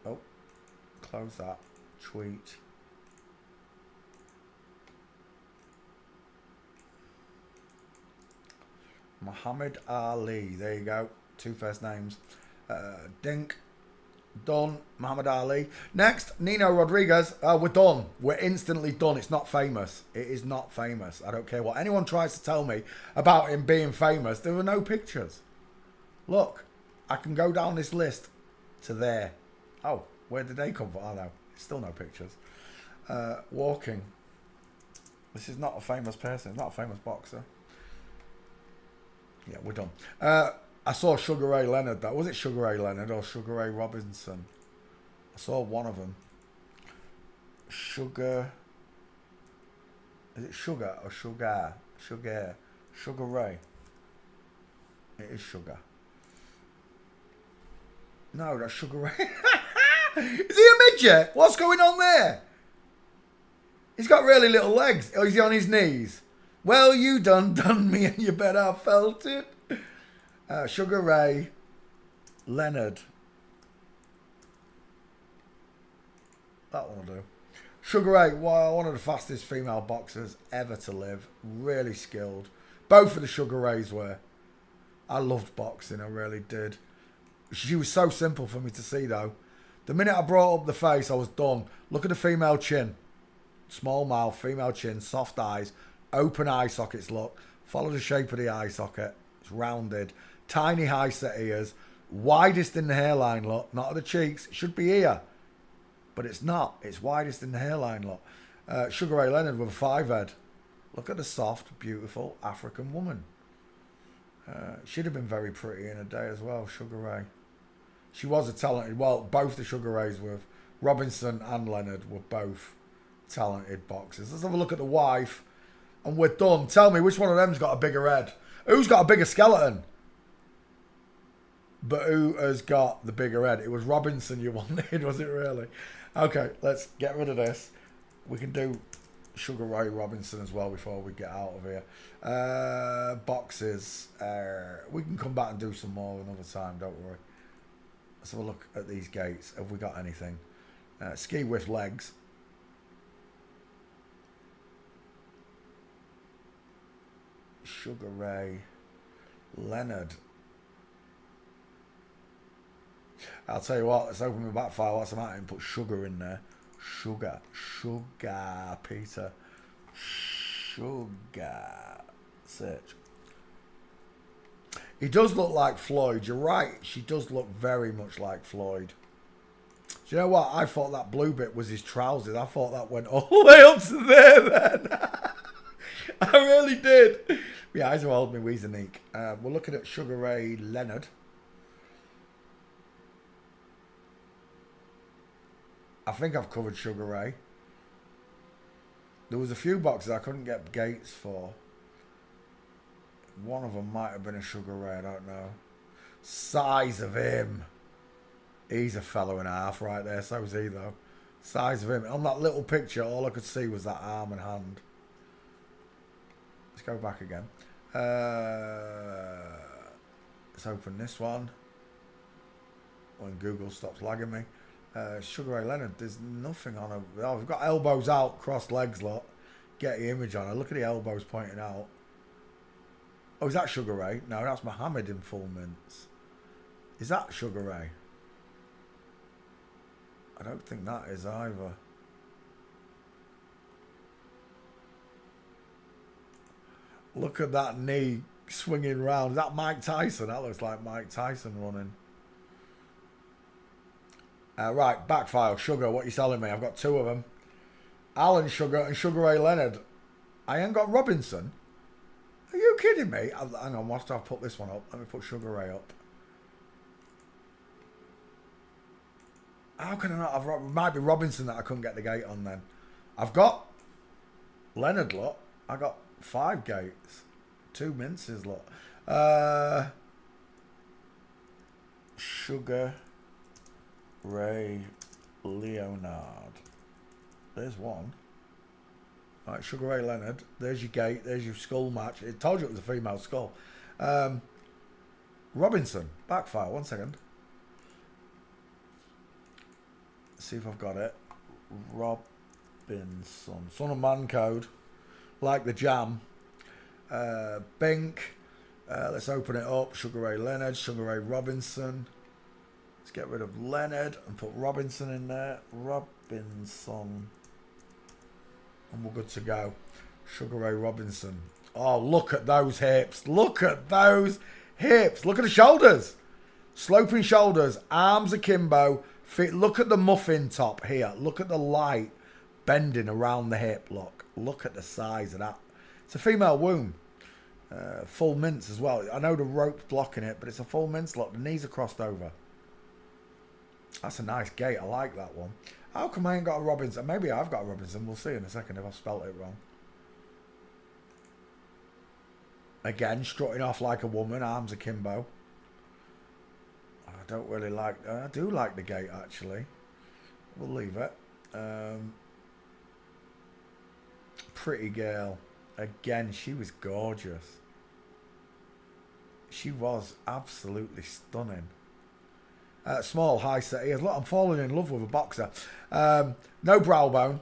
S2: Oh, close that. Tweet. Muhammad Ali. There you go. 2 first names. Dink. Done. Muhammad Ali. Next, Nino Rodriguez. We're done. We're instantly done. It's not famous. It is not famous. I don't care what anyone tries to tell me about him being famous. There were no pictures. Look, I can go down this list to there. Oh, where did they come from? Oh, no. Still no pictures. Walking. This is not a famous person. It's not a famous boxer. Yeah, we're done. I saw Sugar Ray Leonard. That was it, Sugar Ray Leonard or Sugar Ray Robinson? I saw one of them. Sugar. Is it Sugar or Sugar? Sugar. Sugar Ray. It is Sugar. No, that's Sugar Ray. Is he a midget? What's going on there? He's got really little legs. Oh, is he on his knees? Well, you done me and you bet I felt it. Sugar Ray Leonard. That one will do. Sugar Ray, one of the fastest female boxers ever to live. Really skilled. Both of the Sugar Rays were. I loved boxing, I really did. She was so simple for me to see, though. The minute I brought up the face, I was done. Look at the female chin. Small mouth, female chin, soft eyes, open eye sockets look. Follow the shape of the eye socket. It's rounded. Tiny high set ears. Widest in the hairline look. Not at the cheeks. It should be here. But it's not. It's widest in the hairline look. Sugar Ray Leonard with a 5 head. Look at the soft, beautiful African woman. She'd have been very pretty in a day as well, Sugar Ray. She was a talented, well, both the Sugar Rays were. Robinson and Leonard were both talented boxers. Let's have a look at the wife. And we're done. Tell me, which one of them's got a bigger head? Who's got a bigger skeleton? But who has got the bigger head? It was Robinson you wanted, was it really? Okay, let's get rid of this. We can do Sugar Ray Robinson as well before we get out of here. Boxes. We can come back and do some more another time, don't worry. Let's have a look at these gates. Have we got anything? Ski with legs. Sugar Ray Leonard. I'll tell you what, let's open my back file. What's the matter? And put sugar in there. Sugar. Sugar, Peter. Sugar. Search. He does look like Floyd. You're right. She does look very much like Floyd. Do you know what? I thought that blue bit was his trousers. I thought that went all the way up to there then. I really did. My eyes are holding me Weezernique. We're looking at Sugar Ray Leonard. I think I've covered Sugar Ray. There was a few boxes I couldn't get gates for. One of them might have been a Sugar Ray, I don't know. Size of him. He's a fellow and a half right there, so's he though. Size of him. On that little picture, all I could see was that arm and hand. Let's go back again. Let's open this one. When Google stops lagging me. Sugar Ray Leonard, there's nothing on her. Oh, we've got elbows out, crossed legs, lot. Get the image on her. Look at the elbows pointing out. Oh, is that Sugar Ray? No, that's Muhammad in full mints. Is that Sugar Ray? I don't think that is either. Look at that knee swinging round. Is that Mike Tyson? That looks like Mike Tyson running. Right, back file. Sugar, what are you selling me? I've got 2 of them. Alan Sugar and Sugar Ray Leonard. I ain't got Robinson. Are you kidding me? Hang on, whilst I put this one up, let me put Sugar Ray up. How can I not have... It might be Robinson that I couldn't get the gate on then. I've got Leonard, look. I got 5 gates. 2 minces, look. Sugar Ray Leonard. There's one. Right, Sugar Ray Leonard. There's your gate. There's your skull match. It told you it was a female skull. Robinson. Backfire. 1 second. Let's see if I've got it. Robinson. Son of Man Code. Like the jam. Bink. Let's open it up. Sugar Ray Leonard. Sugar Ray Robinson. Let's get rid of Leonard and put Robinson in there. Robinson. And we're good to go. Sugar Ray Robinson. Oh, look at those hips. Look at those hips. Look at the shoulders. Sloping shoulders. Arms akimbo. Feet. Look at the muffin top here. Look at the light bending around the hip. Look at the size of that. It's a female womb. Full mince as well. I know the rope's blocking it, but it's a full mince. Look, the knees are crossed over. That's a nice gait. I like that one. How come I ain't got a Robinson? Maybe I've got a Robinson. We'll see in a second if I've spelt it wrong. Again, strutting off like a woman, arms akimbo. I don't really like... I do like the gait, actually. We'll leave it. Pretty girl. Again, she was gorgeous. She was absolutely stunning. Small, high set ears. Look, I'm falling in love with a boxer. No brow bone.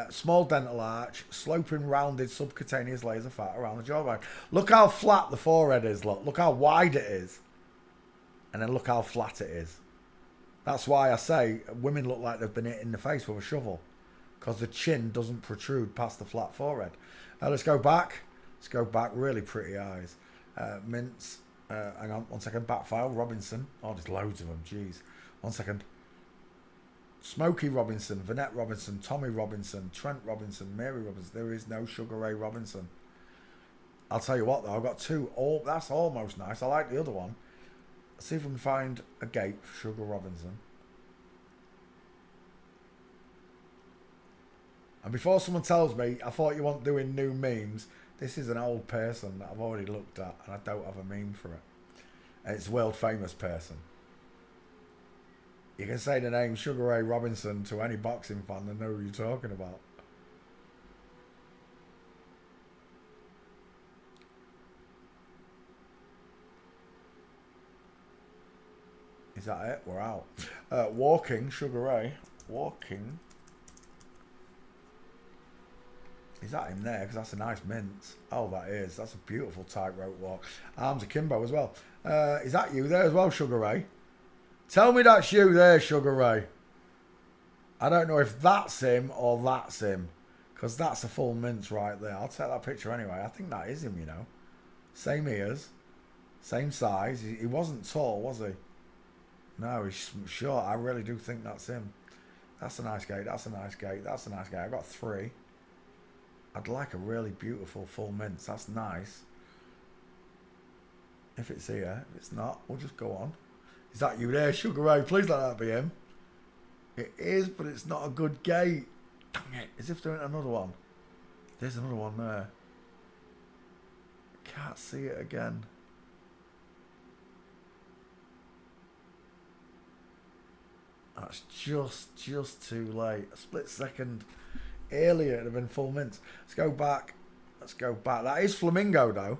S2: Small dental arch, sloping rounded subcutaneous layers of fat around the jawbone. Look how flat the forehead is, look how wide it is. And then look how flat it is. That's why I say women look like they've been hit in the face with a shovel. Because the chin doesn't protrude past the flat forehead. Let's go back. Let's go back. Really pretty eyes. Mints. Hang on, 1 second. Backfile. Robinson. Oh, there's loads of them. Jeez. 1 second. Smokey Robinson, Vanette Robinson, Tommy Robinson, Trent Robinson, Mary Robinson. There is no Sugar Ray Robinson. I'll tell you what though, I've got two. Oh, that's almost nice. I like the other one. Let's see if we can find a gate for Sugar Robinson. And before someone tells me, I thought you weren't doing new memes, this is an old person that I've already looked at and I don't have a meme for it. And it's a world famous person. You can say the name Sugar Ray Robinson to any boxing fan and know who you're talking about. Is that it? We're out. Walking, Sugar Ray. Walking. Is that him there? Because that's a nice mint. Oh, that is. That's a beautiful tightrope walk. Arms akimbo as well. Is that you there as well, Sugar Ray? Tell me that's you there, Sugar Ray. I don't know if that's him or that's him. Because that's a full mince right there. I'll take that picture anyway. I think that is him, you know. Same ears. Same size. He wasn't tall, was he? No, he's short. I really do think that's him. That's a nice gate. That's a nice gate. That's a nice gate. I got 3. I'd like a really beautiful full mince. That's nice. If it's here. If it's not, we'll just go on. Is that you there, Sugar Ray? Please let that be him. It is, but it's not a good gate. Dang it. As if doing another one. There's another one there. Can't see it again. That's just too late. A split second earlier, it'd have been full mince. Let's go back. Let's go back. That is Flamingo, though.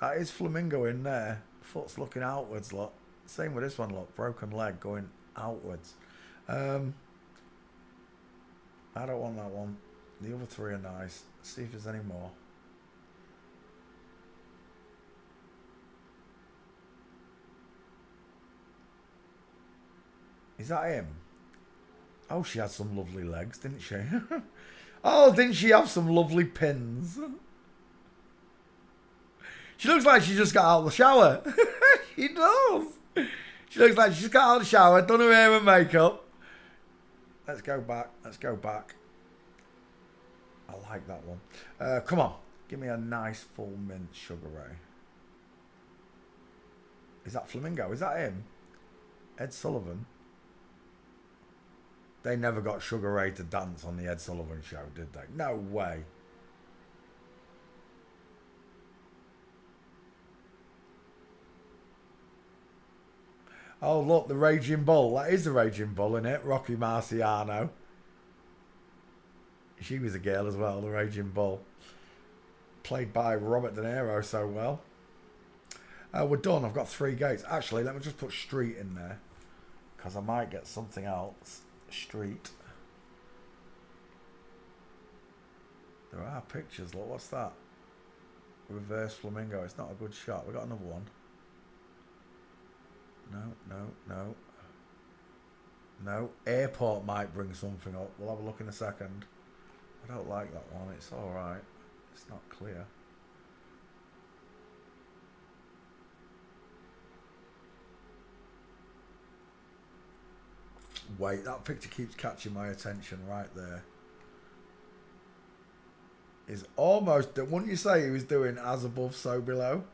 S2: That is Flamingo in there. Foot's looking outwards, look. Same with this one, look. Broken leg going outwards. I don't want that one. The other 3 are nice. Let's see if there's any more. Is that him? Oh, she had some lovely legs, didn't she? Oh, didn't she have some lovely pins? She looks like she just got out of the shower. She does. She looks like she just got out of the shower, done her hair and makeup. Let's go back. Let's go back. I like that one. Come on. Give me a nice full mint Sugar Ray. Is that Flamingo? Is that him? Ed Sullivan? They never got Sugar Ray to dance on the Ed Sullivan show, did they? No way. Oh, look, the Raging Bull. That is the Raging Bull, isn't it? Rocky Marciano. She was a girl as well, the Raging Bull. Played by Robert De Niro so well. We're done. I've got 3 gates. Actually, let me just put street in there. Because I might get something else. Street. There are pictures. Look, what's that? Reverse Flamingo. It's not a good shot. We got another one. No. Airport might bring something up. We'll have a look in a second. I don't like that one. It's alright. It's not clear. Wait, that picture keeps catching my attention right there. Is almost, wouldn't you say he was doing as above, so below?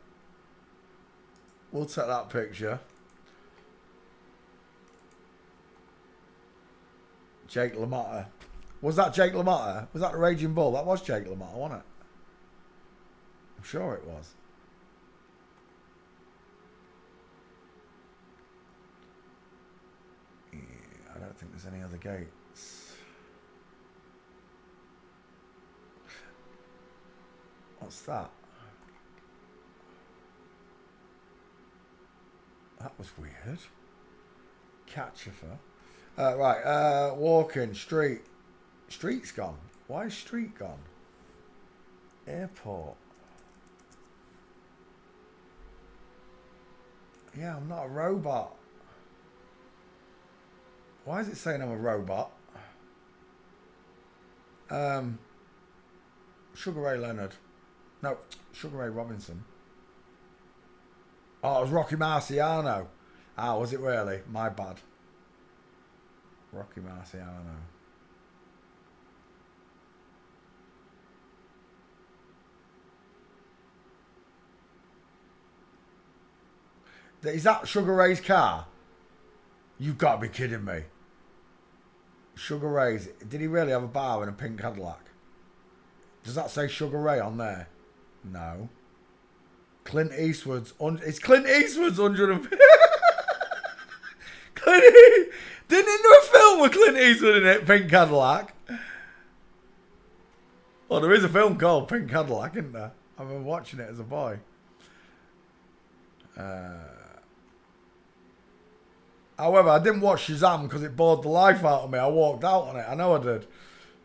S2: We'll take that picture. Jake LaMotta. Was that Jake LaMotta? Was that the Raging Bull? That was Jake LaMotta, wasn't it? I'm sure it was. Yeah, I don't think there's any other gates. What's that? That was weird. Catchifer. Right, walking, street. Street's gone. Why is street gone? Airport. Yeah, I'm not a robot. Why is it saying I'm a robot? Sugar Ray Leonard. No, Sugar Ray Robinson. Oh, it was Rocky Marciano. Ah, was it really? My bad. Rocky Marciano. Is that Sugar Ray's car? You've got to be kidding me. Sugar Ray's. Did he really have a bar and a pink Cadillac? Does that say Sugar Ray on there? No. Clint Eastwood's. It's Clint Eastwood's 100. Didn't he do a film with Clint Eastwood in it? Pink Cadillac. Well, there is a film called Pink Cadillac, isn't there? I remember watching it as a boy. However, I didn't watch Shazam because it bored the life out of me. I walked out on it. I know I did.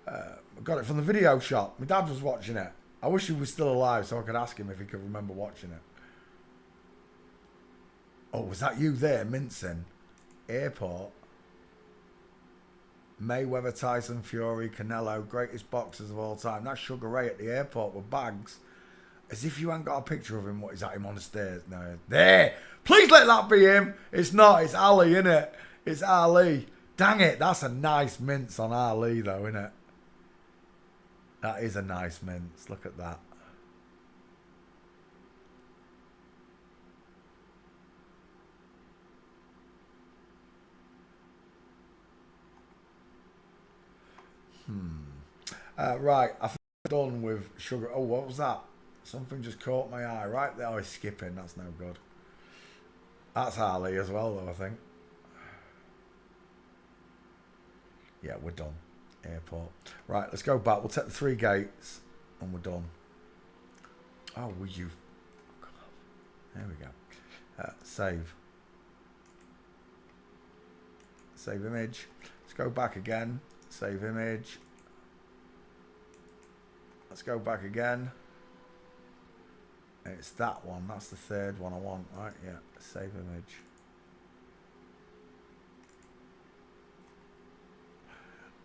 S2: I got it from the video shop. My dad was watching it. I wish he was still alive so I could ask him if he could remember watching it. Oh, was that you there, mincing? Airport. Mayweather, Tyson, Fury, Canelo, greatest boxers of all time. That's Sugar Ray at the airport with bags. As if you ain't got a picture of him. What is that, him on the stairs? No. There! Please let that be him. It's not. It's Ali, innit? It's Ali. Dang it. That's a nice mince on Ali, though, innit? That is a nice mince. Look at that. Right. I think I'm done with Sugar. Oh, what was that? Something just caught my eye right there. Oh, he's skipping. That's no good. That's Harley as well, though, I think. Yeah, we're done. Airport. Right, let's go back. We'll take the 3 gates and we're done. Oh, will you? There we go. Save. Save image. Let's go back again. Save image. Let's go back again. It's that one. That's the 3rd one I want. Right, yeah. Save image.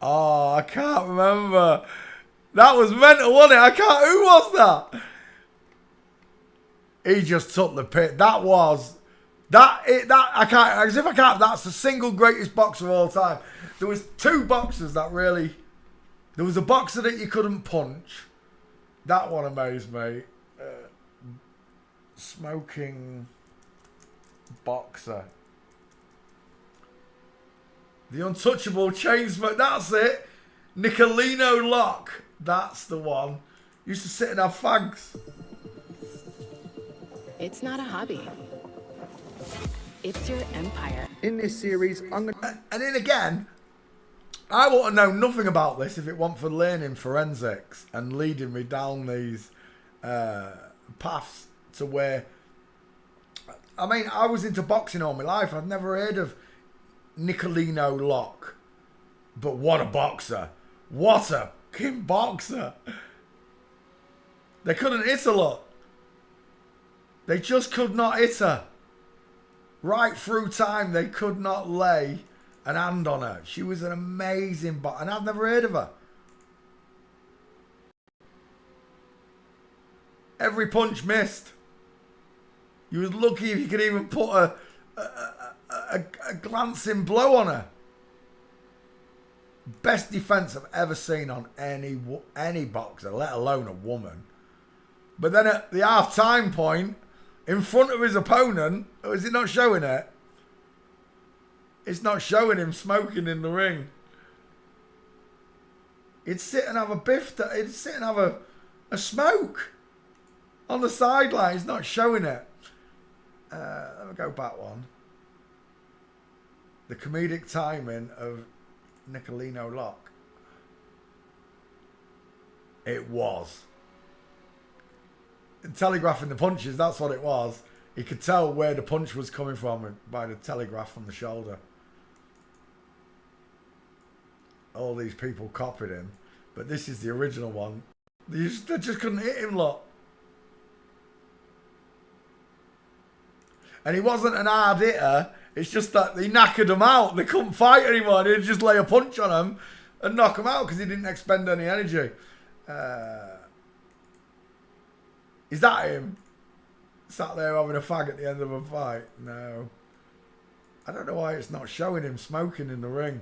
S2: Oh, I can't remember. That was mental, wasn't it? I can't. Who was that? He just took the pit. That was that. I can't. As if I can't. That's the single greatest boxer of all time. There was 2 boxers that really. There was a boxer that you couldn't punch. That one amazed me. Smoking boxer. The untouchable chain smoke. That's it. Nicolino Locke. That's the one. Used to sit and have fags.
S4: It's not a hobby. It's your empire.
S1: In this series, I'm going to...
S2: And then again, I want to know nothing about this if it weren't for learning forensics and leading me down these paths to where... I mean, I was into boxing all my life. I've never heard of Nicolino Locke. But what a boxer. What a fucking boxer. They couldn't hit her, look. They just could not hit her. Right through time, they could not lay an hand on her. She was an amazing boxer. And I've never heard of her. Every punch missed. You was lucky if you could even put a glancing blow on her. Best defense I've ever seen on any boxer, let alone a woman. But then at the half-time point, in front of his opponent, is it not showing it? It's not showing him smoking in the ring. He'd sit and have a biff. He'd sit and have a smoke on the sideline. He's not showing it. Let me go back one. The comedic timing of Nicolino Lock. It was. Telegraphing the punches, that's what it was. He could tell where the punch was coming from by the telegraph from the shoulder. All these people copied him, but this is the original one. They just couldn't hit him, lot. And he wasn't an hard hitter. It's just that they knackered him out. They couldn't fight anymore. They'd just lay a punch on him and knock him out because he didn't expend any energy. Is that him? Sat there having a fag at the end of a fight? No. I don't know why it's not showing him smoking in the ring.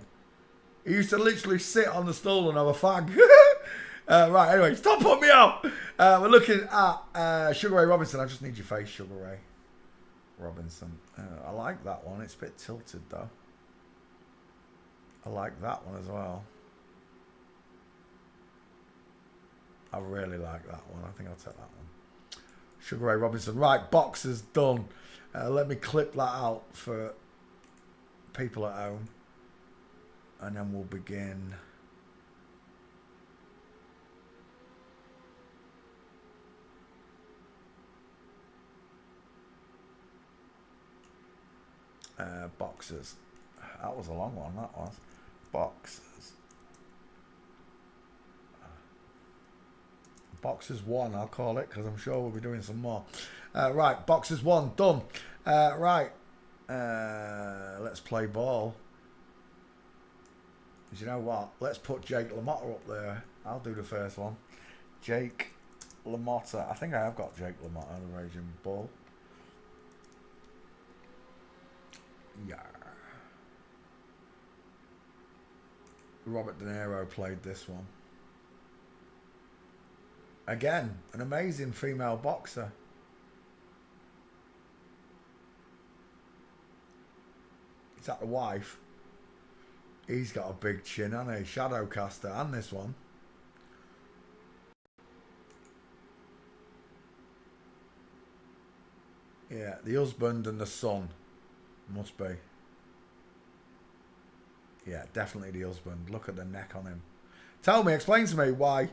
S2: He used to literally sit on the stool and have a fag. Right, anyway, stop putting me out. We're looking at Sugar Ray Robinson. I just need your face, Sugar Ray Robinson. I like that one. It's a bit tilted, though. I like that one as well. I really like that one. I think I'll take that one. Sugar Ray Robinson. Right, boxers done. Let me clip that out for people at home. And then we'll begin. Boxers. That was a long one, that was. Boxers. Boxers 1, I'll call it, because I'm sure we'll be doing some more. Right, Boxers 1, done. Right, let's play ball. You know what? Let's put Jake LaMotta up there. I'll do the first one. Jake LaMotta. I think I have got Jake LaMotta, the Raging Bull. Yeah. Robert De Niro played this one. Again, an amazing female boxer. Is that the wife? He's got a big chin, hasn't he? Shadowcaster, and this one. Yeah, the husband and the son. Must be. Yeah, definitely the husband. Look at the neck on him. Tell me, explain to me why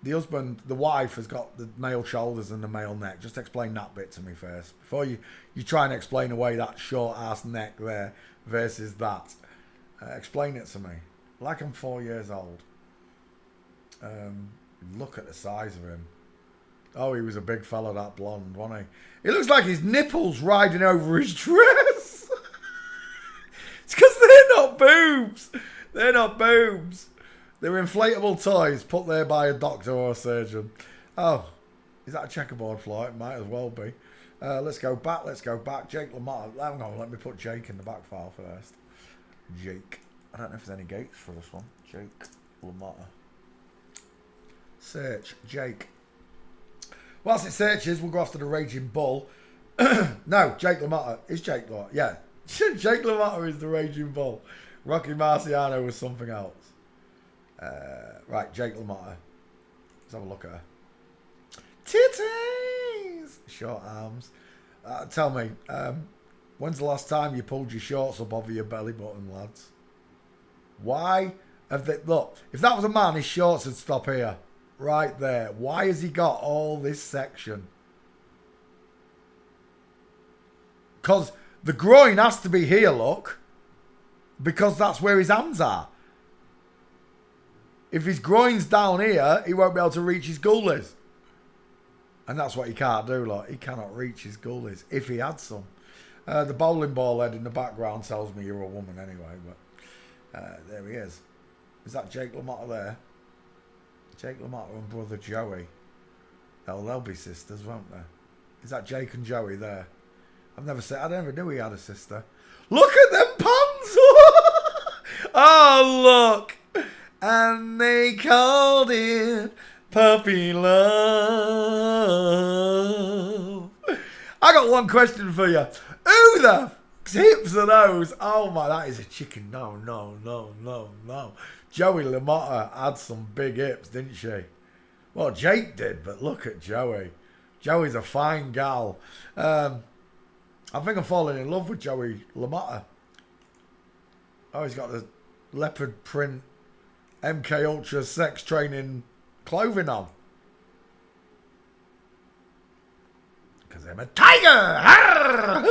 S2: the husband, the wife has got the male shoulders and the male neck. Just explain that bit to me first. Before you try and explain away that short-ass neck there versus that. Explain it to me. Like I'm 4 years old. Look at the size of him. Oh, he was a big fella, that blonde, wasn't he? It looks like his nipples riding over his dress. It's because they're not boobs. They're not boobs. They're inflatable toys put there by a doctor or a surgeon. Oh, is that a checkerboard floor? It might as well be. Let's go back. Let's go back. Jake LaMotta. Hang on, let me put Jake in the back file first. Jake. I don't know if there's any gates for this one. Jake LaMotta. Search. Jake. Whilst it searches, we'll go after the Raging Bull. No, Jake LaMotta. Is Jake LaMotta? Yeah. Jake LaMotta is the Raging Bull. Rocky Marciano was something else. Right, Jake LaMotta. Let's have a look at her. Titties! Short arms. Tell me, when's the last time you pulled your shorts up over your belly button, lads? Why have they... Look, if that was a man, his shorts would stop here. Right there. Why has he got all this section? Because the groin has to be here, look. Because that's where his hands are. If his groin's down here, he won't be able to reach his goalies. And that's what he can't do, look. He cannot reach his goalies if he had some. The bowling ball head in the background tells me you're a woman anyway. But there he is. Is that Jake LaMotta there? Jake LaMotta and brother Joey. Oh, they'll be sisters, won't they? Is that Jake and Joey there? I never knew he had a sister. Look at them puns! Oh, look! And they called it puppy love. I got one question for you. Who the Hips are those. Oh my, that is a chicken. No, no, no, no, no. Joey LaMotta had some big hips, didn't she? Well, Jake did, but look at Joey. Joey's a fine gal. I think I'm falling in love with Joey LaMotta. Oh, he's got the leopard print MK Ultra sex training clothing on. Because I'm a tiger!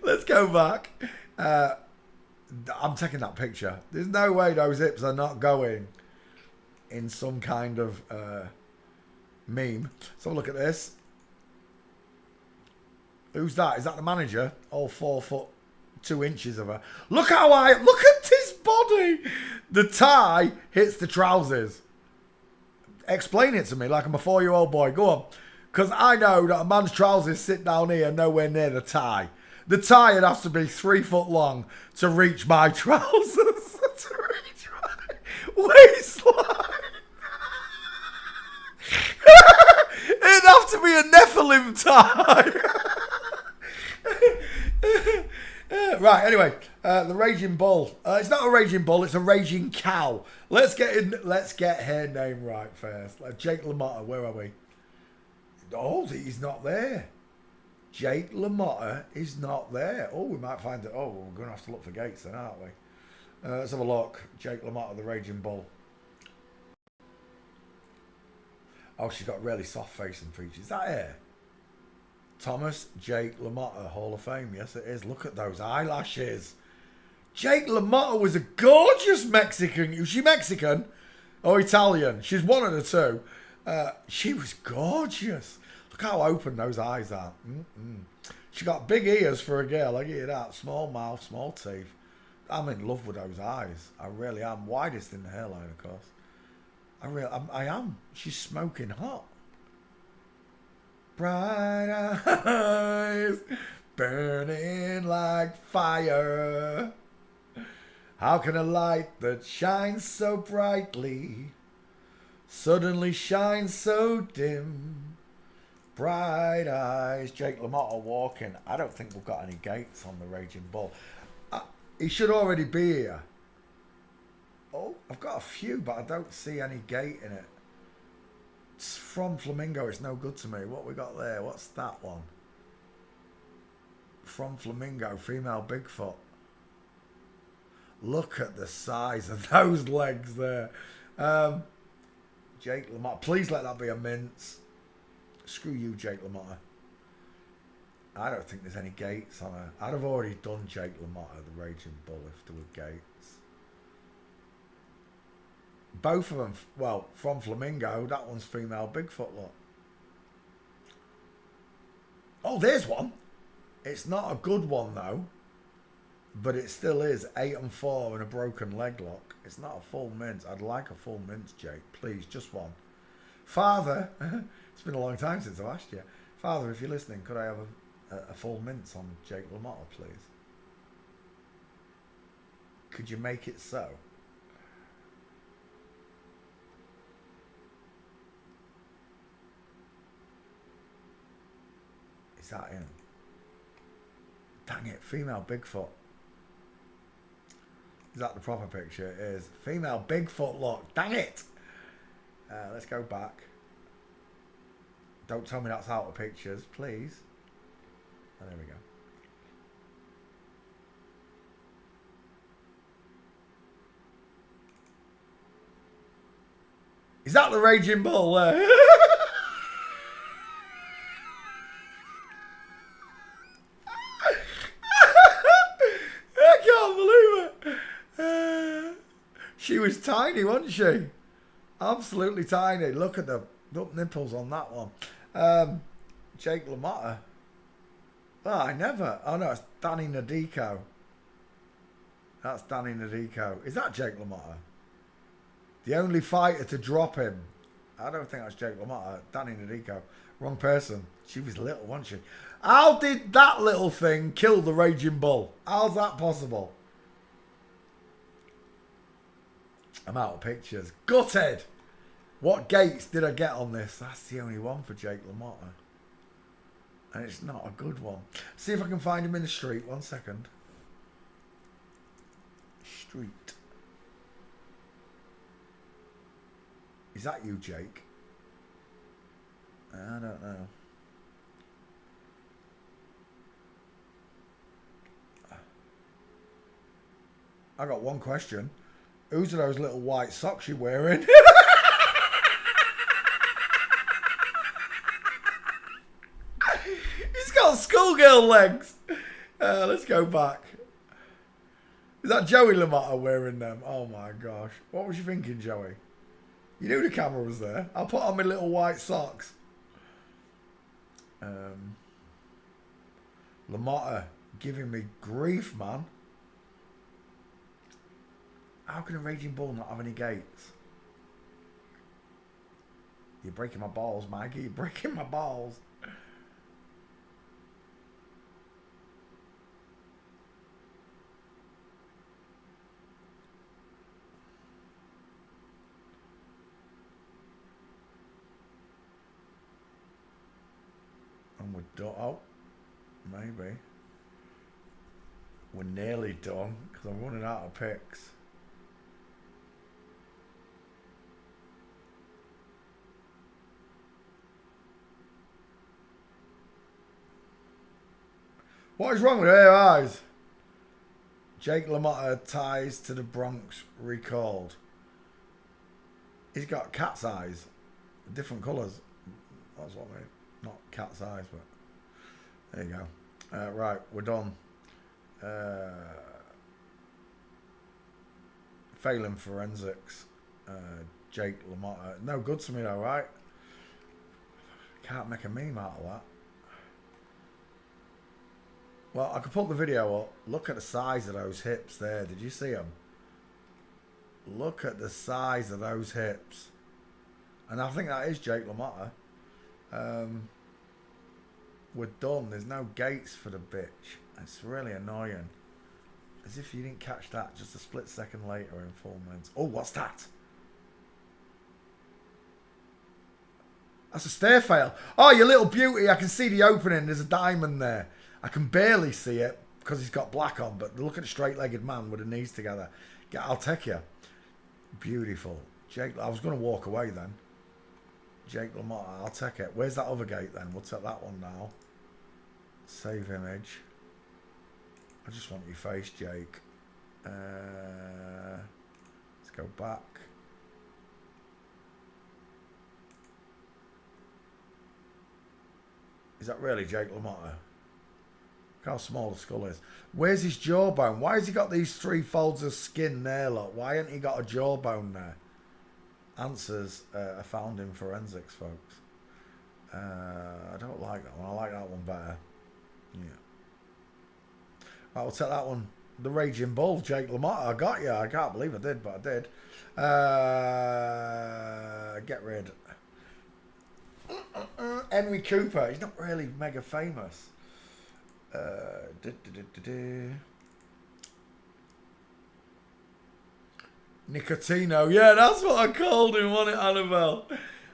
S2: Let's go back. I'm taking that picture. There's no way those hips are not going in some kind of meme. So look at this. Who's that? Is that the manager? All 4 foot 2 inches of her. Look at his body. The tie hits the trousers. Explain it to me like I'm a 4-year-old boy. Go on. Because I know that a man's trousers sit down here nowhere near the tie. The tie would have to be 3 foot long to reach my trousers. To reach my waistline. It'd have to be a Nephilim tie. Right, anyway, the Raging Bull. It's not a Raging Bull, it's a Raging Cow. Let's get her name right first. Jake LaMotta, where are we? Oh, he's not there. Jake LaMotta is not there. Oh, we might find it. Oh, well, we're going to have to look for Gates then, aren't we? Let's have a look. Jake LaMotta, the Raging Bull. Oh, she's got really soft face and features. Is that her? Thomas Jake LaMotta, Hall of Fame. Yes, it is. Look at those eyelashes. Jake LaMotta was a gorgeous Mexican. Was she Mexican or Italian? She's one of the two. She was gorgeous. Look how open those eyes are. She got big ears for a girl. I give you that. Small mouth, small teeth. I'm in love with those eyes. I really am. Widest in the hairline, of course. I am. She's smoking hot. Bright eyes, burning like fire. How can a light that shines so brightly suddenly shine so dim? Bright eyes. Jake LaMotta walking. I don't think we've got any gates on the Raging Bull. He should already be here. Oh, I've got a few, but I don't see any gate in it. It's from Flamingo. It's no good to me. What we got there? What's that one? From Flamingo, female Bigfoot. Look at the size of those legs there. Jake LaMotta. Please let that be a mince. Screw you, Jake LaMotta. I don't think there's any gates on her. I'd have already done Jake LaMotta, the Raging Bull, if there were gates. Both of them, well, from Flamingo, that one's female Bigfoot, look. Oh, there's one. It's not a good one, though. But it still is 8 and 4 and a broken leg lock. It's not a full mince. I'd like a full mince, Jake. Please, just one. Father, it's been a long time since I've asked you. Father, if you're listening, could I have a full mince on Jake LaMotta, please? Could you make it so? Is that him? Dang it, female Bigfoot. Is that the proper picture? It is. Female Bigfoot look. Dang it! Let's go back. Don't tell me that's out of pictures, please. Oh, there we go. Is that the Raging Bull there? She was tiny, wasn't she? Absolutely tiny. Look at the nipples on that one. Jake LaMotta. Oh, I never. Oh, no, it's Danny Nadico. That's Danny Nadico. Is that Jake LaMotta? The only fighter to drop him. I don't think that's Jake LaMotta. Danny Nadico. Wrong person. She was little, wasn't she? How did that little thing kill the Raging Bull? How's that possible? I'm out of pictures. Gutted. What gates did I get on this? That's the only one for Jake LaMotta. And it's not a good one. See if I can find him in the street. 1 second. Street. Is that you, Jake? I don't know. I got one question. Whose are those little white socks you're wearing? He's got schoolgirl legs. Let's go back. Is that Joey LaMotta wearing them? Oh my gosh. What was you thinking, Joey? You knew the camera was there. I'll put on my little white socks. LaMotta giving me grief, man. How can a Raging Bull not have any gates? You're breaking my balls, Maggie. You're breaking my balls. And we're done. Oh, maybe. We're nearly done because I'm running out of picks. What is wrong with her eyes? Jake LaMotta ties to the Bronx recalled. He's got cat's eyes. Different colours. That's what I mean. Not cat's eyes, but there you go. Right, we're done. Failing forensics. Jake LaMotta. No good to me though, right? Can't make a meme out of that. Well, I could put the video up. Look at the size of those hips there. Did you see them? Look at the size of those hips. And I think that is Jake LaMotta. We're done. There's no gates for the bitch. It's really annoying. As if you didn't catch that just a split second later in 4 minutes. Oh, what's that? That's a stair fail. Oh, you little beauty. I can see the opening. There's a diamond there. I can barely see it because he's got black on, but look at a straight-legged man with the knees together. Yeah, I'll take you. Beautiful. Jake, I was going to walk away then. Jake LaMotta, I'll take it. Where's that other gate then? We'll take that one now. Save image. I just want your face, Jake. Let's go back. Is that really Jake LaMotta? Look how small the skull is. Where's his jawbone? Why has he got these 3 folds of skin there, look? Why hasn't he got a jawbone there? Answers are found in forensics, folks. I don't like that one. I like that one better. Yeah. I'll take that one. The Raging Bull, Jake LaMotta. I got you. I can't believe I did, but I did. Get rid. Henry Cooper. He's not really mega famous. Nicotino. Yeah, that's what I called him, wasn't it, Annabelle?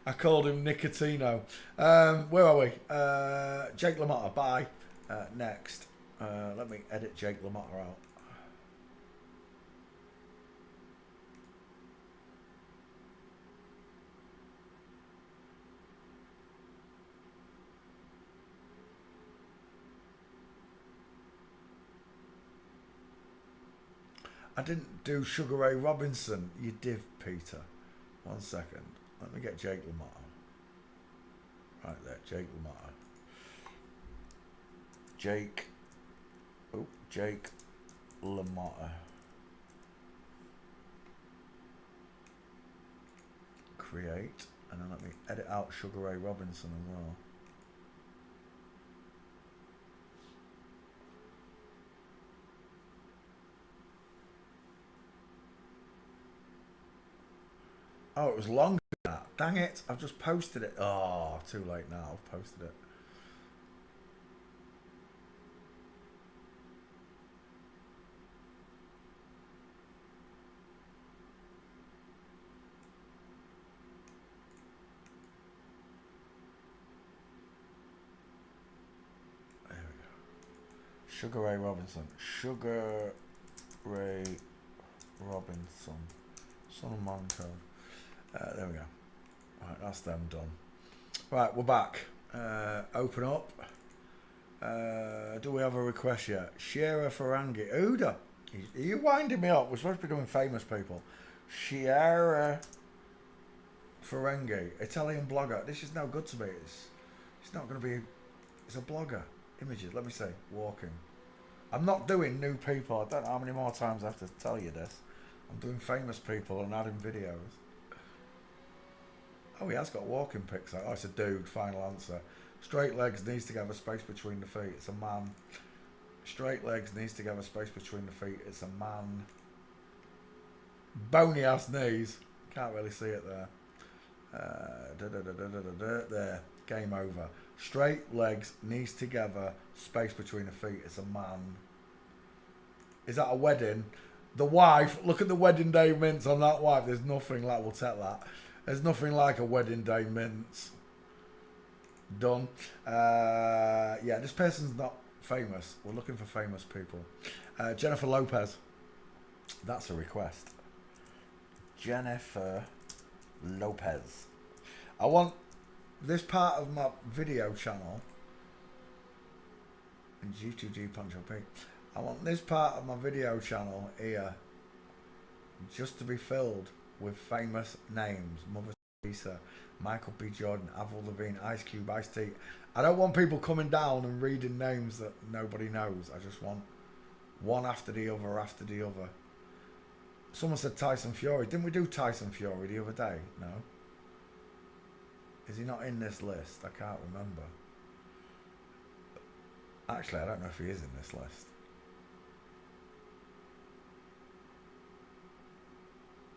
S2: I called him Nicotino. Where are we? Jake LaMotta. Bye. Next. Let me edit Jake LaMotta out. I didn't do Sugar Ray Robinson. You did, Peter. 1 second. Let me get Jake LaMotta. Right there, Jake LaMotta. Jake LaMotta. Create. And then let me edit out Sugar Ray Robinson as well. Oh, it was longer than that. Dang it. I've just posted it. Oh, too late now. I've posted it. Sugar Ray Robinson. Sugar Ray Robinson. Son of Monco. There we go. Right, that's them done. Right, we're back. Open up. Do we have a request yet? Shira Ferengi. Uda. Are you winding me up? We're supposed to be doing famous people. Shira Ferengi. Italian blogger. This is no good to me. It's not going to be... It's a blogger. Images. Let me see. Walking. I'm not doing new people. I don't know how many more times I have to tell you this. I'm doing famous people and adding videos. Oh, he has got walking pics. Oh, it's a dude. Final answer. Straight legs, knees together, space between the feet. It's a man. Straight legs, knees together, space between the feet. It's a man. Bony ass knees. Can't really see it there. There. Game over. Straight legs, knees together, space between the feet. It's a man. Is that a wedding? The wife. Look at the wedding day mints on that wife. There's nothing like. We'll take that. There's nothing like a wedding day mints. Done. Yeah, this person's not famous. We're looking for famous people. Jennifer Lopez. That's a request. Jennifer Lopez. I want this part of my video channel. And G2G Punch Up. I want this part of my video channel here just to be filled with famous names. Mother Teresa, Michael B. Jordan, Avril Lavigne, Ice Cube, Ice-T. I don't want people coming down and reading names that nobody knows. I just want one after the other after the other. Someone said Tyson Fury. Didn't we do Tyson Fury the other day? No. Is he not in this list? I can't remember. Actually, I don't know if he is in this list.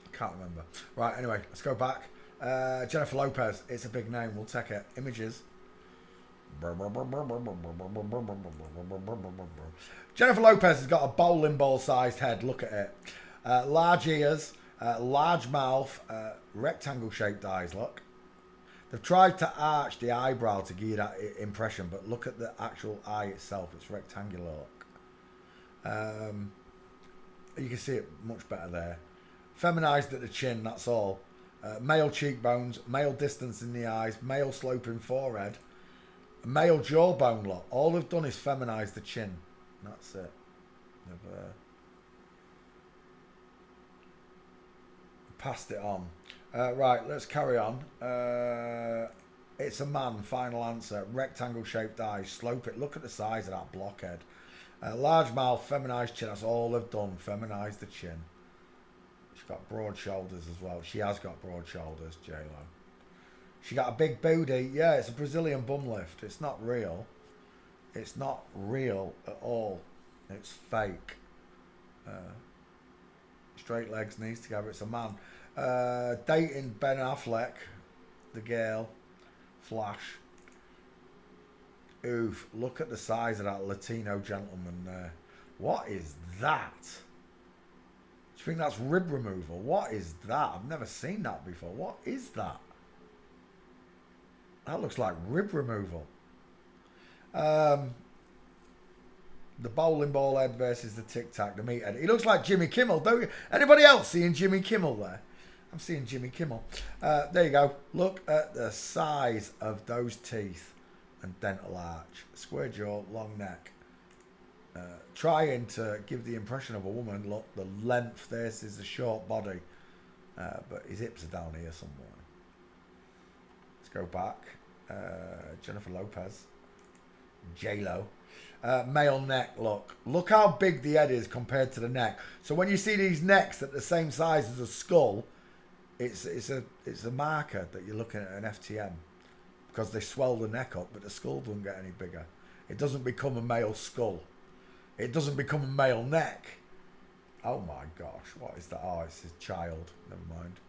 S2: I can't remember. Right, anyway, let's go back. Jennifer Lopez. It's a big name. We'll take it. Images. Jennifer Lopez has got a bowling ball sized head. Look at it. Large ears, large mouth, rectangle shaped eyes. Look. They've tried to arch the eyebrow to give you that impression, but look at the actual eye itself. It's rectangular. Look. You can see it much better there. Feminized at the chin, that's all. Male cheekbones, male distance in the eyes, male sloping forehead, male jawbone. Look. All they've done is feminize the chin. That's it. They've passed it on. Right, let's carry on. It's a man, final answer. Rectangle shaped eyes, slope it. Look at the size of that blockhead. Large mouth, feminized chin. That's all they've done. Feminize the chin. She's got broad shoulders as well. She has got broad shoulders, J-Lo. She got a big booty. Yeah, it's a Brazilian bum lift. It's not real. It's not real at all. It's fake. Straight legs, knees together. It's a man. Dating Ben Affleck, the girl, Flash. Oof, look at the size of that Latino gentleman there. What is that? Do you think that's rib removal? What is that? I've never seen that before. What is that? That looks like rib removal. The bowling ball head versus the Tic Tac, the meathead. He looks like Jimmy Kimmel, don't you? Anybody else seeing Jimmy Kimmel there? I'm seeing Jimmy Kimmel. There you go. Look at the size of those teeth and dental arch. Square jaw, long neck. Trying to give the impression of a woman. Look, the length. This is a short body. But his hips are down here somewhere. Let's go back. Jennifer Lopez. J-Lo. Male neck, look how big the head is compared to the neck. So when you see these necks at the same size as a skull, it's a marker that you're looking at an FTM, because they swell the neck up, but the skull doesn't get any bigger. It doesn't become a male skull. It doesn't become a male neck. Oh my gosh, what is that? Oh, it's his child. Never mind.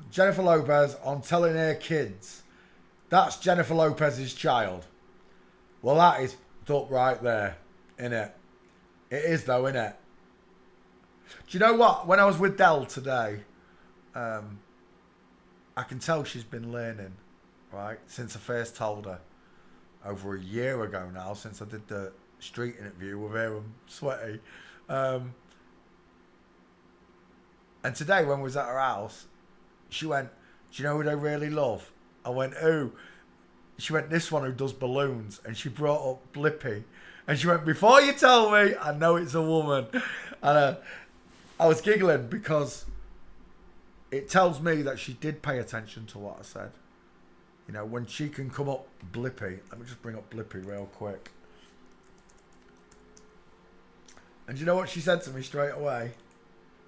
S2: Jennifer Lopez on telling her kids. That's Jennifer Lopez's child. Well, that is up right there, innit? It is though, innit? Do you know what? When I was with Dell today, I can tell she's been learning, right? Since I first told her. over a year ago now, since I did the street interview with her and Sweaty. And today, when we was at her house, she went, "Do you know who they really love?" I went, "Who?" She went, "This one who does balloons." And she brought up Blippi. And she went, "Before you tell me, I know it's a woman." And I was giggling because it tells me that she did pay attention to what I said. You know, when she can come up Blippi. Let me just bring up Blippi real quick. And do you know what she said to me straight away?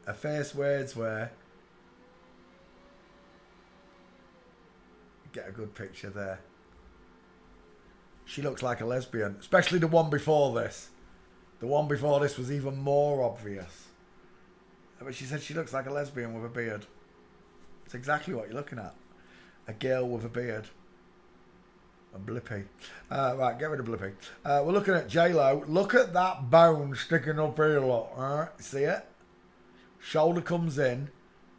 S2: Her first words were, get a good picture there. She looks like a lesbian, especially the one before this. The one before this was even more obvious. But she said she looks like a lesbian with a beard. It's exactly what you're looking at. A girl with a beard. A Blippi. Right, get rid of Blippi. We're looking at J-Lo. Look at that bone sticking up here, look. See it? Shoulder comes in,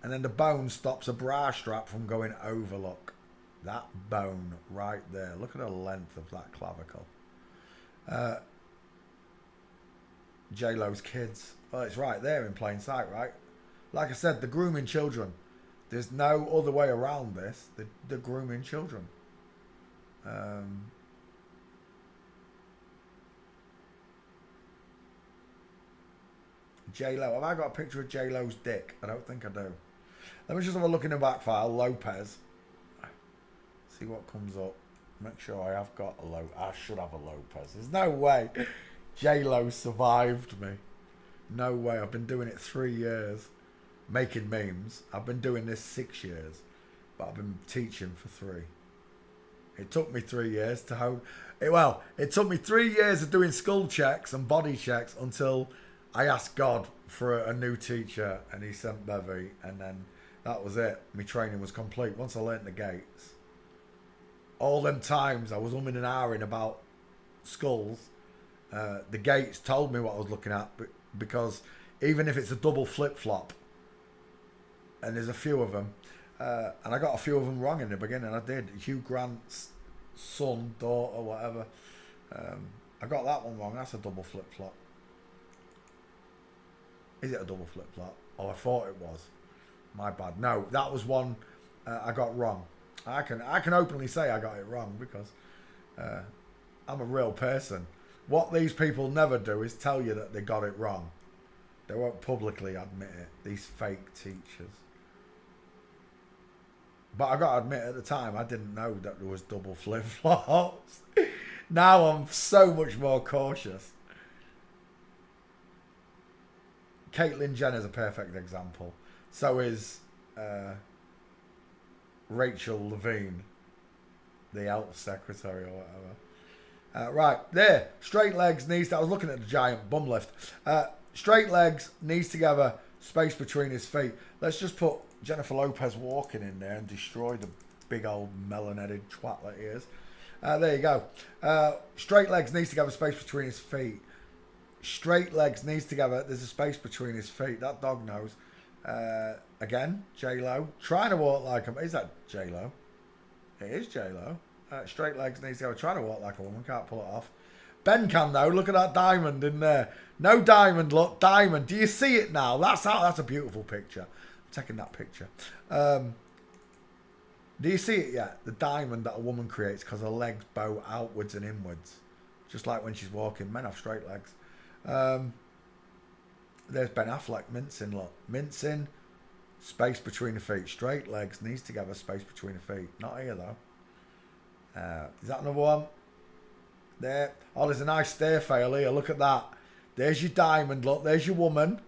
S2: and then the bone stops a bra strap from going over, look. That bone right there. Look at the length of that clavicle. J-Lo's kids. Well, it's right there in plain sight, right? Like I said, the grooming children. There's no other way around this. The grooming children. J-Lo. Have I got a picture of J-Lo's dick? I don't think I do. Let me just have a look in the back file. Lopez. See what comes up. Make sure I have got a Lopez. I should have a Lopez. There's no way J-Lo survived me. No way. I've been doing it 3 years. Making memes. I've been doing this 6 years. But I've been teaching for 3. It took me 3 years to hone. It took me 3 years of doing skull checks and body checks until I asked God for a new teacher, and he sent Bevy, and then that was it. My training was complete once I learnt the gates. All them times I was umming and ahhing about skulls, the gates told me what I was looking at, because even if it's a double flip-flop, and there's a few of them, and I got a few of them wrong in the beginning. I did. Hugh Grant's son, daughter, whatever. I got that one wrong. That's a double flip-flop. Is it a double flip-flop? Oh, I thought it was. My bad. No, that was one I got wrong. I can openly say I got it wrong because I'm a real person. What these people never do is tell you that they got it wrong. They won't publicly admit it. These fake teachers. But I got to admit, at the time, I didn't know that there was double flip-flops. Now I'm so much more cautious. Caitlyn Jenner's a perfect example. So is Rachel Levine, the health secretary or whatever. Right, there. Straight legs, knees. I was looking at the giant bum lift. Straight legs, knees together, space between his feet. Let's just put Jennifer Lopez walking in there and destroy the big old melon-headed twat that he is. There you go. Straight legs, knees together, space between his feet. Straight legs, knees together. There's a space between his feet. That dog knows. Again, J-Lo. Trying to walk like him. Is that J-Lo? It is J-Lo. Straight legs, knees together. Trying to walk like a woman. Can't pull it off. Ben can though. Look at that diamond in there. No diamond. Look, diamond. Do you see it now? That's a beautiful picture. I'm taking that picture. Do you see it yet? The diamond that a woman creates because her legs bow outwards and inwards. Just like when she's walking. Men have straight legs. There's Ben Affleck mincing, look. Mincing, space between the feet. Straight legs, knees together, space between the feet. Not here though. Is that another one? There. Oh, there's a nice stair fail here. Look at that. There's your diamond, look. There's your woman.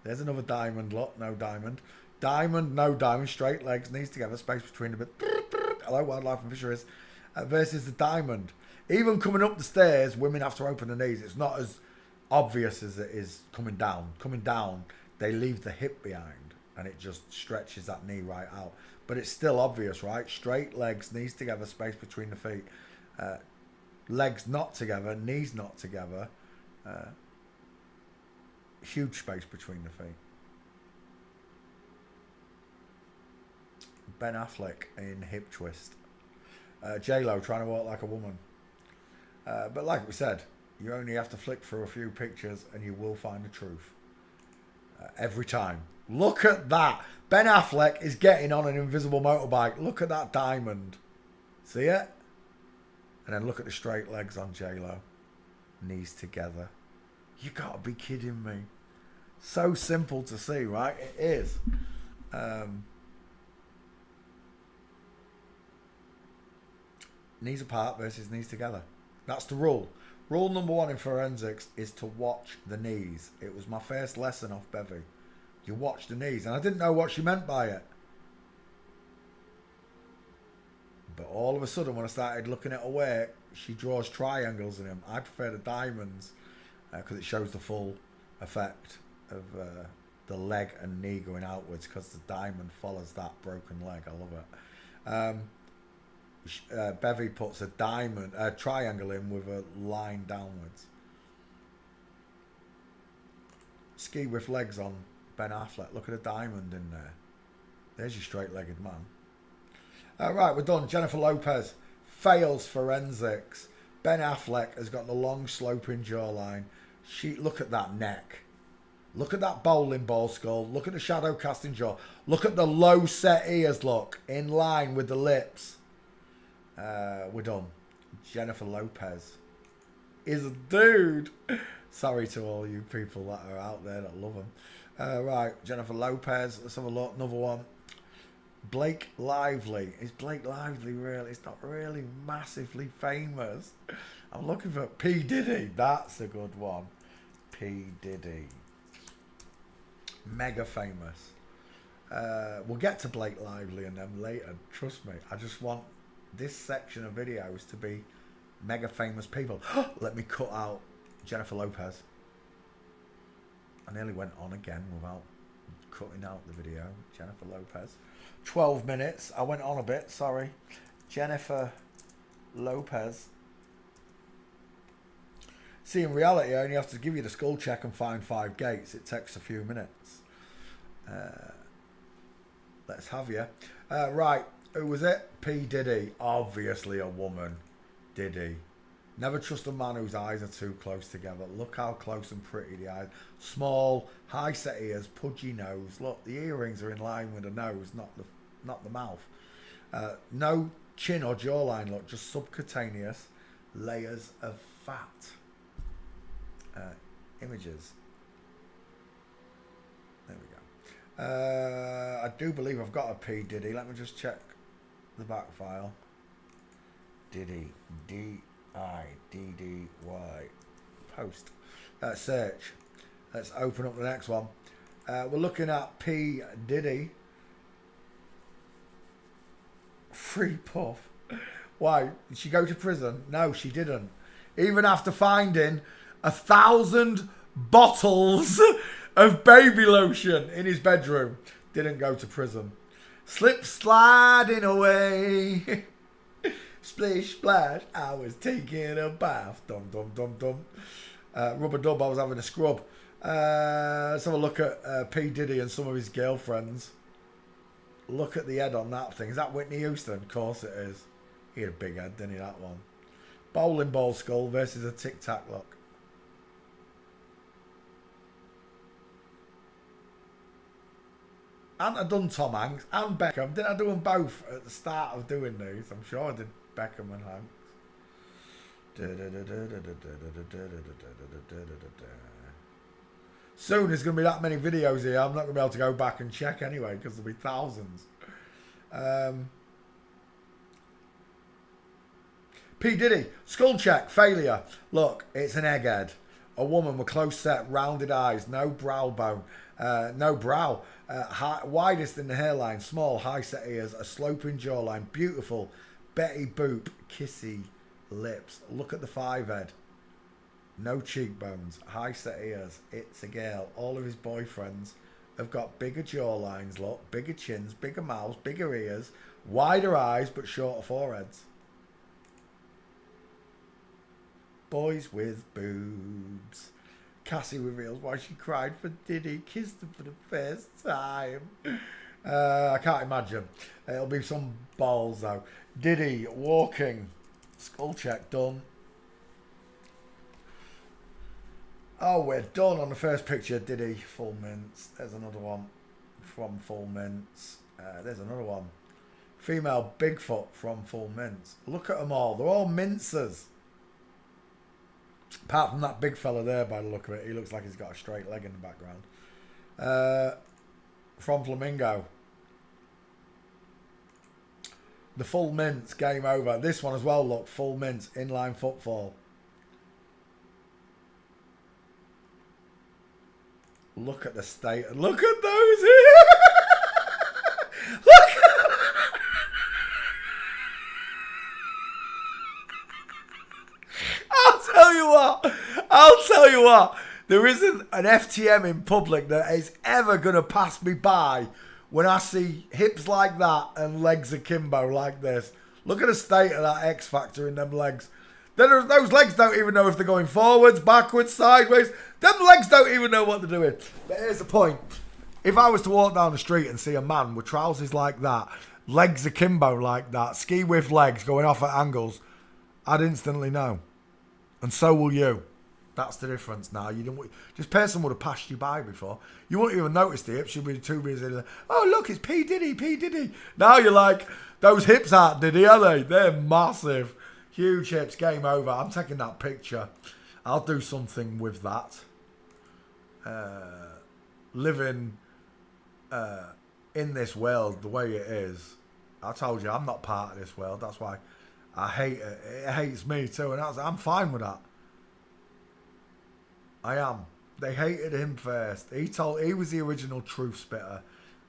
S2: There's another diamond, look. No diamond. Diamond, no diamond. Straight legs, knees together, space between the feet. Hello, wildlife and fisheries. Versus the diamond. Even coming up the stairs, women have to open the knees. It's not as obvious as it is coming down. Coming down, they leave the hip behind and it just stretches that knee right out. But it's still obvious, right? Straight legs, knees together, space between the feet. Legs not together, knees not together. Huge space between the feet. Ben Affleck in Hip Twist. J-Lo trying to walk like a woman. But like we said, you only have to flick through a few pictures and you will find the truth. Every time. Look at that. Ben Affleck is getting on an invisible motorbike. Look at that diamond. See it? And then look at the straight legs on J-Lo. Knees together. You gotta be kidding me. So simple to see, right? It is. Knees apart versus knees together. That's the rule. Rule number one in forensics is to watch the knees. It was my first lesson off Bevy. You watch the knees. And I didn't know what she meant by it. But all of a sudden, when I started looking at her work, she draws triangles in them. I prefer the diamonds because it shows the full effect of the leg and knee going outwards, because the diamond follows that broken leg. I love it. Bevy puts a triangle in with a line downwards. Ski with legs on Ben Affleck. Look at a diamond in there. There's your straight-legged man. Right, we're done. Jennifer Lopez fails forensics. Ben Affleck has got the long sloping jawline. Look at that neck. Look at that bowling ball skull. Look at the shadow casting jaw. Look at the low set ears, look, in line with the lips. We're done. Jennifer Lopez is a dude. Sorry to all you people that are out there that love him. Right, Jennifer Lopez. Let's have a look. Another one. Blake Lively. Is Blake Lively really? It's not really massively famous. I'm looking for P. Diddy. That's a good one. P. Diddy. Mega famous. We'll get to Blake Lively and them later. Trust me. I just want this section of videos to be mega famous people. Let me cut out Jennifer Lopez. I nearly went on again without cutting out the video. Jennifer Lopez. 12 minutes. I went on a bit. Sorry. Jennifer Lopez. See, in reality, I only have to give you the skull check and find 5 gates. It takes a few minutes. Let's have you. Right. Who was it? P. Diddy. Obviously a woman. Diddy. Never trust a man whose eyes are too close together. Look how close and pretty the eyes. Small, high set ears, pudgy nose. Look, the earrings are in line with the nose, not the mouth. No chin or jawline, look, just subcutaneous layers of fat. Images. There we go. I do believe I've got a P. Diddy. Let me just check the back file. Diddy. D-I-D-D-Y. Post. Search. Let's open up the next one. We're looking at P. Diddy. Free puff. Why? Did she go to prison? No, she didn't. Even after finding 1,000 bottles of baby lotion in his bedroom, didn't go to prison. Slip sliding away. Splish splash, I was taking a bath. Dum dum dum dum. Rubber dub, I was having a scrub. Let's have a look at P. Diddy and some of his girlfriends. Look at the head on that thing. Is that Whitney Houston? Of course it is. He had a big head, didn't he, that one? Bowling ball skull versus a Tic Tac look. And I done Tom Hanks and Beckham. Didn't I do them both at the start of doing these? I'm sure I did Beckham and Hanks. Soon there's going to be that many videos here. I'm not going to be able to go back and check anyway because there'll be thousands. P. Diddy, skull check, failure. Look, it's an egghead. A woman with close set, rounded eyes, no brow bone, no brow, widest in the hairline, small, high set ears, a sloping jawline, beautiful, Betty Boop, kissy lips. Look at the 5 head. No cheekbones, high set ears. It's a girl. All of his boyfriends have got bigger jawlines, look, bigger chins, bigger mouths, bigger ears, wider eyes, but shorter foreheads. Boys with boobs. Cassie reveals why she cried for Diddy, kissed him for the first time. I can't imagine. It'll be some balls though. Diddy walking. Skull check done. Oh, we're done on the first picture. Diddy, Full Mints. There's another one from Full Mints. There's another one. Female Bigfoot from Full Mints. Look at them all. They're all mincers. Apart from that big fella there, by the look of it. He looks like he's got a straight leg in the background. From Flamingo. The Full Mints, game over. This one as well, look. Full Mints, inline footfall. Look at the state. Look at those here. Look. I'll tell you what. There isn't an FTM in public that is ever going to pass me by when I see hips like that and legs akimbo like this. Look at the state of that X Factor in them legs. Those legs don't even know if they're going forwards, backwards, sideways. Them legs don't even know what they're doing. But here's the point. If I was to walk down the street and see a man with trousers like that, legs akimbo like that, ski with legs going off at angles, I'd instantly know. And so will you. That's the difference now. You don't. This person would have passed you by before. You wouldn't even notice the hips. You'd be too busy. Oh, look, it's P. Diddy, P. Diddy. Now you're like, those hips aren't Diddy, are they? They're massive. Huge hips, game over. I'm taking that picture. I'll do something with that. Living in this world the way it is. I told you, I'm not part of this world. That's why I hate it. It hates me too. And I'm fine with that. I am. They hated him first. He was the original truth spitter,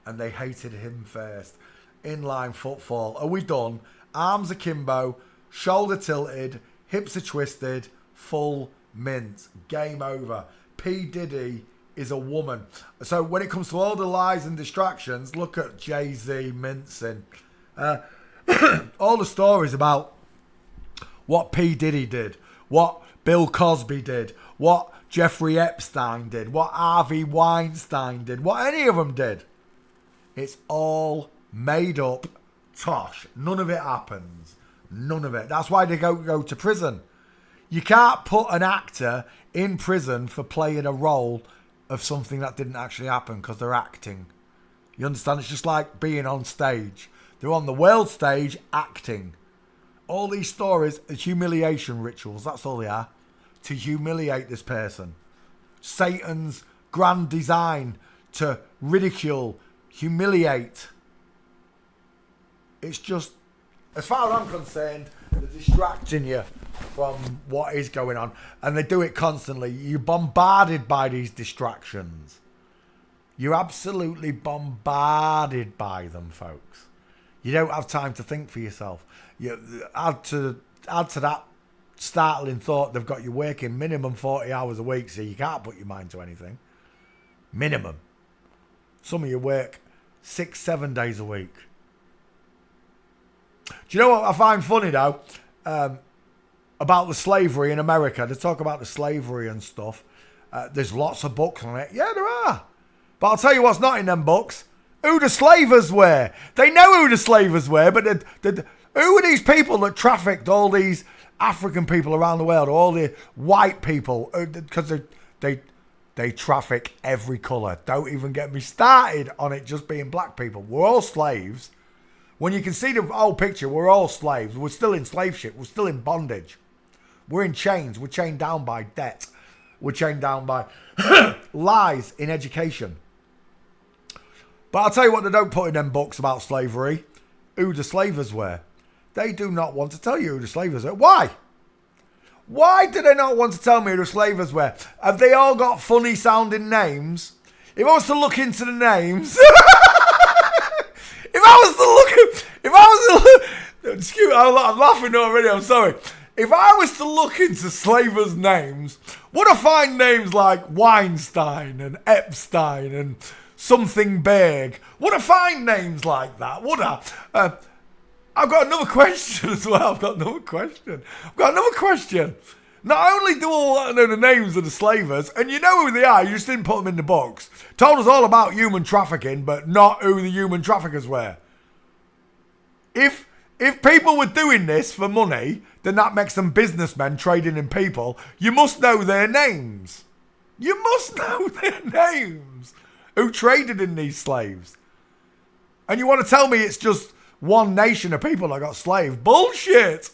S2: and they hated him first. Inline footfall. Are we done? Arms akimbo, shoulder tilted, hips are twisted, Full Mint. Game over. P. Diddy is a woman. So when it comes to all the lies and distractions, look at Jay-Z mincing. All the stories about what P. Diddy did, what Bill Cosby did, what Jeffrey Epstein did, what Harvey Weinstein did, what any of them did. It's all made up tosh. None of it happens. None of it. That's why they go to prison. You can't put an actor in prison for playing a role of something that didn't actually happen because they're acting. You understand? It's just like being on stage. They're on the world stage acting. All these stories are humiliation rituals. That's all they are. To humiliate this person. Satan's grand design to ridicule, humiliate. It's just, as far as I'm concerned, they're distracting you from what is going on. And they do it constantly. You're bombarded by these distractions. You're absolutely bombarded by them, folks. You don't have time to think for yourself. You add to that startling thought, they've got you working minimum 40 hours a week, so you can't put your mind to anything. Minimum. Some of you work 6-7 days a week. Do you know what I find funny though? About the slavery in America. They talk about the slavery and stuff. There's lots of books on it. Yeah, there are. But I'll tell you what's not in them books. Who the slavers were. They know who the slavers were, but who are these people that trafficked all these African people around the world, all the white people, because they traffic every colour. Don't even get me started on it just being black people. We're all slaves. When you can see the whole picture, we're all slaves. We're still in slave ship. We're still in bondage. We're in chains. We're chained down by debt. We're chained down by lies in education. But I'll tell you what they don't put in them books about slavery. Who the slavers were. They do not want to tell you who the slavers were. Why? Why do they not want to tell me who the slavers were? Have they all got funny sounding names? If I was to look into the names... Excuse me, I'm laughing already, I'm sorry. If I was to look into slavers' names, would I find names like Weinstein and Epstein and something big? Would I find names like that? Would I? I've got another question as well. I've got another question. Not only do all I know the names of the slavers, and you know who they are, you just didn't put them in the books. Told us all about human trafficking, but not who the human traffickers were. If people were doing this for money, then that makes them businessmen trading in people. You must know their names. You must know their names. Who traded in these slaves? And you want to tell me it's just one nation of people that got slaves? Bullshit!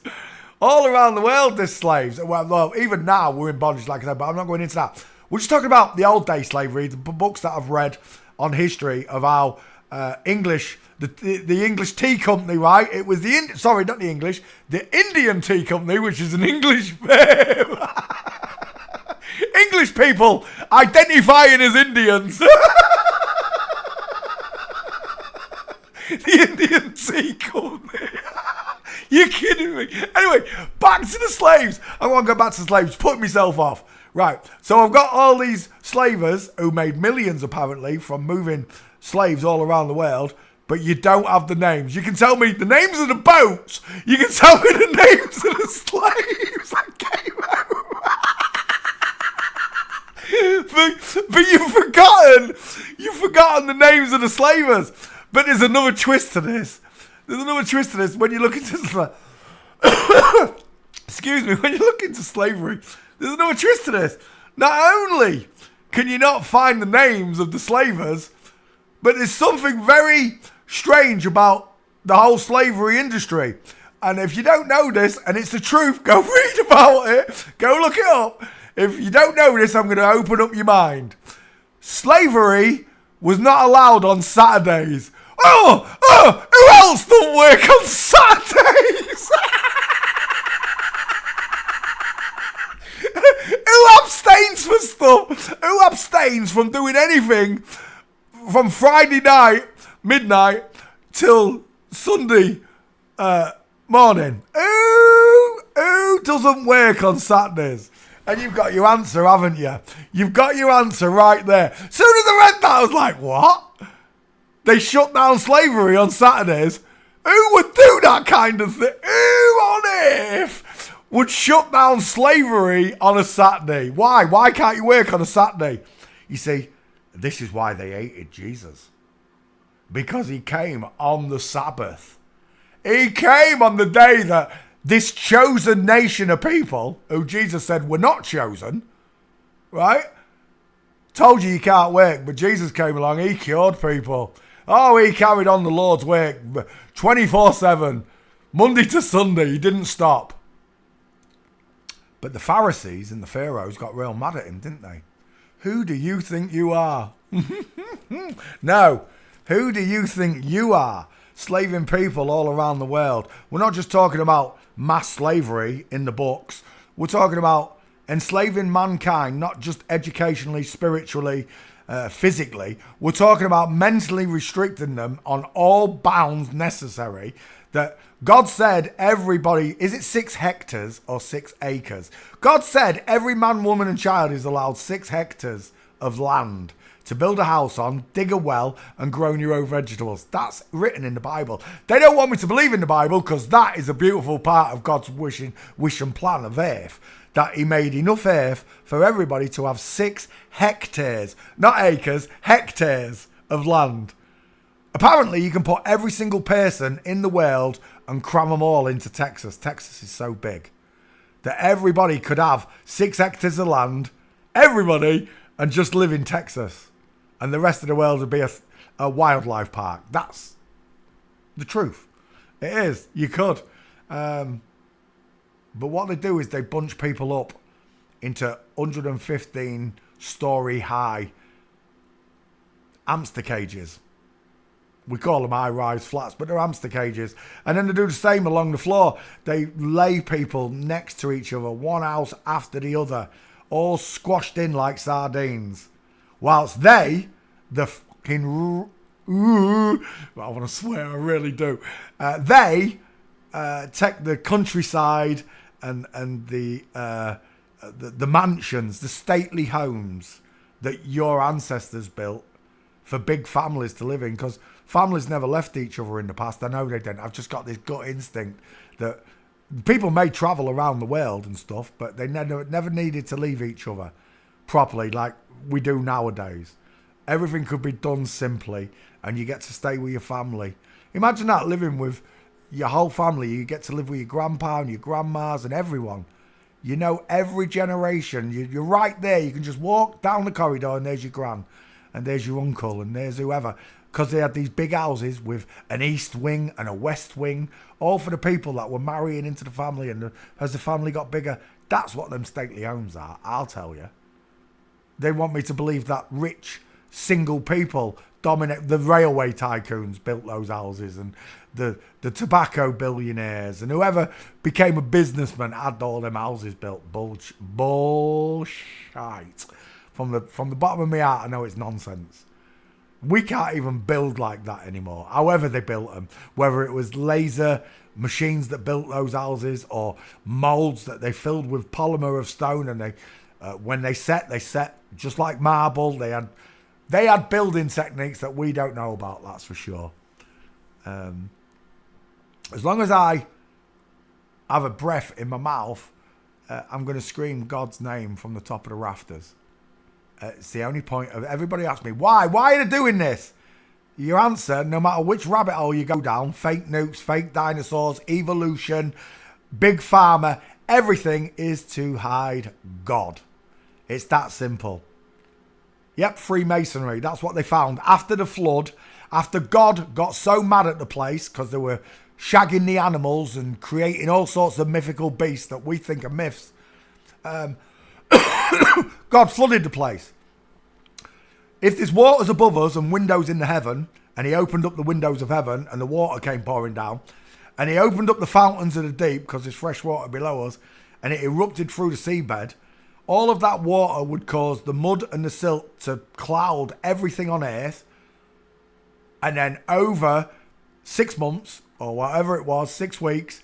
S2: All around the world there's slaves. Well, even now we're in bondage, like I said, but I'm not going into that. We're just talking about the old day slavery, the books that I've read on history of how English, the English tea company, right? It was the Indian tea company, which is an English firm. English people identifying as Indians. The Indian tea company. You're kidding me. Anyway, back to the slaves. I want to go back to slaves, putting myself off. Right, so I've got all these slavers who made millions apparently from moving slaves all around the world, but you don't have the names. You can tell me the names of the boats. You can tell me the names of the slaves that came out. but you've forgotten the names of the slavers. But there's another twist to this. When you look into when you look into slavery, there's another twist to this. Not only can you not find the names of the slavers, but there's something very strange about the whole slavery industry. And if you don't know this, and it's the truth, go read about it. Go look it up. If you don't know this, I'm going to open up your mind. Slavery was not allowed on Saturdays. Who else don't work on Saturdays? Who abstains for stuff? Who abstains from doing anything from Friday night, midnight, till Sunday morning? Who doesn't work on Saturdays? And you've got your answer, haven't you? You've got your answer right there. Soon as I read that, I was like, what? They shut down slavery on Saturdays? Who would do that kind of thing? Who on earth would shut down slavery on a Saturday? Why? Why can't you work on a Saturday? You see, this is why they hated Jesus. Because he came on the Sabbath. He came on the day that this chosen nation of people, who Jesus said were not chosen, right? Told you can't work, but Jesus came along, he cured people. Oh, he carried on the Lord's work 24/7, Monday to Sunday, he didn't stop. But the Pharisees and the Pharaohs got real mad at him, didn't they? Who do you think you are? No, who do you think you are? Slaving people all around the world. We're not just talking about mass slavery in the books. We're talking about enslaving mankind, not just educationally, spiritually, physically. We're talking about mentally restricting them on all bounds necessary. That God said everybody, is it 6 hectares or 6 acres? God said every man, woman and child is allowed 6 hectares of land to build a house on, dig a well, and grow your own vegetables. That's written in the Bible. They don't want me to believe in the Bible because that is a beautiful part of God's wish and plan of earth. That he made enough earth for everybody to have 6 hectares, not acres, hectares of land. Apparently, you can put every single person in the world and cram them all into Texas. Texas is so big that everybody could have 6 hectares of land, everybody, and just live in Texas. And the rest of the world would be a wildlife park. That's the truth. It is. You could. But what they do is they bunch people up into 115-story high hamster cages. We call them high-rise flats, but they're hamster cages. And then they do the same along the floor. They lay people next to each other, one house after the other, all squashed in like sardines. Whilst they, the fucking... I want to swear, I really do. They take the countryside and the mansions, the stately homes that your ancestors built for big families to live in, because families never left each other in the past. I know they didn't. I've just got this gut instinct that people may travel around the world and stuff, but they never needed to leave each other properly like we do nowadays. Everything could be done simply, and you get to stay with your family. Imagine that, living with your whole family. You get to live with your grandpa and your grandmas and everyone. You know every generation. You're right there. You can just walk down the corridor and there's your gran, and there's your uncle, and there's whoever. Because they had these big houses with an east wing and a west wing, all for the people that were marrying into the family. And as the family got bigger, that's what them stately homes are, I'll tell you. They want me to believe that rich, single people dominate. The railway tycoons built those houses, and the tobacco billionaires, and whoever became a businessman had all them houses built. Bullshit. From the bottom of my heart, I know it's nonsense. We can't even build like that anymore. However they built them, whether it was laser machines that built those houses or molds that they filled with polymer of stone, and they when they set just like marble. They had building techniques that we don't know about, that's for sure. As long as I have a breath in my mouth, I'm going to scream God's name from the top of the rafters. It's the only point of everybody asks me, why are they doing this? Your answer, no matter which rabbit hole you go down, fake nukes, fake dinosaurs, evolution, big pharma, everything is to hide God. It's that simple. Yep, Freemasonry, that's what they found. After the flood, after God got so mad at the place because they were shagging the animals and creating all sorts of mythical beasts that we think are myths, God flooded the place. If there's waters above us and windows in the heaven, and he opened up the windows of heaven and the water came pouring down, and he opened up the fountains of the deep because there's fresh water below us, and it erupted through the seabed, all of that water would cause the mud and the silt to cloud everything on earth, and then over 6 months, or whatever it was, 6 weeks,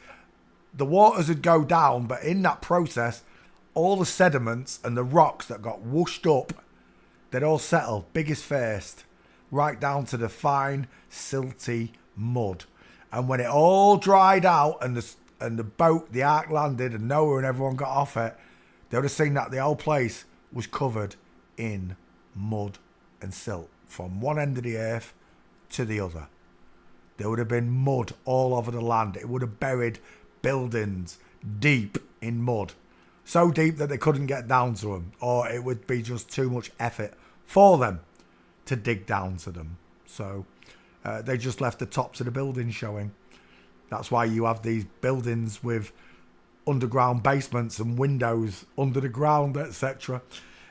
S2: the waters would go down, but in that process, all the sediments and the rocks that got whooshed up, they'd all settle, biggest first, right down to the fine, silty mud. And when it all dried out and the boat, the ark landed, and Noah and everyone got off it, they would have seen that the whole place was covered in mud and silt from one end of the earth to the other. There would have been mud all over the land. It would have buried buildings deep in mud. So deep that they couldn't get down to them, or it would be just too much effort for them to dig down to them. So they just left the tops of the buildings showing. That's why you have these buildings with underground basements and windows under the ground, etc.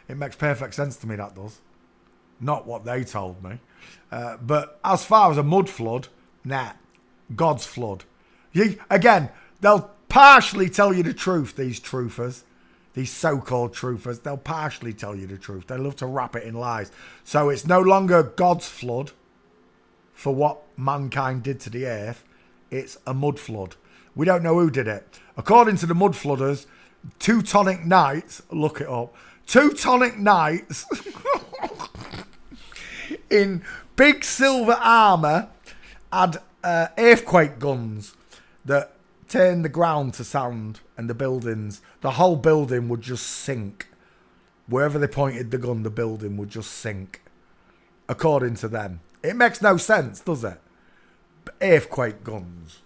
S2: It makes perfect sense to me, that does. Not what they told me. But as far as a mud flood, nah, God's flood. Again, they'll partially tell you the truth, these truthers. These so-called truthers, they'll partially tell you the truth. They love to wrap it in lies. So it's no longer God's flood for what mankind did to the earth. It's a mud flood. We don't know who did it. According to the mud flooders, Teutonic Knights, look it up, Teutonic Knights in big silver armour had earthquake guns that turned the ground to sand, and the buildings, the whole building would just sink. Wherever they pointed the gun, the building would just sink. According to them. It makes no sense, does it? Earthquake guns.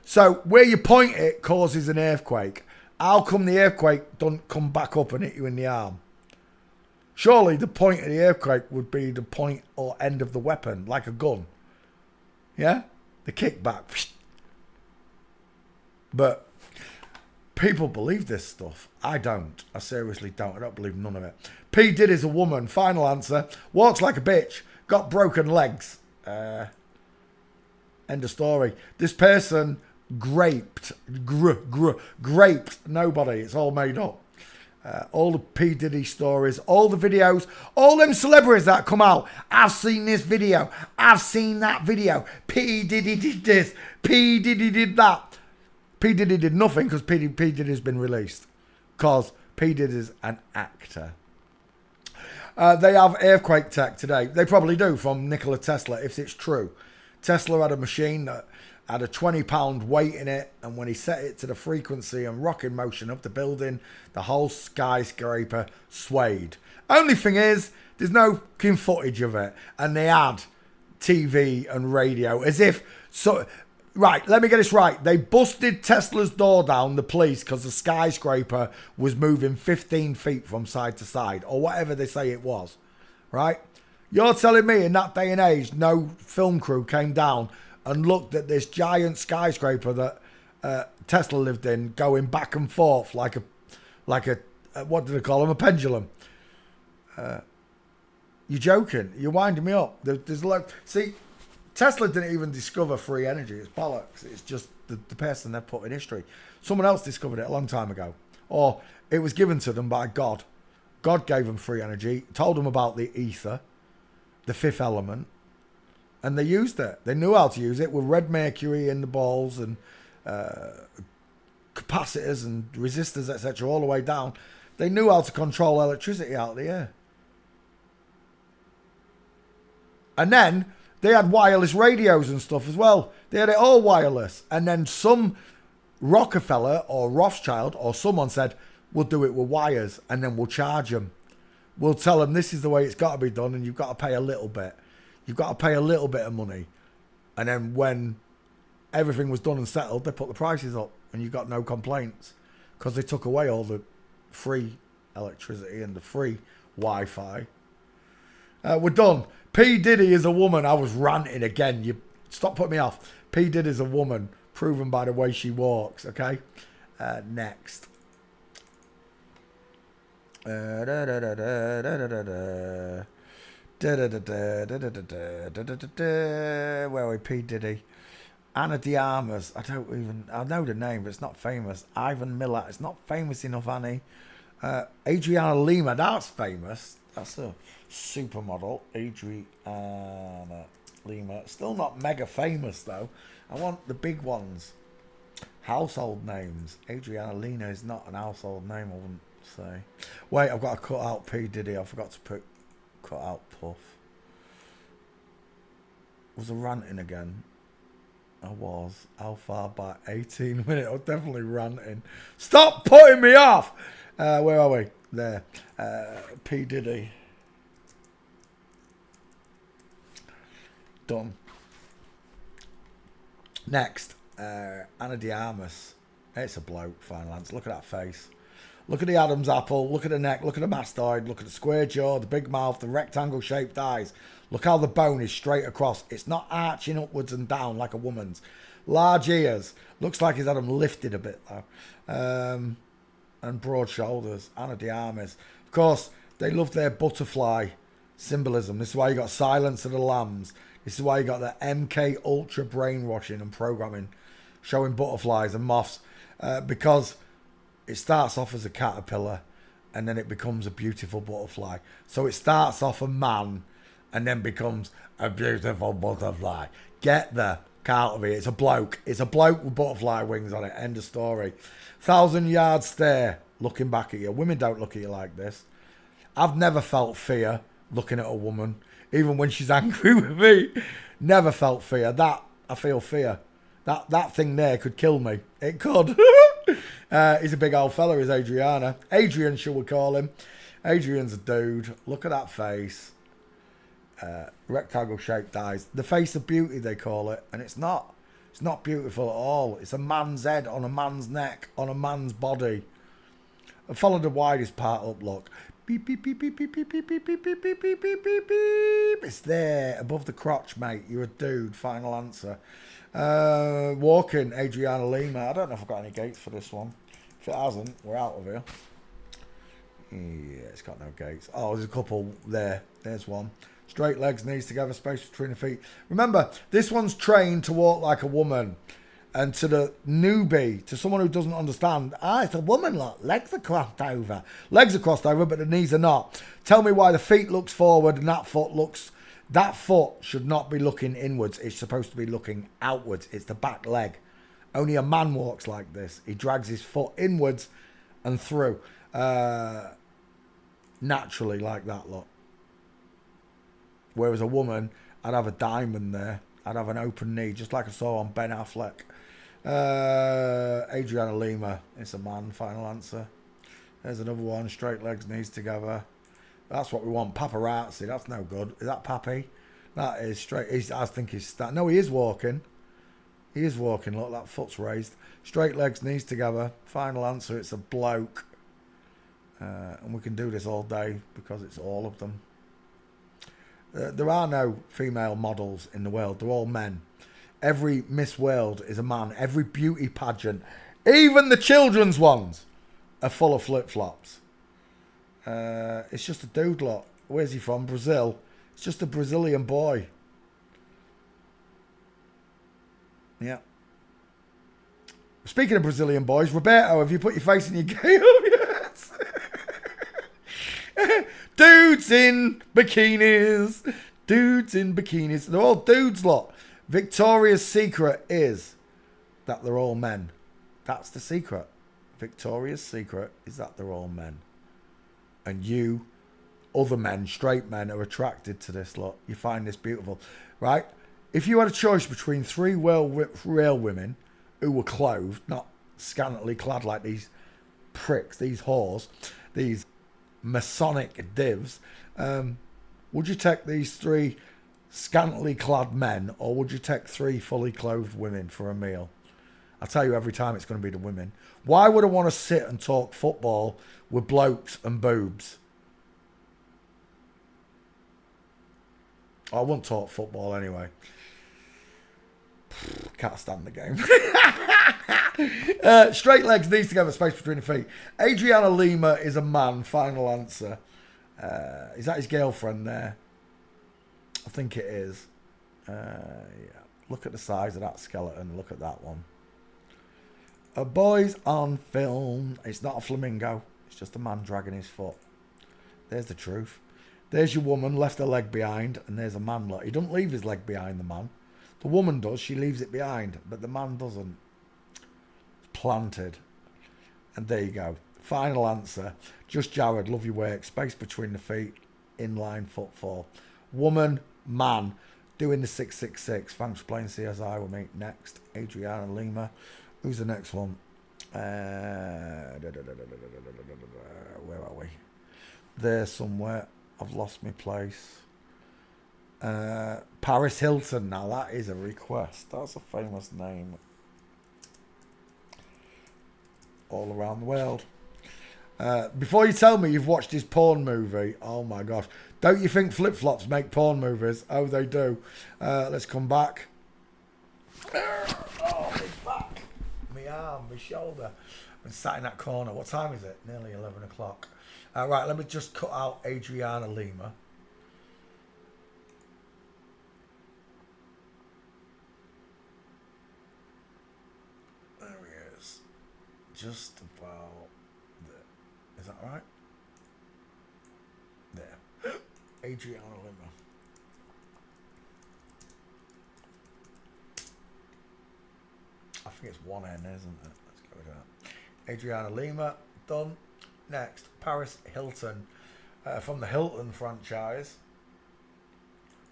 S2: So where you point it causes an earthquake. How come the earthquake don't come back up and hit you in the arm? Surely the point of the earthquake would be the point or end of the weapon, like a gun. Yeah? The kickback. But people believe this stuff. I don't. I seriously don't. I don't believe none of it. P. Diddy's a woman. Final answer. Walks like a bitch. Got broken legs. End of story. This person graped nobody. It's all made up. All the P. Diddy stories, all the videos, all them celebrities that come out. I've seen this video. I've seen that video. P. Diddy did this. P. Diddy did that. P. Diddy did nothing because P. Diddy's been released. Because P. Diddy's an actor. They have earthquake tech today. They probably do, from Nikola Tesla, if it's true. Tesla had a machine that had a 20-pound weight in it, and when he set it to the frequency and rocking motion of the building, the whole skyscraper swayed. Only thing is, there's no footage of it, and they had TV and radio, as if Right, let me get this right. They busted Tesla's door down, the police, because the skyscraper was moving 15 feet from side to side, or whatever they say it was. Right? You're telling me in that day and age, no film crew came down and looked at this giant skyscraper that Tesla lived in, going back and forth like a what do they call them? A pendulum. You're joking. You're winding me up. There's see, Tesla didn't even discover free energy. It's bollocks. It's just the person they put in history. Someone else discovered it a long time ago, or it was given to them by God. God gave them free energy, told them about the ether, the fifth element, and they used it. They knew how to use it with red mercury in the balls and capacitors and resistors, etc., all the way down. They knew how to control electricity out of the air. And then they had wireless radios and stuff as well. They had it all wireless. And then some Rockefeller or Rothschild or someone said, we'll do it with wires and then we'll charge them. We'll tell them this is the way it's got to be done and you've got to pay a little bit. You've got to pay a little bit of money. And then when everything was done and settled, they put the prices up and you got no complaints because they took away all the free electricity and the free Wi-Fi. We're done. P. Diddy is a woman. I was ranting again. You stop putting me off. P. Diddy is a woman, proven by the way she walks. Okay. Next. Where are we? P. Diddy. Anna de Armas. I know the name, but it's not famous. Ivan Miller. It's not famous enough, Annie. Adriana Lima. That's famous. That's a supermodel. Adriana Lima. Still not mega famous, though. I want the big ones. Household names. Adriana Lima is not an household name, I wouldn't say. Wait, I've got to cut out P. Diddy. I forgot to cut out Puff. Was I ranting again? I was. How far back? 18 minutes. I was definitely ranting. Stop putting me off! Where are we? There. P. Diddy. Done. Next. Anna de Armas. It's a bloke, final answer. Look at that face. Look at the Adam's apple. Look at the neck. Look at the mastoid. Look at the square jaw, the big mouth, the rectangle-shaped eyes. Look how the bone is straight across. It's not arching upwards and down like a woman's. Large ears. Looks like he's had them lifted a bit, though. And broad shoulders. Anna de Armas. Of course, they love their butterfly symbolism. This is why you got Silence of the Lambs. This is why you got the MK Ultra brainwashing and programming, showing butterflies and moths. Because it starts off as a caterpillar and then it becomes a beautiful butterfly. So it starts off a man and then becomes a beautiful butterfly. Get the out of here. It's a bloke. It's a bloke with butterfly wings on it. End of story. 1,000-yard stare looking back at you. Women don't look at you like this. I've never felt fear looking at a woman, even when she's angry with me. Never felt fear. That, I feel fear. That thing there could kill me. It could. He's a big old fella, is Adriana. Adrian, shall we call him? Adrian's a dude. Look at that face. Rectangle shaped eyes. The face of beauty, they call it. And it's not. It's not beautiful at all. It's a man's head on a man's neck, on a man's body. And follow the widest part up, look. Beep, beep, beep, beep, beep, beep, beep, beep, beep, beep, beep, beep, beep, beep, beep. It's there, above the crotch, mate. You're a dude. Final answer. Walking, Adriana Lima. I don't know if I've got any gates for this one. If it hasn't, we're out of here. Yeah, it's got no gates. Oh, there's a couple there. There's one. Straight legs, knees together, space between the feet. Remember, this one's trained to walk like a woman. And to the newbie, to someone who doesn't understand, it's a woman lot. Legs are crossed over. Legs are crossed over, but the knees are not. Tell me why the feet looks forward and that foot should not be looking inwards. It's supposed to be looking outwards. It's the back leg. Only a man walks like this. He drags his foot inwards and through. Naturally like that, look. Whereas a woman, I'd have a diamond there. I'd have an open knee, just like I saw on Ben Affleck. Adriana Lima, it's a man, final answer. There's another one, straight legs, knees together. That's what we want. Paparazzi, that's no good. Is that Pappy? That is straight. I think he's... No, he is walking. He is walking. Look, that foot's raised. Straight legs, knees together. Final answer, it's a bloke. And we can do this all day because it's all of them. There are no female models in the world. They're all men. Every Miss World is a man. Every beauty pageant, even the children's ones, are full of flip-flops. It's just a dude lot. Where's he from? Brazil. It's just a Brazilian boy. Yeah. Speaking of Brazilian boys, Roberto, have you put your face in your gale yet? Dudes in bikinis. Dudes in bikinis. They're all dudes lot. Victoria's secret is that they're all men. That's the secret. Victoria's secret is that they're all men. And you, other men, straight men, are attracted to this lot. You find this beautiful. Right? If you had a choice between three real women who were clothed, not scantily clad like these pricks, these whores, these Masonic divs, would you take these three scantily clad men, or would you take three fully clothed women for a meal? I'll tell you every time it's going to be the women. Why would I want to sit and talk football with blokes and boobs? I won't talk football anyway. Can't stand the game. Straight legs, knees together, space between the feet. Adriana Lima is a man. Final answer. Is that his girlfriend there? I think it is. Yeah. Look at the size of that skeleton. Look at that one. A boy's on film. It's not a flamingo. It's just a man dragging his foot. There's the truth. There's your woman, left her leg behind, and there's a man. Look, he doesn't leave his leg behind, the man. The woman does, she leaves it behind, but the man doesn't. It's planted. And there you go. Final answer. Just Jared, love your work. Space between the feet, inline footfall. Woman, man, doing the 666. Thanks for playing CSI with me. Next, Adriana Lima. Who's the next one? Where are we? There somewhere. I've lost my place. Paris Hilton. Now that is a request. That's a famous name. All around the world. Before you tell me you've watched his porn movie, oh my gosh. Don't you think flip-flops make porn movies? Oh, they do. Let's come back. Oh, my back. My arm, my shoulder. I've been sat in that corner. What time is it? Nearly 11 o'clock. Right, let me just cut out Adriana Lima. There he is. Just about there. Is that right? There. Adriana Lima. I think it's one N, isn't it? Let's go with that. Adriana Lima, done. Next, Paris Hilton, from the Hilton franchise.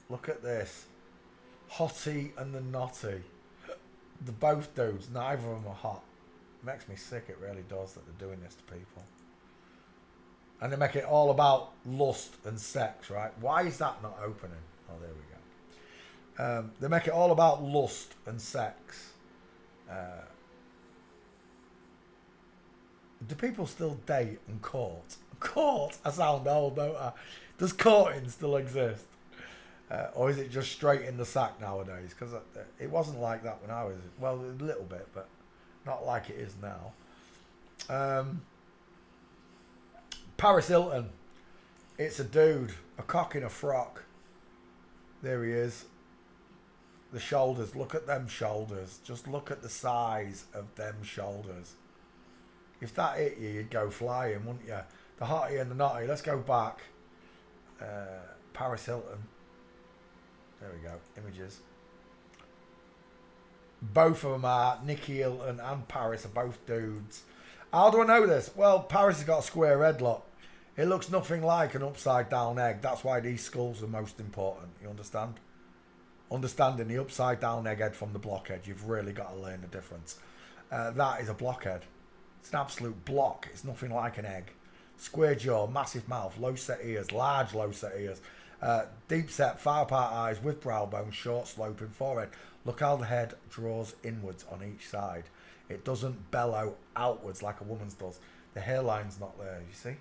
S2: Look at this. Hottie and the Naughty. They're both dudes. Neither of them are hot. Makes me sick, it really does, that they're doing this to people. And they make it all about lust and sex, right? Why is that not opening? Oh, there we go. They make it all about lust and sex. Do people still date and court? Court? I sound old, don't I? Does courting still exist? Or is it just straight in the sack nowadays? Because it wasn't like that when I was... Well, a little bit, but not like it is now. Paris Hilton. It's a dude. A cock in a frock. There he is. The shoulders. Look at them shoulders. Just look at the size of them shoulders. If that hit you, you'd go flying, wouldn't you? The hottie and the naughty. Let's go back. Paris Hilton. There we go. Images. Both of them are. Nikki Hilton and Paris are both dudes. How do I know this? Well, Paris has got a square head, look. It looks nothing like an upside down egg. That's why these skulls are most important. You understand? Understanding the upside down egghead from the blockhead. You've really got to learn the difference. That is a blockhead. It's an absolute block. It's nothing like an egg. Square jaw, massive mouth, low set ears, large low set ears. Deep set, far apart eyes with brow bone, short sloping forehead. Look how the head draws inwards on each side. It doesn't bellow outwards like a woman's does. The hairline's not there, you see.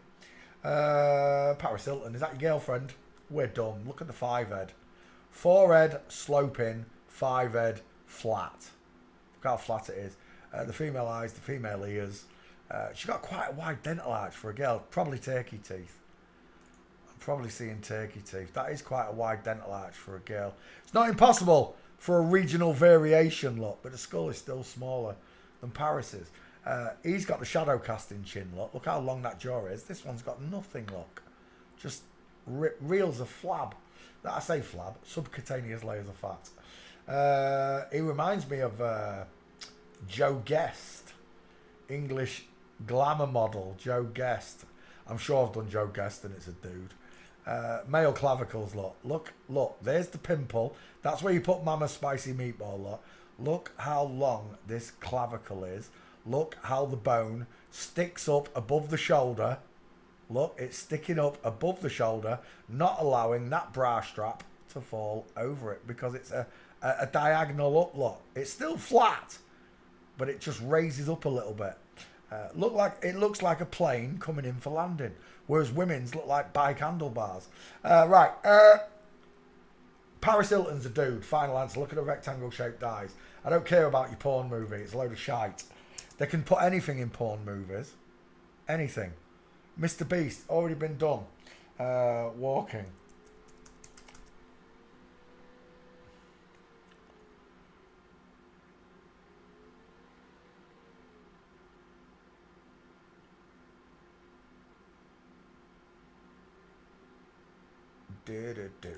S2: Paris Hilton, is that your girlfriend? We're done. Look at the five head. Forehead sloping, five head flat. Look how flat it is. The female eyes, the female ears. She's got quite a wide dental arch for a girl. Probably turkey teeth. I'm probably seeing turkey teeth. That is quite a wide dental arch for a girl. It's not impossible for a regional variation look, but the skull is still smaller than Paris's. He's got the shadow casting chin look. Look how long that jaw is. This one's got nothing look. Just reels of flab. That I say flab. Subcutaneous layers of fat. He reminds me of Joe Guest. English glamour model Joe Guest. I'm sure I've done Joe Guest and it's a dude. Male clavicles look. There's the pimple. That's where you put Mama's spicy meatball Look how long this clavicle is. Look how the bone sticks up above the shoulder. Look, it's sticking up above the shoulder, not allowing that bra strap to fall over it because it's a diagonal up look. It's still flat, but it just raises up a little bit. It looks like a plane coming in for landing, whereas women's look like bike handlebars. Paris Hilton's a dude. Final answer. Look at the rectangle shaped eyes. I don't care about your porn movie. It's a load of shite. They can put anything in porn movies. Anything. Mr. Beast, already been done. Walking.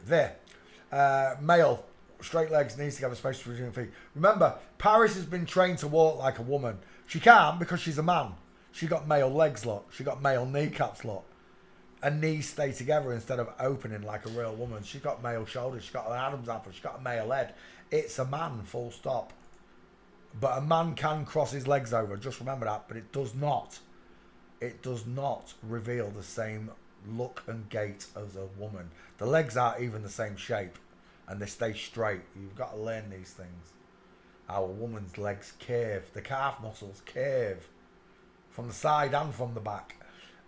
S2: There. Male. Straight legs, needs to have a space between feet. Remember, Paris has been trained to walk like a woman. She can't because she's a man. She got male legs, look. She got male kneecaps, look. And knees stay together instead of opening like a real woman. She's got male shoulders. She's got an Adam's apple. She's got a male head. It's a man, full stop. But a man can cross his legs over. Just remember that. But it does not. It does not reveal the same look and gait as a woman. The legs aren't even the same shape. And they stay straight. You've got to learn these things. How a woman's legs curve. The calf muscles curve. From the side and from the back.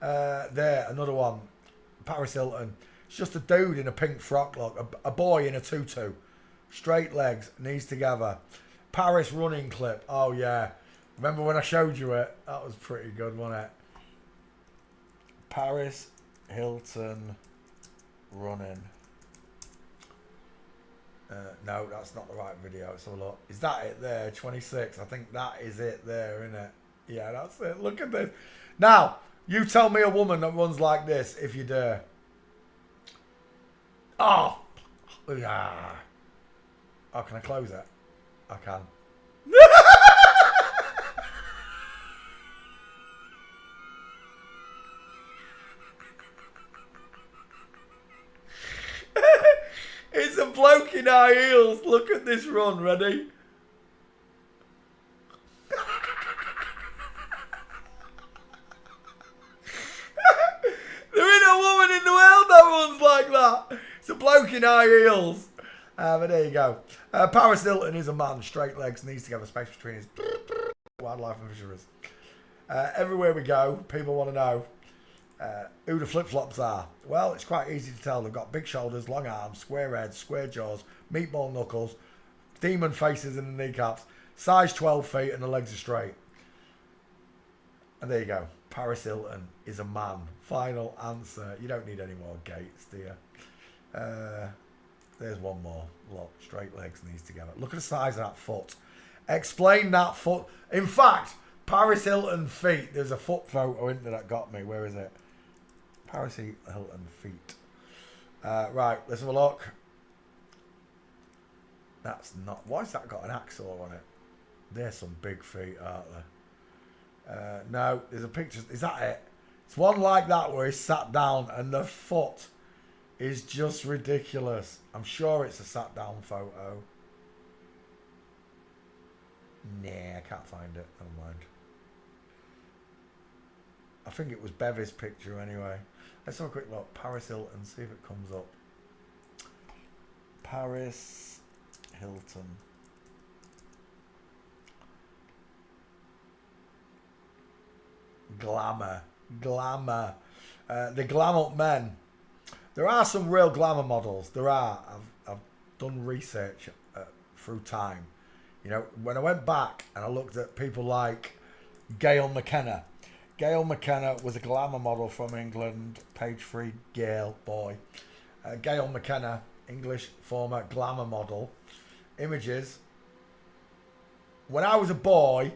S2: There, another one. Paris Hilton. It's just a dude in a pink frock look. A boy in a tutu. Straight legs, knees together. Paris running clip. Oh, yeah. Remember when I showed you it? That was pretty good, wasn't it? Paris Hilton running. No, that's not the right video. Let's have a look. Is that it there? 26. I think that is it there, isn't it? Yeah, that's it. Look at this. Now, you tell me a woman that runs like this if you dare. Oh! Yeah. Oh, can I close it? I can. It's a bloke in high heels. Look at this run. Ready? There ain't a woman in the world that runs like that. It's a bloke in high heels. But there you go. Paris Hilton is a man. Straight legs. Needs to have a space between his wildlife and fisheries. Everywhere we go, people want to know who the flip-flops are. Well, it's quite easy to tell. They've got big shoulders, long arms, square heads, square jaws, meatball knuckles, demon faces in the kneecaps, size 12 feet, and the legs are straight. And there you go. Paris Hilton is a man. Final answer. You don't need any more gates, do you? There's one more. Look, straight legs, knees together. Look at the size of that foot. Explain that foot. In fact, Paris Hilton feet. There's a foot photo in there that got me. Where is it? Paris Hilton feet. Right, let's have a look. That's not... Why's that got an axle on it? There's some big feet, aren't there? No, there's a picture. Is that it? It's one like that where he's sat down and the foot is just ridiculous. I'm sure it's a sat down photo. Nah, I can't find it. Never mind. I think it was Bevy's picture anyway. Let's have a quick look. Paris Hilton, see if it comes up. Paris Hilton. Glamour. Glamour. The glam up men. There are some real glamour models. There are. I've done research through time. You know, when I went back and I looked at people like Gail McKenna. Gail McKenna was a glamour model from England. Page 3, Gail, boy. Gail McKenna, English former glamour model. Images. When I was a boy,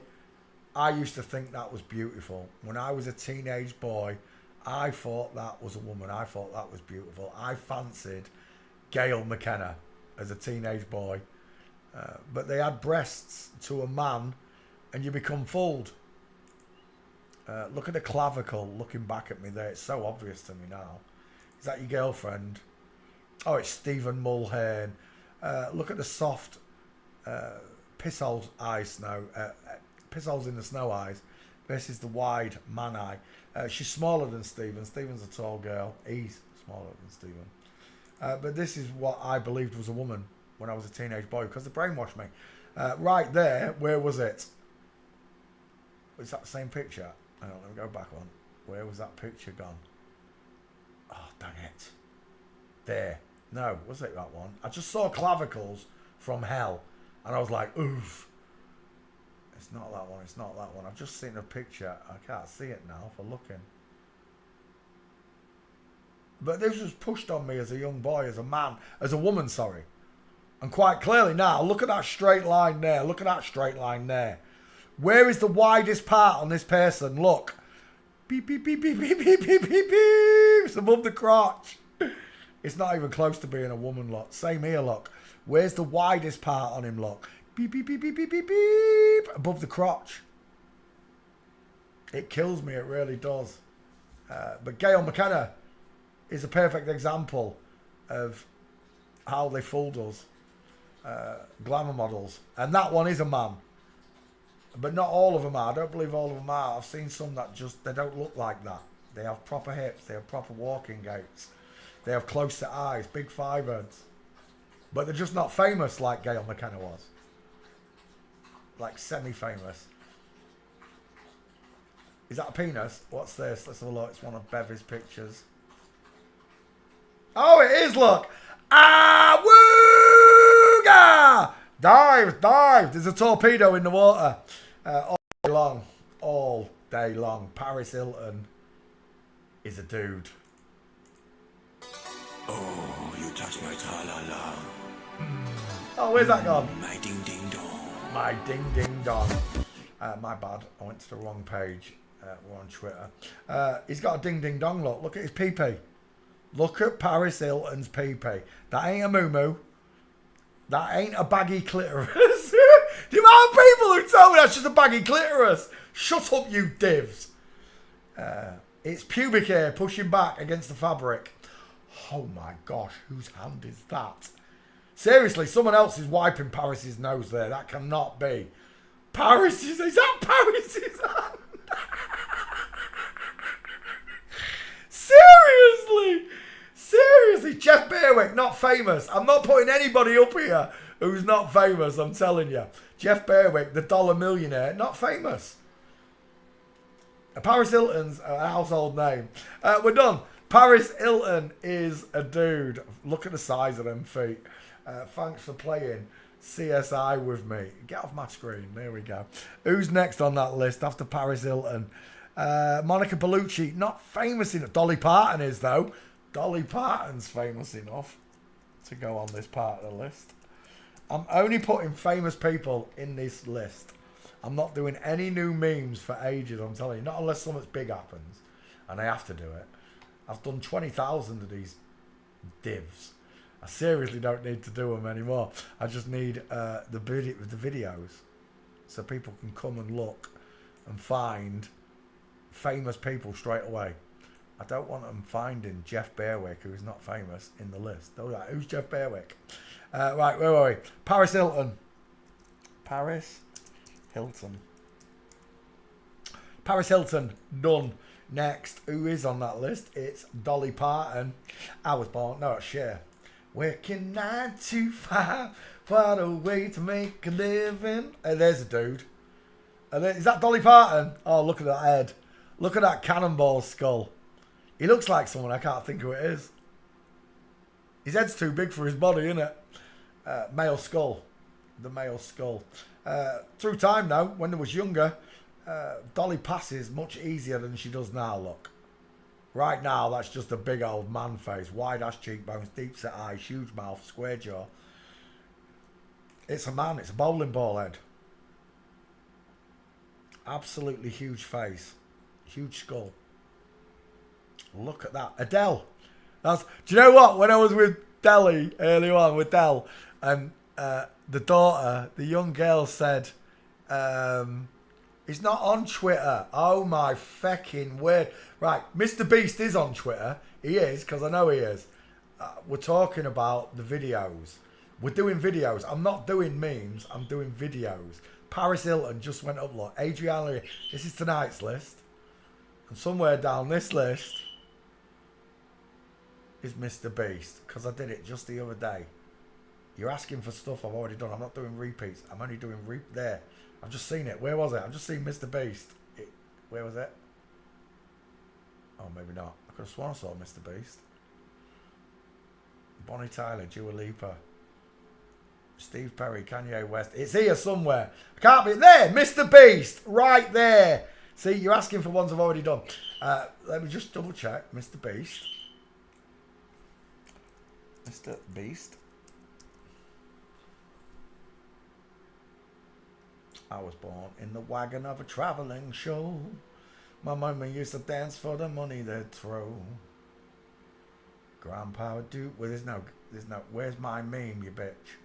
S2: I used to think that was beautiful. When I was a teenage boy, I thought that was a woman. I thought that was beautiful. I fancied Gail McKenna as a teenage boy. But they had breasts to a man and you become fooled. Look at the clavicle looking back at me there. It's so obvious to me now. Is that your girlfriend? Oh, it's Stephen Mulhern. Look at the soft piss holes eyes now. Piss holes in the snow eyes. This is the wide man eye. She's smaller than Stephen. Stephen's a tall girl. He's smaller than Stephen. But this is what I believed was a woman when I was a teenage boy because they brainwashed me. Right there, where was it? Was that the same picture? Hang on, let me go back on. Where was that picture gone? Oh, dang it. There. No, was it that one? I just saw clavicles from hell. And I was like, oof. It's not that one. It's not that one. I've just seen a picture. I can't see it now for looking. But this was pushed on me as a young boy, as a man, as a woman, sorry. And quite clearly now, look at that straight line there. Look at that straight line there. Where is the widest part on this person? Look. Beep, beep, beep, beep, beep, beep, beep, beep, beep. It's above the crotch. It's not even close to being a woman, look. Same here, look. Where's the widest part on him, look? Beep, beep, beep, beep, beep, beep, beep. Above the crotch. It kills me, it really does. But Gail McKenna is a perfect example of how they fooled us. Glamour models. And that one is a man. But not all of them are. I don't believe all of them are. I've seen some that just, they don't look like that. They have proper hips. They have proper walking gaits. They have close to eyes, big fireheads. But they're just not famous like Gail McKenna was. Like semi-famous. Is that a penis? What's this? Let's have a look. It's one of Bevy's pictures. Oh, it is, look. Awooga! Dive, dive. There's a torpedo in the water. All day long. All day long. Paris Hilton is a dude.
S3: Oh, you touch my tra-la-la.
S2: Oh, where's that gone?
S3: My ding-ding-dong.
S2: My ding-ding-dong. My bad. I went to the wrong page. We're on Twitter. He's got a ding-ding-dong look. Look at his pee-pee. Look at Paris Hilton's pee-pee. That ain't a moo-moo. That ain't a baggy clitoris. The amount of people who tell me that's just a baggy clitoris. Shut up, you divs. It's pubic hair pushing back against the fabric. Oh my gosh, whose hand is that? Seriously, someone else is wiping Paris's nose there. That cannot be. Is that Paris's hand? Seriously, Jeff Berwick, not famous. I'm not putting anybody up here who's not famous, I'm telling you. Jeff Berwick, the dollar millionaire, not famous. Paris Hilton's a household name. We're done. Paris Hilton is a dude. Look at the size of them feet. Thanks for playing CSI with me. Get off my screen. There we go. Who's next on that list after Paris Hilton? Monica Bellucci, not famous enough. Dolly Parton is, though. Dolly Parton's famous enough to go on this part of the list. I'm only putting famous people in this list. I'm not doing any new memes for ages, I'm telling you. Not unless something big happens. And I have to do it. I've done 20,000 of these divs. I seriously don't need to do them anymore. I just need the videos. So people can come and look and find famous people straight away. I don't want them finding Jeff Berwick, who is not famous, in the list. Who's Jeff Berwick? Right, where were we? Paris Hilton. Paris Hilton. Paris Hilton, done. Next, who is on that list? It's Dolly Parton. I was born, no, it's Cher. Working 9 to 5, what a way to make a living. Hey, there's a dude. Is that Dolly Parton? Oh, look at that head. Look at that cannonball skull. He looks like someone, I can't think who it is. His head's too big for his body, isn't it? Male skull. The male skull. Through time now, when I was younger, Dolly passes much easier than she does now, look. Right now, that's just a big old man face. Wide ass cheekbones, deep set eyes, huge mouth, square jaw. It's a man, it's a bowling ball head. Absolutely huge face. Huge skull. Look at that. Adele. Do you know what? When I was with Delhi earlier on, with Del, and the daughter, the young girl said, he's not on Twitter. Oh my fecking word. Right, Mr. Beast is on Twitter. He is, because I know he is. We're talking about the videos. We're doing videos. I'm not doing memes. I'm doing videos. Paris Hilton just went up, look. Adriana, this is tonight's list. And somewhere down this list is Mr. Beast, because I did it just the other day. You're asking for stuff I've already done. I'm not doing repeats. I'm only doing there. I've just seen it. Where was it? I've just seen Mr. Beast. Where was it? Oh, maybe not. I could have sworn I saw Mr. Beast. Bonnie Tyler, Dua Lipa, Steve Perry, Kanye West. It's here somewhere. I can't be there. Mr. Beast, right there. See, you're asking for ones I've already done. Let me just double check. Mr. Beast. Mr. Beast. I was born in the wagon of a travelling show. My mama used to dance for the money they'd throw. Grandpa would do. Well, there's no. Where's my meme, you bitch?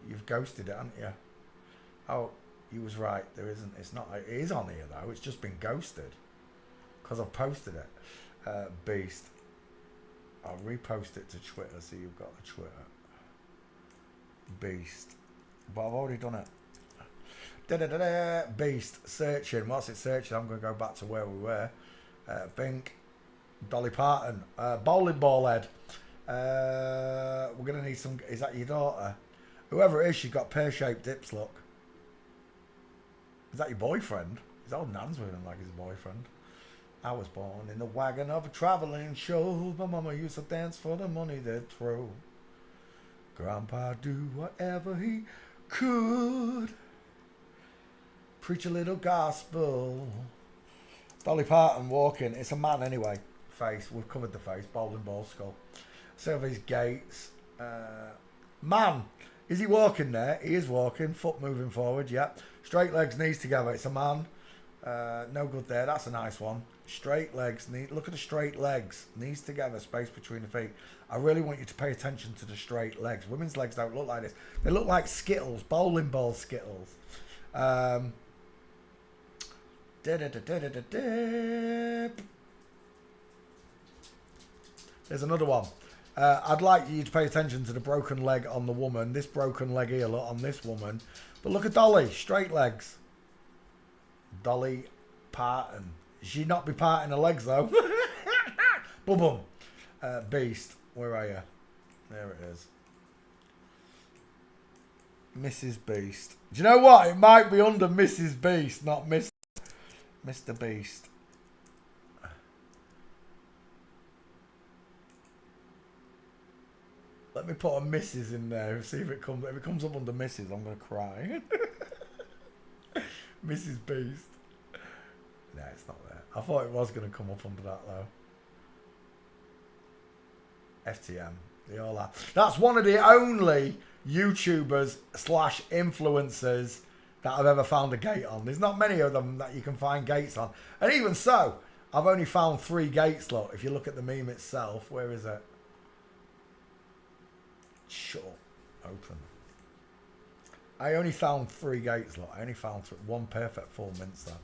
S2: You've ghosted it, haven't you? Oh, you was right. There isn't. It's not. It is on here though. It's just been ghosted because I've posted it. Beast. I'll repost it to Twitter so you've got the Twitter. Beast. But I've already done it. Beast. Searching. What's it searching? I'm going to go back to where we were. Bink. Dolly Parton. Bowling ball head. We're going to need some... Is that your daughter? Whoever it is, she's got pear-shaped hips, look. Is that your boyfriend? His old nan's with him like his boyfriend. I was born in the wagon of a travelling show. My mama used to dance for the money they'd throw. Grandpa do whatever he could. Preach a little gospel. Dolly Parton walking. It's a man anyway. Face. We've covered the face. Bowling ball skull. Sylvie's Gates. Man. Is he walking there? He is walking. Foot moving forward. Yeah. Straight legs, knees together. It's a man. No good there. That's a nice one. Straight legs. Look at the straight legs. Knees together. Space between the feet. I really want you to pay attention to the straight legs. Women's legs don't look like this. They look like Skittles. Bowling ball Skittles. There's another one. I'd like you to pay attention to the broken leg on the woman. This broken leg here, look, on this woman. But look at Dolly. Straight legs. Dolly Parton. She not be parting her legs, though. Boom, boom. Beast. Where are you? There it is. Mrs. Beast. Do you know what? It might be under Mrs. Beast, not Mr. Beast. Let me put a Mrs. in there. See if it comes. If it comes up under Mrs., I'm gonna cry. Mrs. Beast. No, it's not there. I thought it was gonna come up under that though. FTM. They all are. That's one of the only YouTubers / influencers that I've ever found a gate on. There's not many of them that you can find gates on. And even so, I've only found 3 gates, look. If you look at the meme itself, where is it? Shut up. Open. I only found 3 gates, look. I only found 1 perfect full mince though.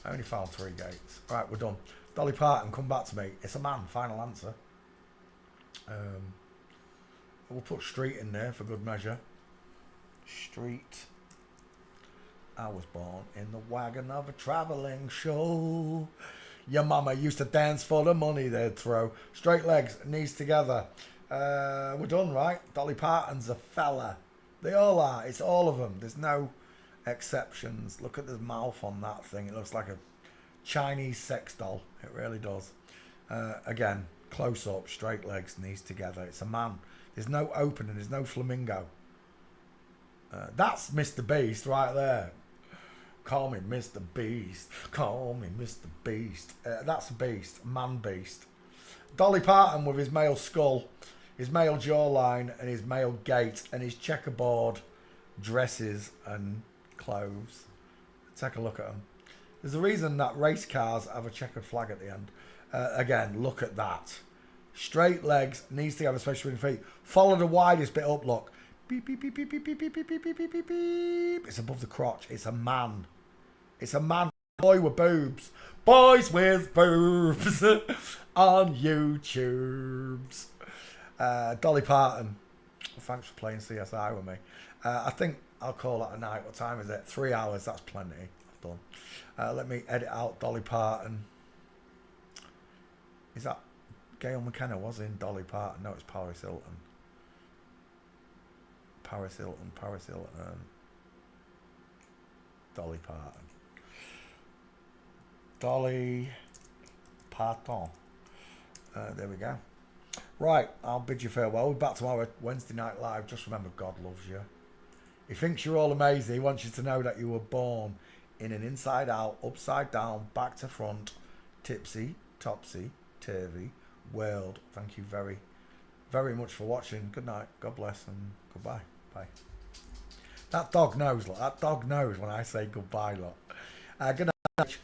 S2: I only found 3 gates. Right, we're done. Dolly Parton, come back to me. It's a man, final answer. We'll put street in there for good measure. Street. I was born in the wagon of a travelling show. Your mama used to dance for the money they'd throw. Straight legs, knees together. We're done, right? Dolly Parton's a fella. They all are. It's all of them. There's no exceptions. Look at the mouth on that thing. It looks like a Chinese sex doll. It really does. Again, close up, straight legs, knees together. It's a man. There's no opening. There's no flamingo. That's Mr. Beast right there. Call me Mr. Beast. Call me Mr. Beast. That's a beast. Man beast. Dolly Parton with his male skull, his male jawline, and his male gait, and his checkerboard dresses and clothes. Take a look at them. There's a reason that race cars have a checkered flag at the end. Again, look at that. Straight legs, knees together, especially with feet. Follow the widest bit up, look. Beep, beep, beep, beep, beep, beep, beep, beep, beep, beep, beep, beep. It's above the crotch. It's a man. It's a man. Boy with boobs. Boys with boobs on YouTubes. Dolly Parton. Thanks for playing CSI with me. I think I'll call that a night. What time is it? 3 hours. That's plenty. I've done. Let me edit out Dolly Parton. Is that Gail McKenna was in Dolly Parton? No, it's Paris Hilton. Paris Hilton. Dolly Parton. Dolly Parton. There we go. Right, I'll bid you farewell. We're back tomorrow, Wednesday Night Live. Just remember, God loves you. He thinks you're all amazing. He wants you to know that you were born in an inside out, upside down, back to front, tipsy, topsy, turvy world. Thank you very, very much for watching. Good night. God bless and goodbye. Bye. That dog knows, look. That dog knows when I say goodbye, look. Good night.